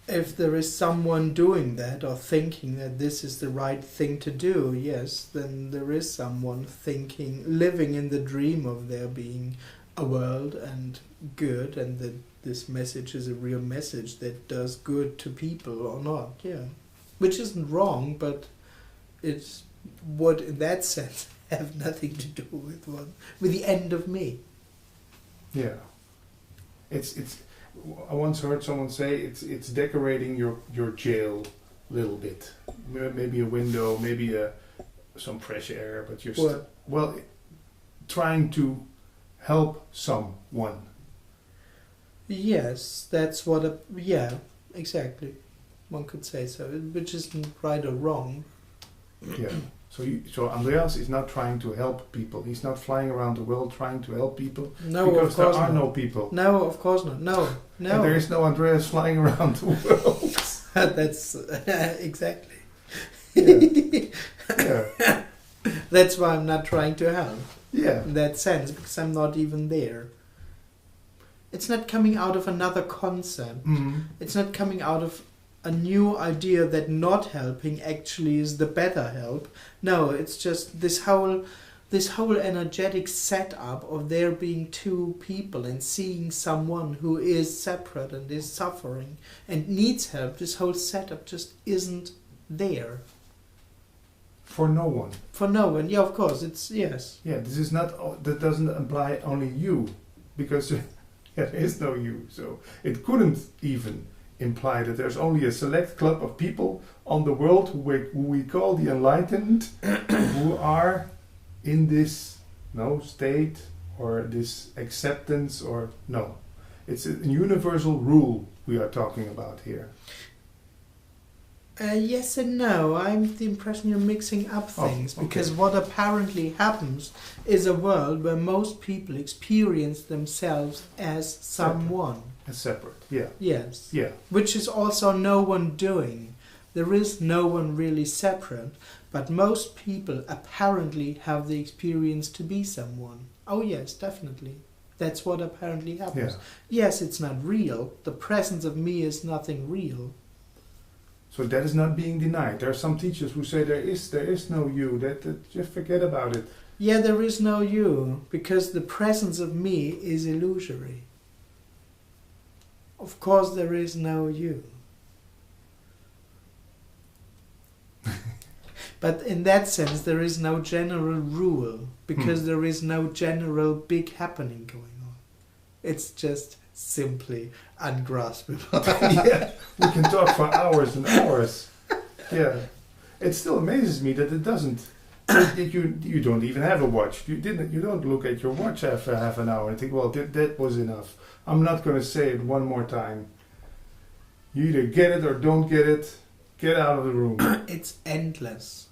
If there is someone doing that or thinking that this is the right thing to do, yes, then there is someone thinking, living in the dream of there being a world and good, and that this message is a real message that does good to people or not, yeah. Which isn't wrong, but it's would in that sense have nothing to do with the end of me. Yeah. It's I once heard someone say it's decorating your jail a little bit. Maybe a window, maybe some fresh air, but you're trying to help someone. Yes, that's what yeah, exactly. One could say so, which isn't right or wrong. Yeah. So Andreas is not trying to help people. He's not flying around the world trying to help people. No, because of course there are not. no people. No, of course not. No. And there is no Andreas flying around the world. That's exactly. Yeah. That's why I'm not trying to help. Yeah. In that sense, because I'm not even there. It's not coming out of another concept. Mm. It's not coming out of a new idea that not helping actually is the better help. No, it's just this whole energetic setup of there being two people and seeing someone who is separate and is suffering and needs help. This whole setup just isn't there. For no one. For no one, yeah, of course, it's, yes. Yeah, this is not, that doesn't imply only you, because there is no you. So it couldn't even imply that there's only a select club of people on the world who we call the enlightened, who are in this state or this acceptance or no. It's a universal rule we are talking about here. Yes and no. I'm the impression you're mixing up things, okay. because what apparently happens is a world where most people experience themselves as someone. As separate, yeah. Yes. Yeah. Which is also no one doing. There is no one really separate, but most people apparently have the experience to be someone. Oh yes, definitely. That's what apparently happens. Yeah. Yes, it's not real. The presence of me is nothing real. So that is not being denied. There are some teachers who say there is no you. That just forget about it. Yeah, there is no you, because the presence of me is illusory. Of course there is no you. But in that sense there is no general rule, because there is no general big happening going on. It's just simply ungraspable. Yeah, we can talk for hours and hours. Yeah, it still amazes me that it doesn't. You don't even have a watch. You don't look at your watch after half an hour and think, well, that was enough. I'm not going to say it one more time. You either get it or don't get it. Get out of the room. It's endless.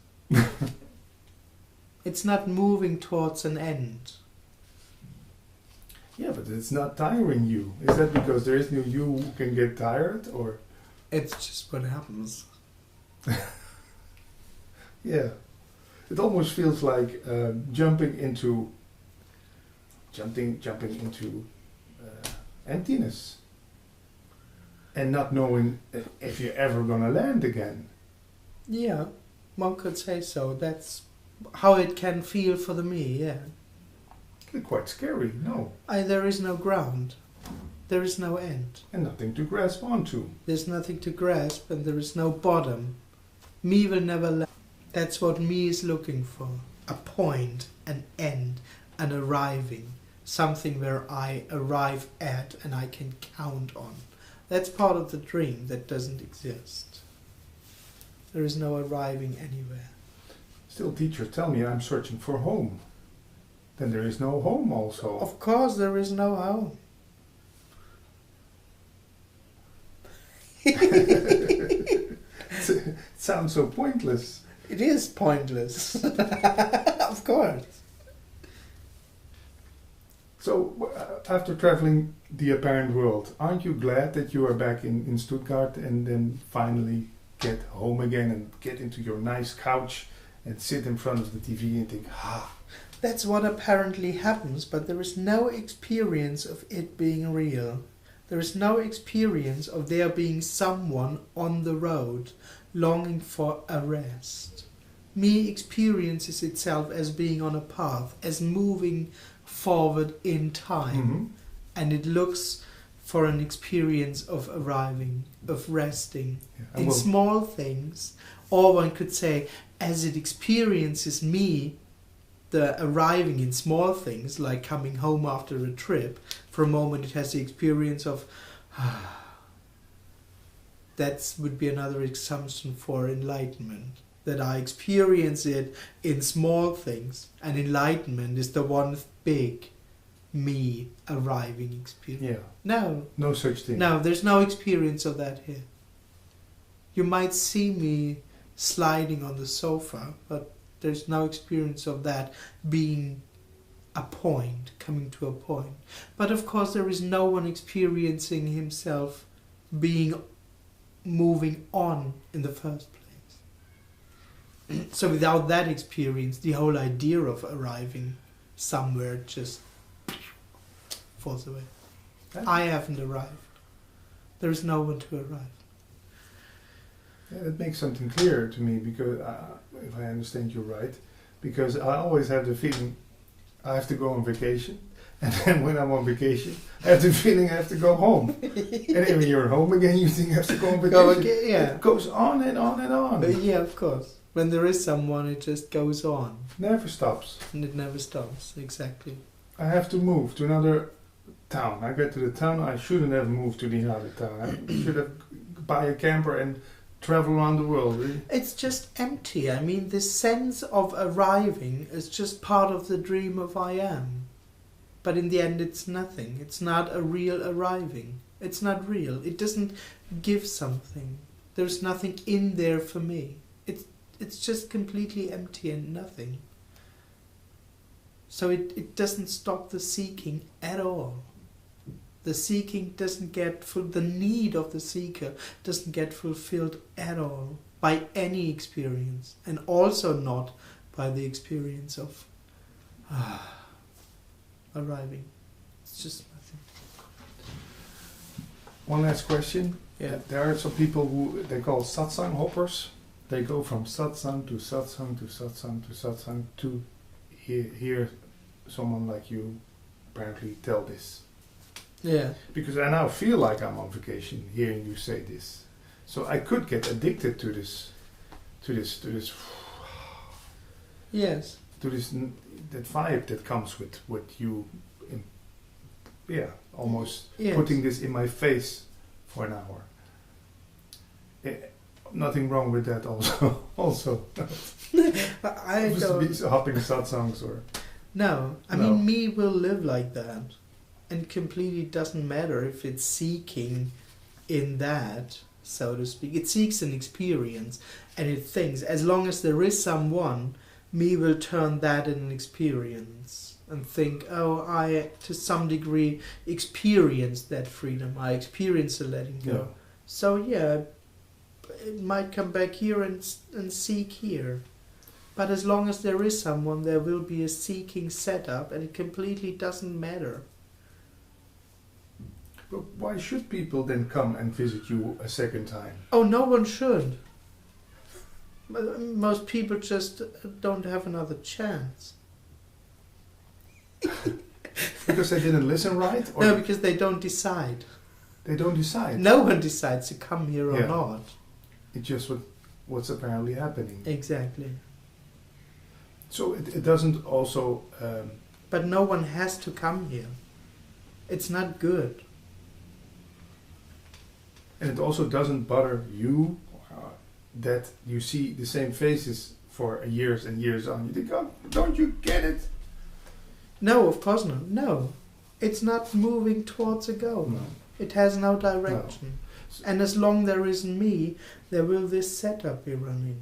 It's not moving towards an end. Yeah, but it's not tiring you. Is that because there is no you who can get tired, or? It's just what happens. Yeah, it almost feels like jumping into emptiness, and not knowing if you're ever gonna land again. Yeah, one could say so. That's how it can feel for me, yeah. Quite scary, no? There is no ground. There is no end. And nothing to grasp onto. There's nothing to grasp, and there is no bottom. Me will never land. That's what me is looking for. A point, an end, an arriving. Something where I arrive at and I can count on. That's part of the dream that doesn't exist. There is no arriving anywhere. Still, teachers tell me I'm searching for home. then there is no home also. Of course, there is no home. It sounds so pointless. It is pointless. Of course. So, after traveling the apparent world, aren't you glad that you are back in Stuttgart and then finally get home again and get into your nice couch and sit in front of the TV and think, That's what apparently happens, but there is no experience of it being real. There is no experience of there being someone on the road longing for a rest. Me experiences itself as being on a path, as moving forward in time, and it looks for an experience of arriving, of resting in small things, or one could say, as it experiences me, the arriving in small things, like coming home after a trip, for a moment it has the experience of that would be another assumption for enlightenment, that I experience it in small things, and enlightenment is the one big me arriving experience. Yeah. No such thing. No, there's no experience of that here. You might see me sliding on the sofa, but there's no experience of that being a point, coming to a point. But of course there is no one experiencing himself being moving on in the first place. So without that experience, the whole idea of arriving somewhere just falls away. I haven't arrived. There is no one to arrive. Yeah, that makes something clear to me, because if I understand you right, because I always have the feeling I have to go on vacation, and then when I'm on vacation, I have the feeling I have to go home. And then when you're home again, you think I have to go on vacation. It goes on and on and on. Yeah, of course. When there is someone, it just goes on. Never stops. And it never stops, exactly. I have to move to another town. I get to the town, I shouldn't have moved to the other town. I should have buy a camper and travel around the world. Really. It's just empty. I mean, this sense of arriving is just part of the dream of I am. But in the end, it's nothing. It's not a real arriving. It's not real. It doesn't give something. There's nothing in there for me. It's just completely empty and nothing. So it doesn't stop the seeking at all. The seeking doesn't get the need of the seeker doesn't get fulfilled at all by any experience, and also not by the experience of arriving. It's just nothing. One last question. Yeah. There are some people who they call satsang hoppers. They go from satsang to satsang to satsang to satsang to hear someone like you apparently tell this. Yeah. Because I now feel like I'm on vacation hearing you say this. So I could get addicted to this. Yes. To this that vibe that comes with you. Almost putting this in my face for an hour. Nothing wrong with that. Also. I don't. Be hopping satsangs or. No, I mean, me will live like that. And completely doesn't matter if it's seeking in that, so to speak. It seeks an experience, and it thinks, as long as there is someone, me will turn that in an experience and think, oh, I, to some degree, experienced that freedom. I experienced the letting go. Yeah. So, yeah, it might come back here and seek here. But as long as there is someone, there will be a seeking setup, and it completely doesn't matter. But why should people then come and visit you a second time? Oh, no one should. Most people just don't have another chance. Because they didn't listen right? Or No, because they don't decide. They don't decide? No one decides to come here or not. It's just what's apparently happening. Exactly. So it doesn't also... But no one has to come here. It's not good. And it also doesn't bother you that you see the same faces for years and years on. You think, oh, don't you get it? No, of course not. No. It's not moving towards a goal. No. It has no direction. And as long there is me, there will this setup be running.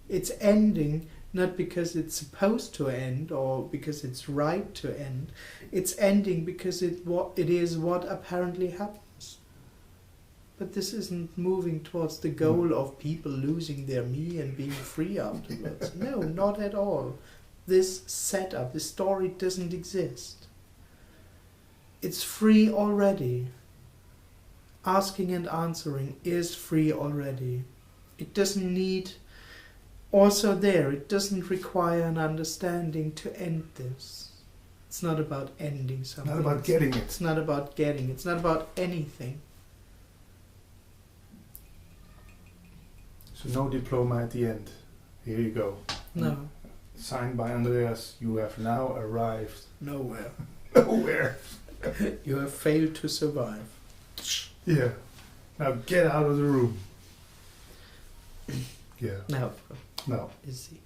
It's ending not because it's supposed to end or because it's right to end. It's ending because it is what apparently happens. But this isn't moving towards the goal of people losing their me and being free afterwards. No, not at all. This setup, this story doesn't exist. It's free already. Asking and answering is free already. It doesn't need, also there, it doesn't require an understanding to end this. It's not about ending something. Not about getting it. It's not about getting. It's not about anything. So no diploma at the end. Here you go. No. Signed by Andreas. You have now arrived Nowhere. nowhere. You have failed to survive. Yeah. Now get out of the room. Yeah. No. No. Is he?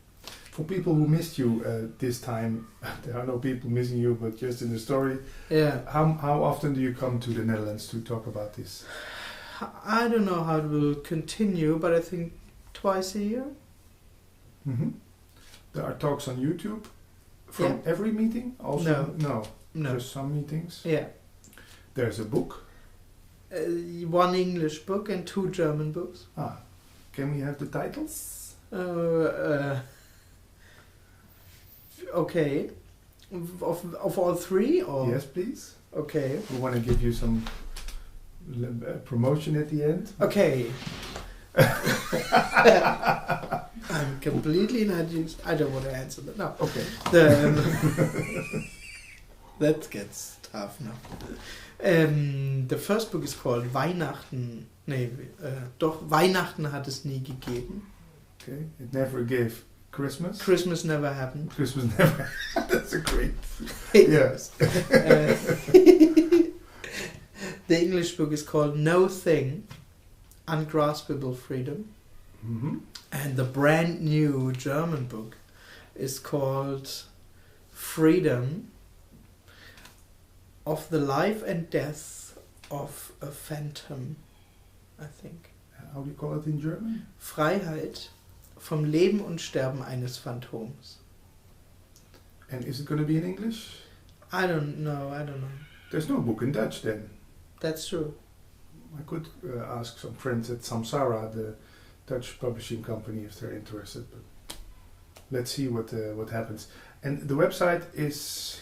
For people who missed you this time, there are no people missing you, but just in the story. Yeah. How often do you come to the Netherlands to talk about this? I don't know how it will continue, but I think twice a year. Mm-hmm. There are talks on YouTube from every meeting. Also, no. Just some meetings. Yeah. There's a book. One English book and 2 German books. Can we have the titles? Okay. Of all 3? Or? Yes, please. Okay. We want to give you some promotion at the end. Okay. I'm completely not used. I don't want to answer that. No. Okay. That gets tough now. The first book is called Weihnachten. Doch, Weihnachten hat es nie gegeben. Okay. It never gave Christmas. Christmas never happened. Christmas never. That's a great. Yes. The English book is called No Thing, Ungraspable Freedom. Mm-hmm. And the brand new German book is called Freedom of the Life and Death of a Phantom, I think. How do you call it in German? Freiheit vom Leben und Sterben eines Phantoms. And is it going to be in English? I don't know. There's no book in Dutch then. That's true. I could ask some friends at Samsara, the Dutch publishing company, if they're interested. But let's see what happens. And the website is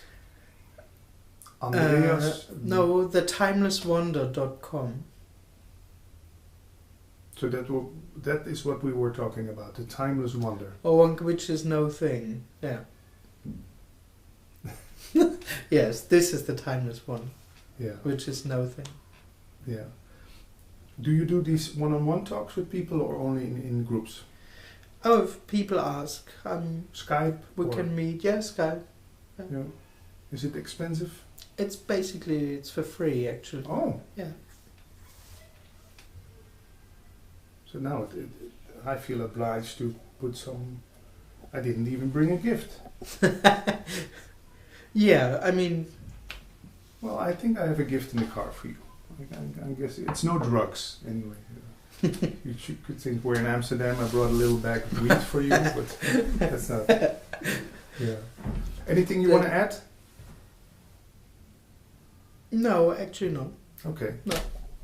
Andreas. No, thetimelesswonder.com. So that is what we were talking about, the timeless wonder. Which is no thing. Yeah. Yes, this is the timeless one. Yeah. Which is no thing. Yeah. Do you do these one-on-one talks with people or only in groups? Oh, if people ask, Skype? we can meet. Yeah, Skype. Yeah. Is it expensive? It's basically, it's for free actually. Oh. Yeah. So now I feel obliged to put some... I didn't even bring a gift. Yeah, I mean... Well, I think I have a gift in the car for you. I guess it's no drugs, anyway. You could think we're in Amsterdam. I brought a little bag of weed for you, but that's not... Yeah. Anything you want to add? No, actually not. Okay. No.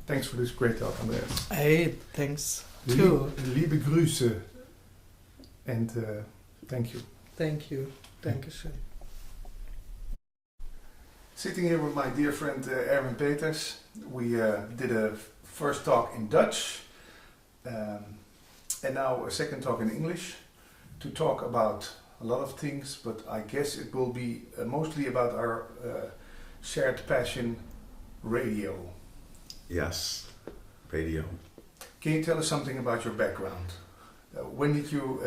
Thanks for this great talk, Andreas. Hey, thanks too. Liebe Grüße. And thank you. Thank you. Dankeschön. Sitting here with my dear friend Erwin Peters. We did a first talk in Dutch and now a second talk in English to talk about a lot of things, but I guess it will be mostly about our shared passion, radio. Yes, radio. Can you tell us something about your background? When did you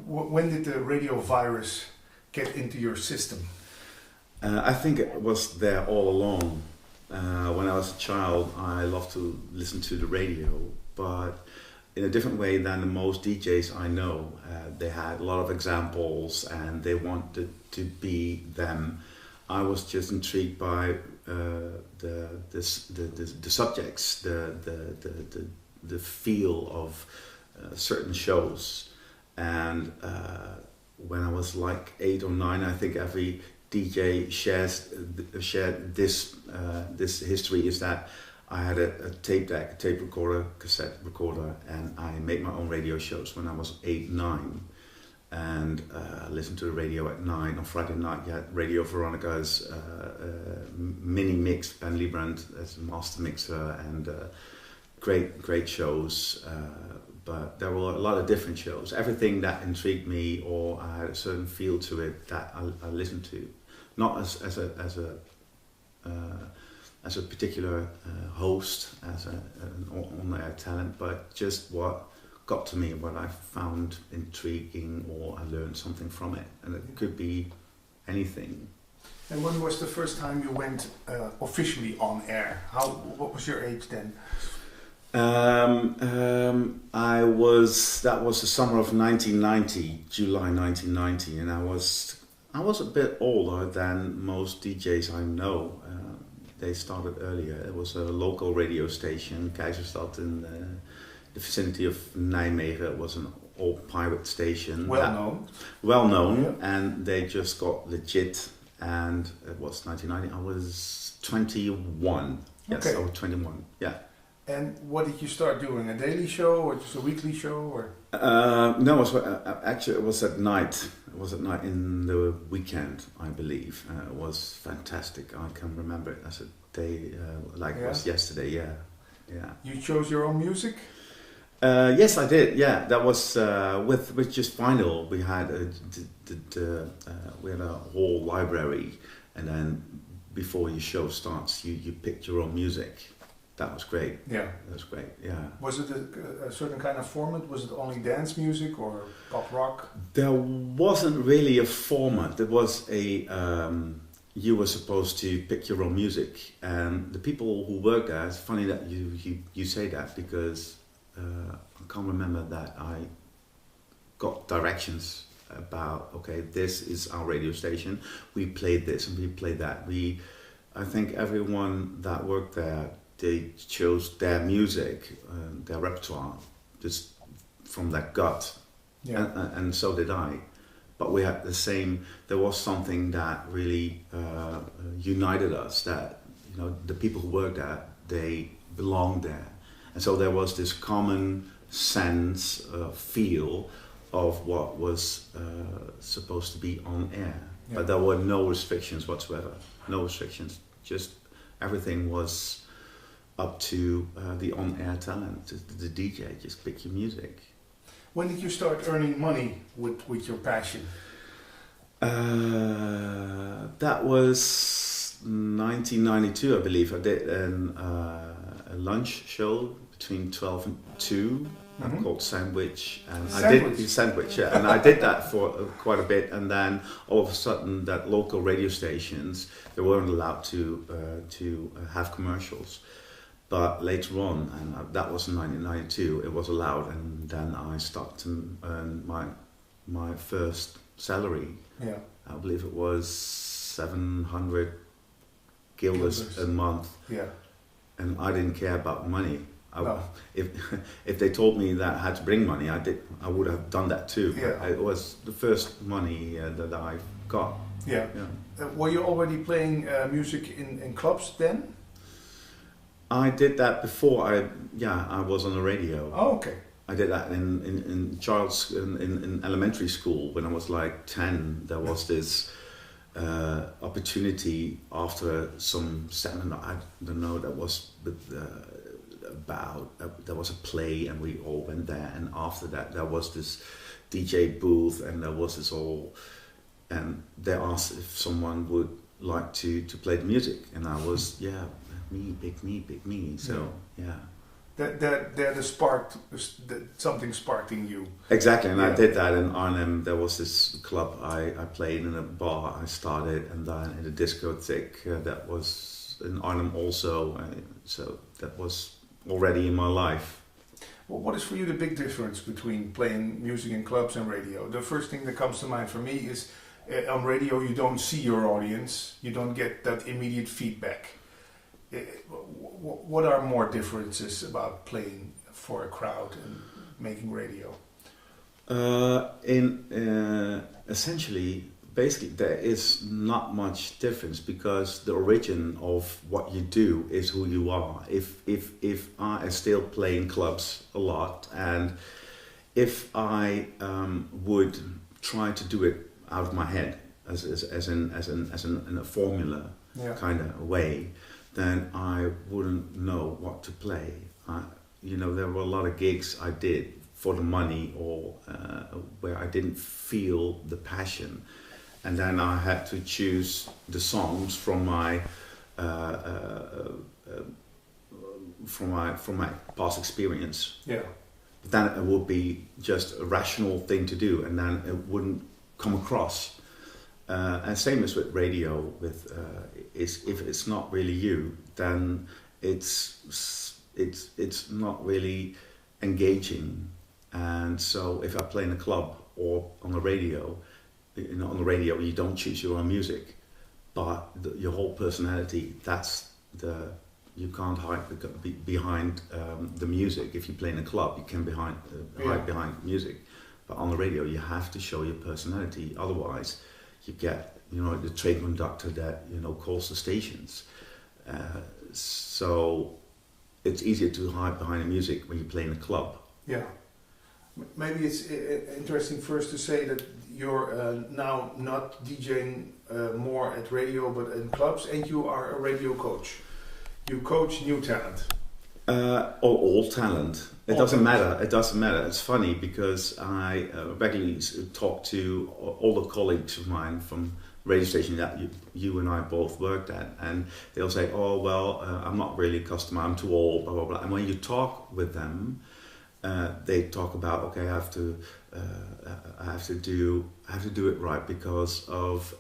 when did the radio virus get into your system? I think it was there all along. When I was a child, I loved to listen to the radio, but in a different way than the most DJs I know. They had a lot of examples and they wanted to be them. I was just intrigued by the subjects, the feel of certain shows. And when I was like 8 or 9, I think every DJ shared this history, is that I had a tape deck, a tape recorder, cassette recorder, and I made my own radio shows when I was 8, 9. And listened to the radio at 9 on Friday night. You had Radio Veronica's mini mix, Ben Liebrand as a master mixer, and great shows. But there were a lot of different shows. Everything that intrigued me or I had a certain feel to it that I listened to, not as a particular host, as an on-air talent, but just what got to me, what I found intriguing, or I learned something from it, and it could be anything. And when was the first time you went officially on air? What was your age then? That was the summer of 1990, July 1990, and I was a bit older than most DJs I know. They started earlier. It was a local radio station, Keizerstad, in the vicinity of Nijmegen. It was an old pirate station. Well known, yeah. And they just got legit, and it was 1990. I was 21. Yes, okay. I was 21, yeah. And what did you start doing? A daily show or just a weekly show? Or? No, it was at night. It was at night in the weekend, I believe. It was fantastic. I can remember it as a day it was yesterday. Yeah. You chose your own music? Yes, I did. Yeah, that was with just vinyl. We had a whole library, and then before your show starts, you picked your own music. That was great. Yeah. That was great, yeah. Was it a certain kind of format? Was it only dance music or pop rock? There wasn't really a format. There was you were supposed to pick your own music. And the people who worked there, it's funny that you say that, because I can't remember that I got directions about, okay, this is our radio station. We played this and we played that. I think everyone that worked there, they chose their music, their repertoire, just from their gut, and so did I. But we had the same. There was something that really united us. That the people who worked there, they belonged there, and so there was this common sense, feel of what was supposed to be on air. Yeah. But there were no restrictions whatsoever. No restrictions. Just everything was up to the on-air talent, the DJ. Just pick your music. When did you start earning money with your passion? That was 1992, I believe. I did a lunch show between 12 and 2 called Sandwich. And Sandwich, yeah. And I did that for quite a bit, and then all of a sudden that local radio stations, they weren't allowed to have commercials. But later on, and that was in 1992, it was allowed, and then I started to earn my first salary. Yeah. I believe it was 700 guilders a month. Yeah. And I didn't care about money. No. If they told me that I had to bring money, I would have done that too. Yeah. It was the first money that I got. Yeah. Were you already playing music in clubs then? I did that before I was on the radio. Oh, okay. I did that in elementary school when I was like 10. There was this opportunity after some seminar, I don't know, that was there was a play and we all went there, and after that there was this DJ booth and there was this and they asked if someone would like to play the music, and I was pick me. So something sparked in you. Exactly, and I did that in Arnhem. There was this club I played in, a bar I started, and then in a discotheque that was in Arnhem also. So that was already in my life. Well, what is for you the big difference between playing music in clubs and radio? The first thing that comes to mind for me is on radio you don't see your audience, you don't get that immediate feedback. What are more differences about playing for a crowd and making radio? Essentially, basically, there is not much difference because the origin of what you do is who you are. If I still play in clubs a lot, and if I would try to do it out of my head in a formula kind of way, then I wouldn't know what to play. There were a lot of gigs I did for the money or where I didn't feel the passion. And then I had to choose the songs from my past experience. Yeah. But then it would be just a rational thing to do, and then it wouldn't come across. And same as with radio. If it's not really you, then it's not really engaging. And so if I play in a club or on the radio. On the radio, you don't choose your own music, but your whole personality, you can't hide behind the music. If you play in a club, you can hide behind music, but on the radio, you have to show your personality. Otherwise, you get, the train conductor that, calls the stations. So it's easier to hide behind the music when you play in a club. Yeah. Maybe it's interesting first to say that you're now not DJing more at radio but in clubs, and you are a radio coach. You coach new talent. All talent. It doesn't matter. It doesn't matter. It's funny because I regularly talk to all the colleagues of mine from radio station that you and I both worked at, and they'll say, "Oh well, I'm not really a customer. I'm too old." Blah blah blah. And when you talk with them, they talk about, okay, I have to do it right because of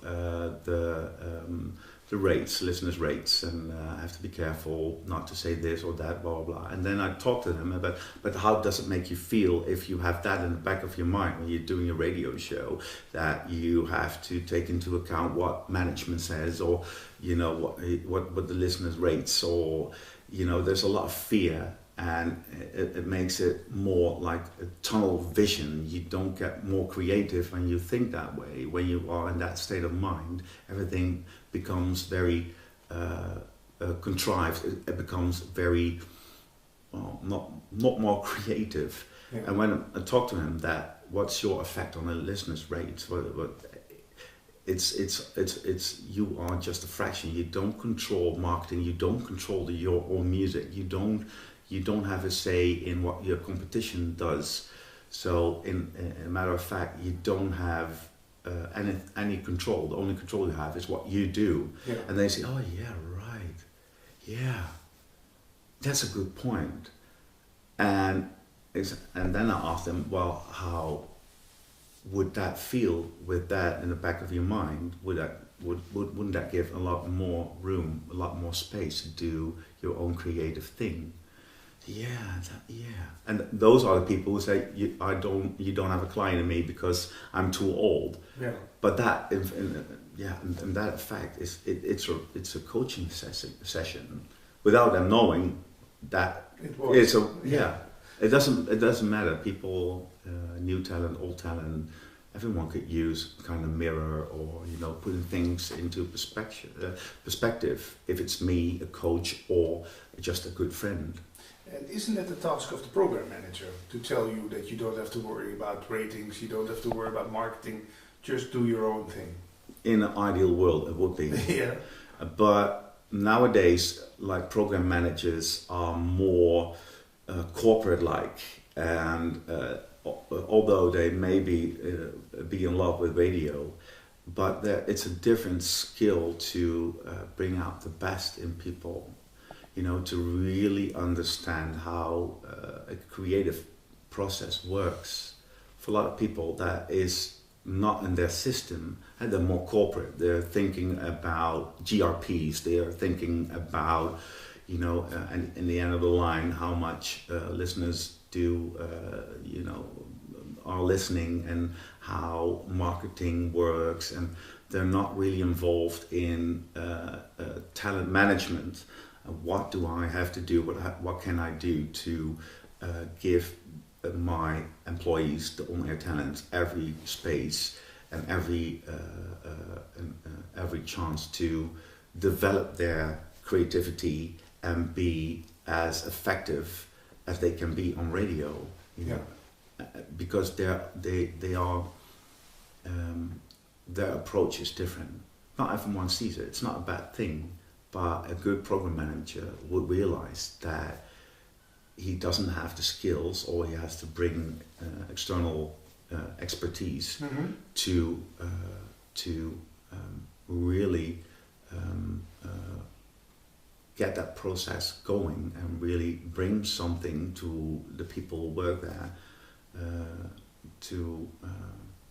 the rates, listeners' rates, and I have to be careful not to say this or that, blah blah blah. And then I talk to them about, but how does it make you feel if you have that in the back of your mind when you're doing a radio show, that you have to take into account what management says, or what the listeners rates, or there's a lot of fear. And it makes it more like a tunnel vision. You don't get more creative when you think that way. When you are in that state of mind, everything becomes very contrived. It becomes very not more creative. Yeah. And when I talk to him, that what's your effect on the listeners' rates? It's you are just a fraction. You don't control marketing. You don't control your own music. You don't have a say in what your competition does. So in a matter of fact, you don't have any control. The only control you have is what you do. Yeah. And they say, oh yeah, right. Yeah, that's a good point. And then I ask them, well, how would that feel with that in the back of your mind? Wouldn't that give a lot more room, a lot more space to do your own creative thing? Yeah. And those are the people who say, you don't have a client in me because I'm too old. Yeah. But that, in that effect, it's a coaching session without them knowing that it's a It doesn't matter. People, new talent, old talent, everyone could use kind of mirror or putting things into perspective. If it's me, a coach, or just a good friend. And isn't that the task of the program manager, to tell you that you don't have to worry about ratings, you don't have to worry about marketing, just do your own thing? In an ideal world, it would be. Yeah. But nowadays, like, program managers are more corporate-like, and although they may be in love with radio, but it's a different skill to bring out the best in people. To really understand how a creative process works. For a lot of people, that is not in their system, and they're more corporate. They're thinking about GRPs. They are thinking about, you know, and in the end of the line, how much listeners do, you know, are listening, and how marketing works, and they're not really involved in talent management. What do I have to do? What can I do to give my employees, the on-air talents, every space and every chance to develop their creativity and be as effective as they can be on radio, you know, because they are their approach is different. Not everyone sees it. It's not a bad thing, but a good program manager would realize that he doesn't have the skills, or he has to bring external expertise to really get that process going and really bring something to the people who work there, to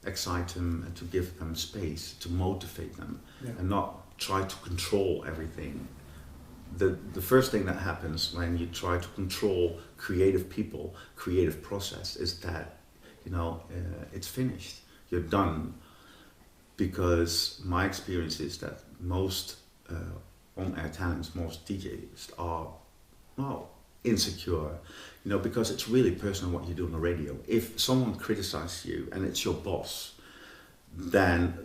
excite them and to give them space, to motivate them, and not try to control everything. The first thing that happens when you try to control creative people, creative process, is that, you know, it's finished. You're done. Because my experience is that most on-air talents, most DJs are, well, insecure, you know, because it's really personal what you do on the radio. If someone criticizes you and it's your boss, then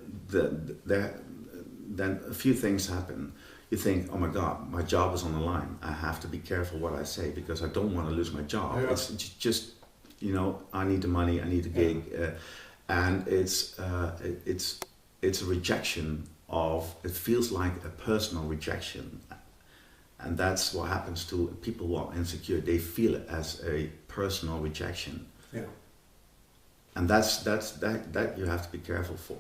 then a few things happen. You think, oh my God, my job is on the line. I have to be careful what I say because I don't want to lose my job. Yeah. It's just, you know, I need the money, I need the gig, and it's a rejection of, it feels like a personal rejection. And that's what happens to people who are insecure. They feel it as a personal rejection. Yeah. And that you have to be careful for,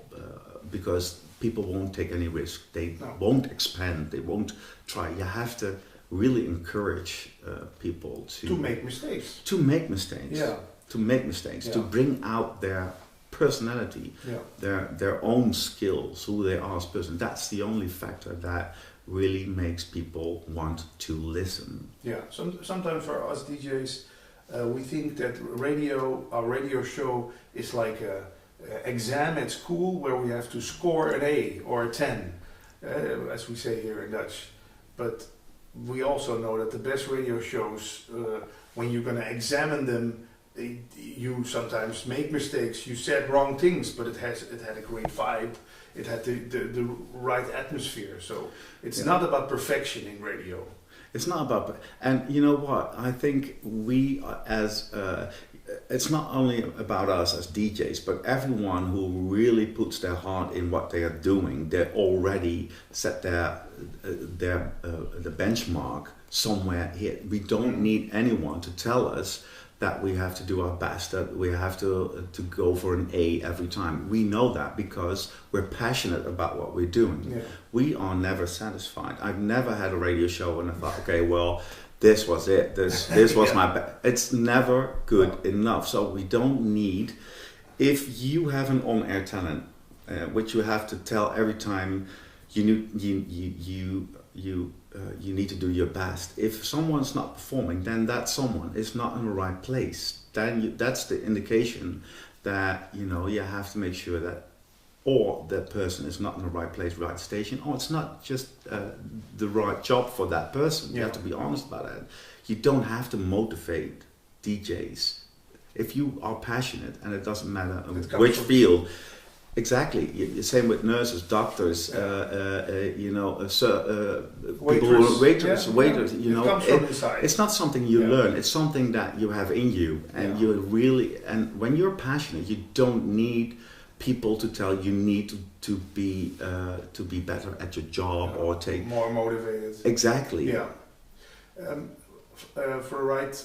because people won't take any risk. They won't expand. They won't try. You have to really encourage people to make mistakes. To make mistakes. Yeah. To make mistakes. To bring out their personality, their own skills, who they are as a person. That's the only factor that really makes people want to listen. Yeah. Sometimes for us DJs, we think that our radio show is like a exam at school where we have to score an A or a 10, as we say here in Dutch. But we also know that the best radio shows, when you're going to examine them, you sometimes make mistakes. You said wrong things, but it had a great vibe. It had the right atmosphere. So it's not about perfection in radio. It's not about, and you know what? I think we as it's not only about us as DJs, but everyone who really puts their heart in what they are doing. They already set the benchmark somewhere here. We don't need anyone to tell us that we have to do our best, that we have to go for an A every time. We know that because we're passionate about what we're doing. Yeah. We are never satisfied. I've never had a radio show and I thought, okay, well, this was it. This was my best. It's never good enough. So we don't need, if you have an on-air talent, which you have to tell every time you need to do your best. If someone's not performing, then that someone is not in the right place. Then that's the indication that, you know, you have to make sure that, or that person is not in the right place, right station, or it's not just the right job for that person. You have to be honest about that. You don't have to motivate DJs. If you are passionate, and it doesn't matter which field. Exactly. Same with nurses, doctors, people who are waiters. You know, it's not something you learn. It's something that you have in you, and you really. And when you're passionate, you don't need people to tell you need to be better at your job or take more motivated. Exactly. Yeah. For the right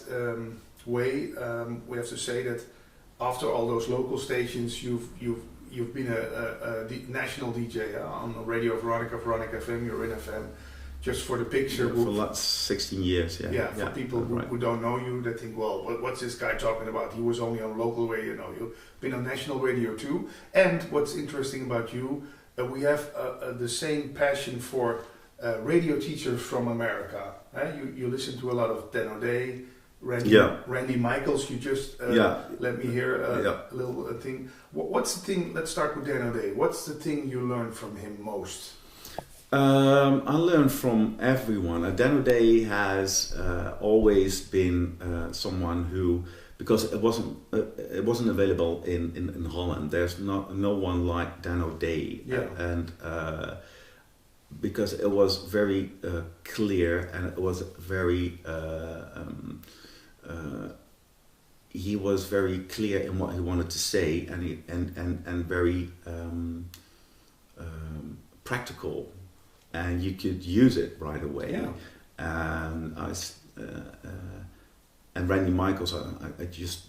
way, we have to say that after all those local stations, you've been a national DJ on Radio Veronica FM, you're in FM. Just for the picture. For the last 16 years, yeah. For people who don't know you, they think, well, what's this guy talking about? He was only on local radio. No, you've been on national radio too. And what's interesting about you, we have the same passion for radio teachers from America. You listen to a lot of Dan O'Day, Randy Michaels. You just let me hear a little thing. What's the thing? Let's start with Dan O'Day. What's the thing you learned from him most? I learned from everyone. Dan O'Day has always been someone who, because it wasn't available in Holland. There's no one like Dan O'Day, and because it was very clear, and it was very he was very clear in what he wanted to say, and very practical, and you could use it right away. And Randy Michaels, I just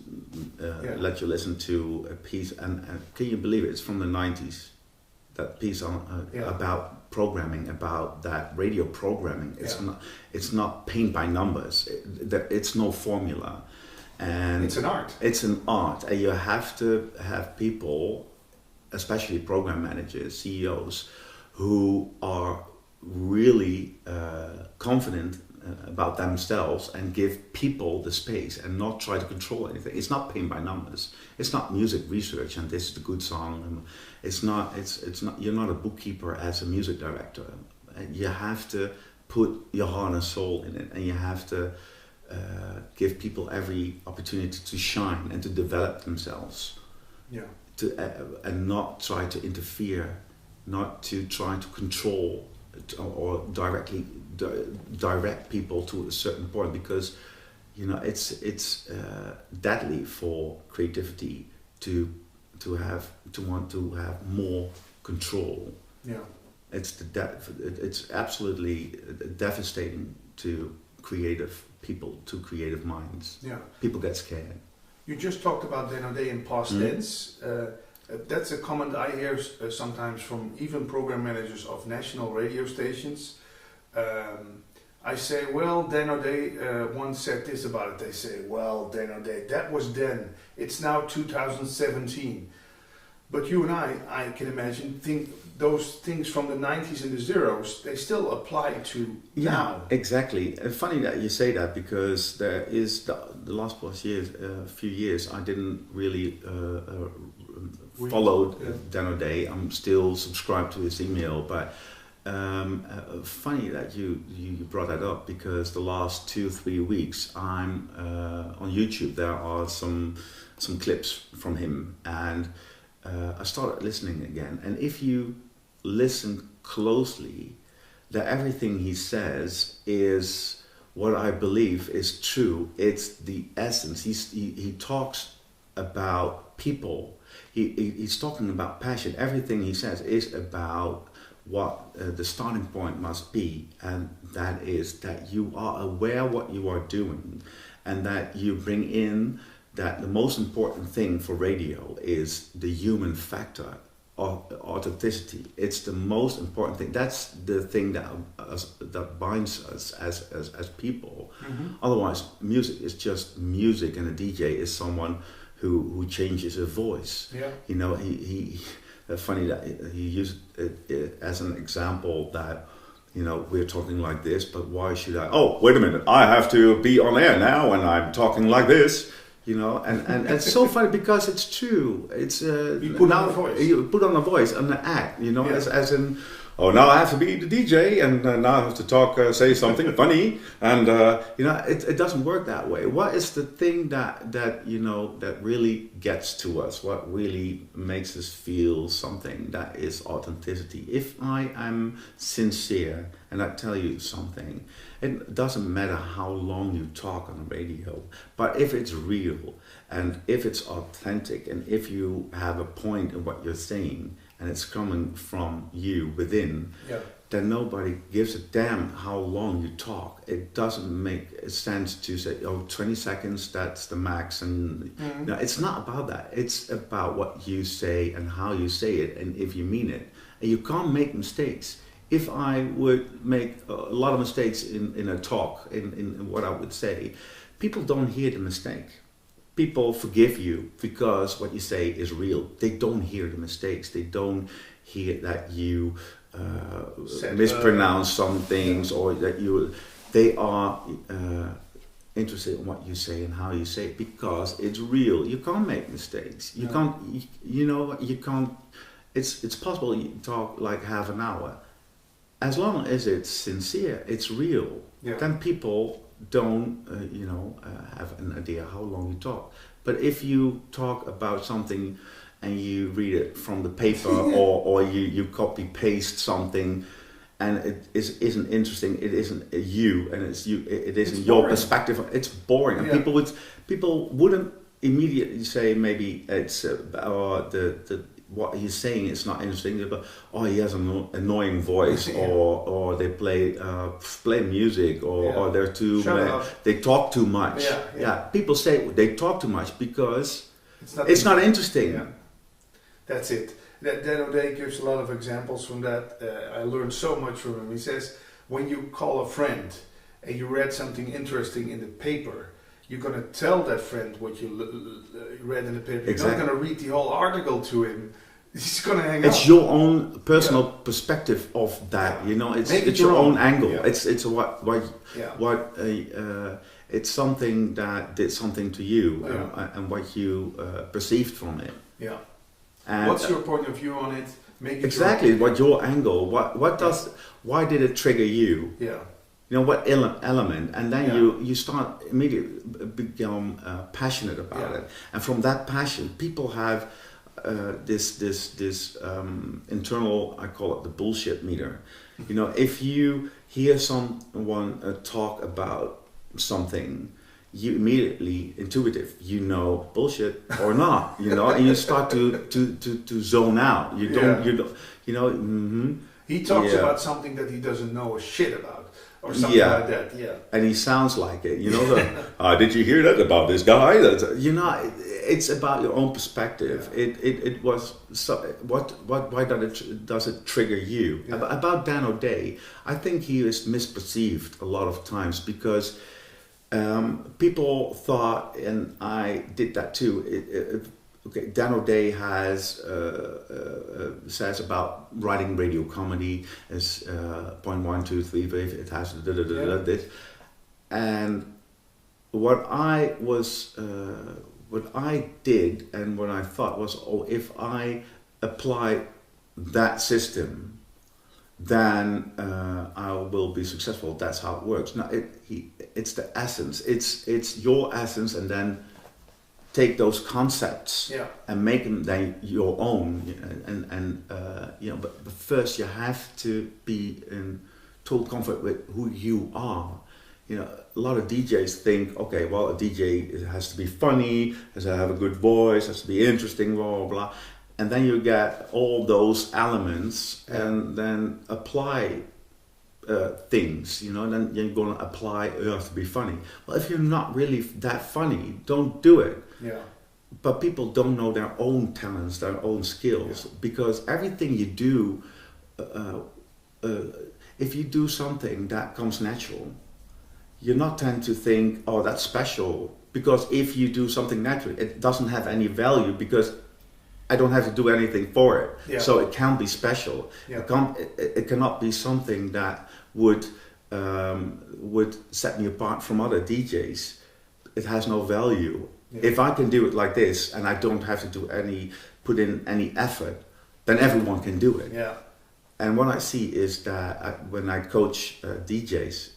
let you listen to a piece, and can you believe it? It's from the 90s. That piece about programming, about that radio programming. It's not paint by numbers. It's no formula, and it's an art. It's an art, and you have to have people, especially program managers, CEOs, who are really confident about themselves and give people the space and not try to control anything. It's not paint by numbers. It's not music research and this is a good song. And it's not. You're not a bookkeeper as a music director. You have to put your heart and soul in it, and you have to give people every opportunity to shine and to develop themselves. And not try to interfere, not to try to control or directly direct people to a certain point, because it's deadly for creativity to want to have more control. It's absolutely devastating to creative people, to creative minds. People get scared. You just talked about Dan O'Day in past tense. That's a comment I hear sometimes from even program managers of national radio stations. I say, well, Dan O'Day once said this about it. They say, well, Dan O'Day, that was then. It's now 2017. But you and I can imagine, think those things from the 90s and the zeros, they still apply to now. Exactly. Funny that you say that, because there is the last few years, I didn't really follow Dan O'Day. I'm still subscribed to his email, but funny that you brought that up, because the last 2-3 weeks I'm on YouTube. There are some clips from him, and I started listening again. And if you listen closely, that everything he says is what I believe is true. It's the essence. He talks about people. He's talking about passion. Everything he says is about what the starting point must be, and that is that you are aware what you are doing, and that you bring in that the most important thing for radio is the human factor of authenticity. It's the most important thing. That's the thing that binds us as people. Otherwise, music is just music, and a DJ is someone who changes his voice. He funny that he used it as an example that, we're talking like this, but why should I? Oh, wait a minute! I have to be on air now, and I'm talking like this. And it's so funny, because it's true. It's you put on a voice. You put on a voice and an act. As in, oh, now I have to be the DJ, and now I have to talk, say something funny, and it doesn't work that way. What is the thing that really gets to us? What really makes us feel something? That is authenticity. If I am sincere and I tell you something, it doesn't matter how long you talk on the radio, but if it's real, and if it's authentic, and if you have a point in what you're saying, and it's coming from you within, then nobody gives a damn how long you talk. It doesn't make sense to say, 20 seconds, that's the max. And no, it's not about that. It's about what you say and how you say it, and if you mean it. And you can't make mistakes. If I would make a lot of mistakes in a talk, in what I would say, people don't hear the mistake. People forgive you because what you say is real. They don't hear the mistakes. They don't hear that you mispronounce some things, or that they are interested in what you say and how you say it, because it's real. You can't make mistakes. You can't. You can't. It's possible you talk like half an hour, as long as it's sincere, it's real. Yeah. Then people don't, have an idea how long you talk. But if you talk about something and you read it from the paper, or you copy paste something, and it isn't interesting, it isn't you, and it isn't your perspective, it's boring. And Yeah. people wouldn't immediately say maybe it's the what he's saying is not interesting, but he has an annoying voice, or they play music, or they're too they talk too much. People say they talk too much because it's not interesting. Yeah. That's it. Dan O'Day gives a lot of examples from that. I learned so much from him. He says, when you call a friend and you read something interesting in the paper, you're going to tell that friend what you read in the paper. You're Exactly. not going to read the whole article to him. He's going to hang up. It's your own personal perspective of that. It's your own angle. Yeah. It's it's something that did something to you, and what you perceived from it. Yeah. And what's your point of view on it? Make it exactly your what your angle. Why did it trigger you? Yeah. What element, and then you start immediately become passionate about it, and from that passion, people have this internal, I call it the bullshit meter. If you hear someone talk about something, you immediately bullshit or not, and you start to zone out. You don't. He talks about something that he doesn't know a shit about. Or something like that, and he sounds like it, did you hear that about this guy? It's about your own perspective. It was so. Why does it trigger you? Yeah. About Dan O'Day, I think he is misperceived a lot of times, because people thought, and I did that too. Dan O'Day says about writing radio comedy as point 1, 2, 3, it has this, and what I did and what I thought was, if I apply that system, then I will be successful. That's how it works. Now it's the essence. It's your essence, and then take those concepts and make them then your own, but first you have to be in total comfort with who you are. A lot of DJs think, okay, well, a DJ has to be funny, has to have a good voice, has to be interesting, blah blah blah, and then you get all those elements and then apply things, then you're going to apply, you have to be funny. Well, if you're not really that funny, don't do it. Yeah. But people don't know their own talents, their own skills, because everything you do, if you do something that comes natural, you not tend to think, oh, that's special, because if you do something naturally, it doesn't have any value, because I don't have to do anything for it. Yeah. So it can't be special. Yeah. It cannot be something that would set me apart from other DJs. It has no value. Yeah. If I can do it like this, and I don't have to put in any effort, then everyone can do it. Yeah. And what I see is that when I coach DJs,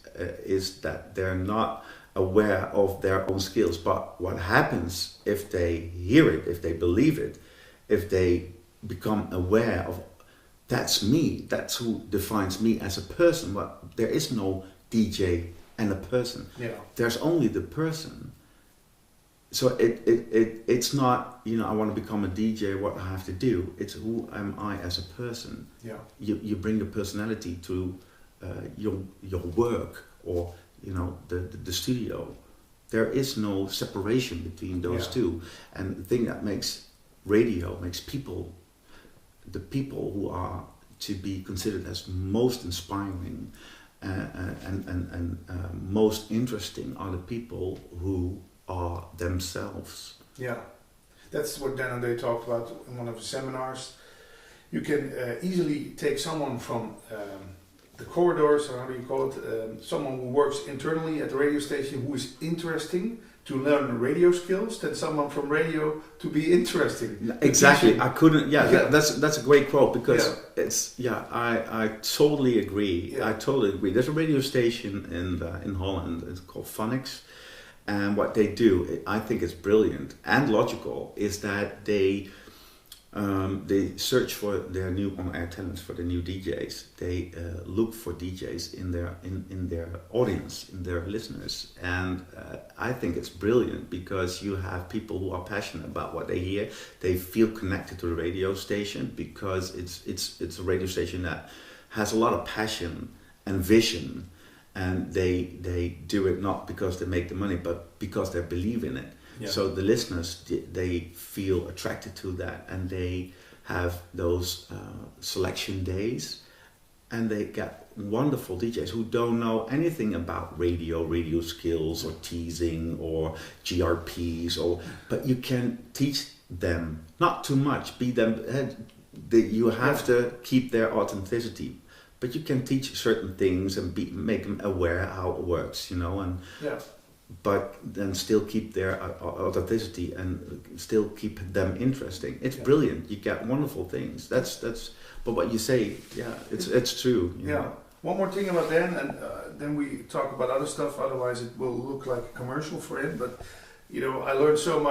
is that they're not aware of their own skills. But what happens if they hear it, if they believe it, if they become aware of, that's me, that's who defines me as a person. But there is no DJ and a person. Yeah. There's only the person. So it's not, I want to become a DJ, what I have to do. It's who am I as a person. Yeah. You bring your personality to your work, or the studio. There is no separation between those two. And the thing that makes radio, makes people, the people who are to be considered as most inspiring and most interesting, are the people who are themselves. Yeah, that's what Dan O'Day talked about in one of his seminars. you can easily take someone from the corridors, or how do you call it, someone who works internally at the radio station who is interesting to learn radio skills, than someone from radio to be interesting. Exactly. I couldn't. Yeah. That's a great quote, because it's. Yeah, I totally agree. Yeah. I totally agree. There's a radio station in Holland. It's called Phonics, and what they do, I think is brilliant and logical, is that they search for their new on-air talents, for the new DJs. They look for DJs in their audience, in their listeners, and I think it's brilliant, because you have people who are passionate about what they hear. They feel connected to the radio station, because it's a radio station that has a lot of passion and vision, and they do it not because they make the money, but because they believe in it. Yeah. So the listeners, they feel attracted to that, and they have those selection days, and they get wonderful DJs who don't know anything about radio skills or teasing or GRPs, but you can teach them, not too much. You have to keep their authenticity, but you can teach certain things and make them aware how it works, and. Yeah. But then still keep their authenticity and still keep them interesting. It's brilliant. You get wonderful things. That's. But what you say, it's true. You know? One more thing about Dan, and then we talk about other stuff. Otherwise, it will look like a commercial for him. But I learned so much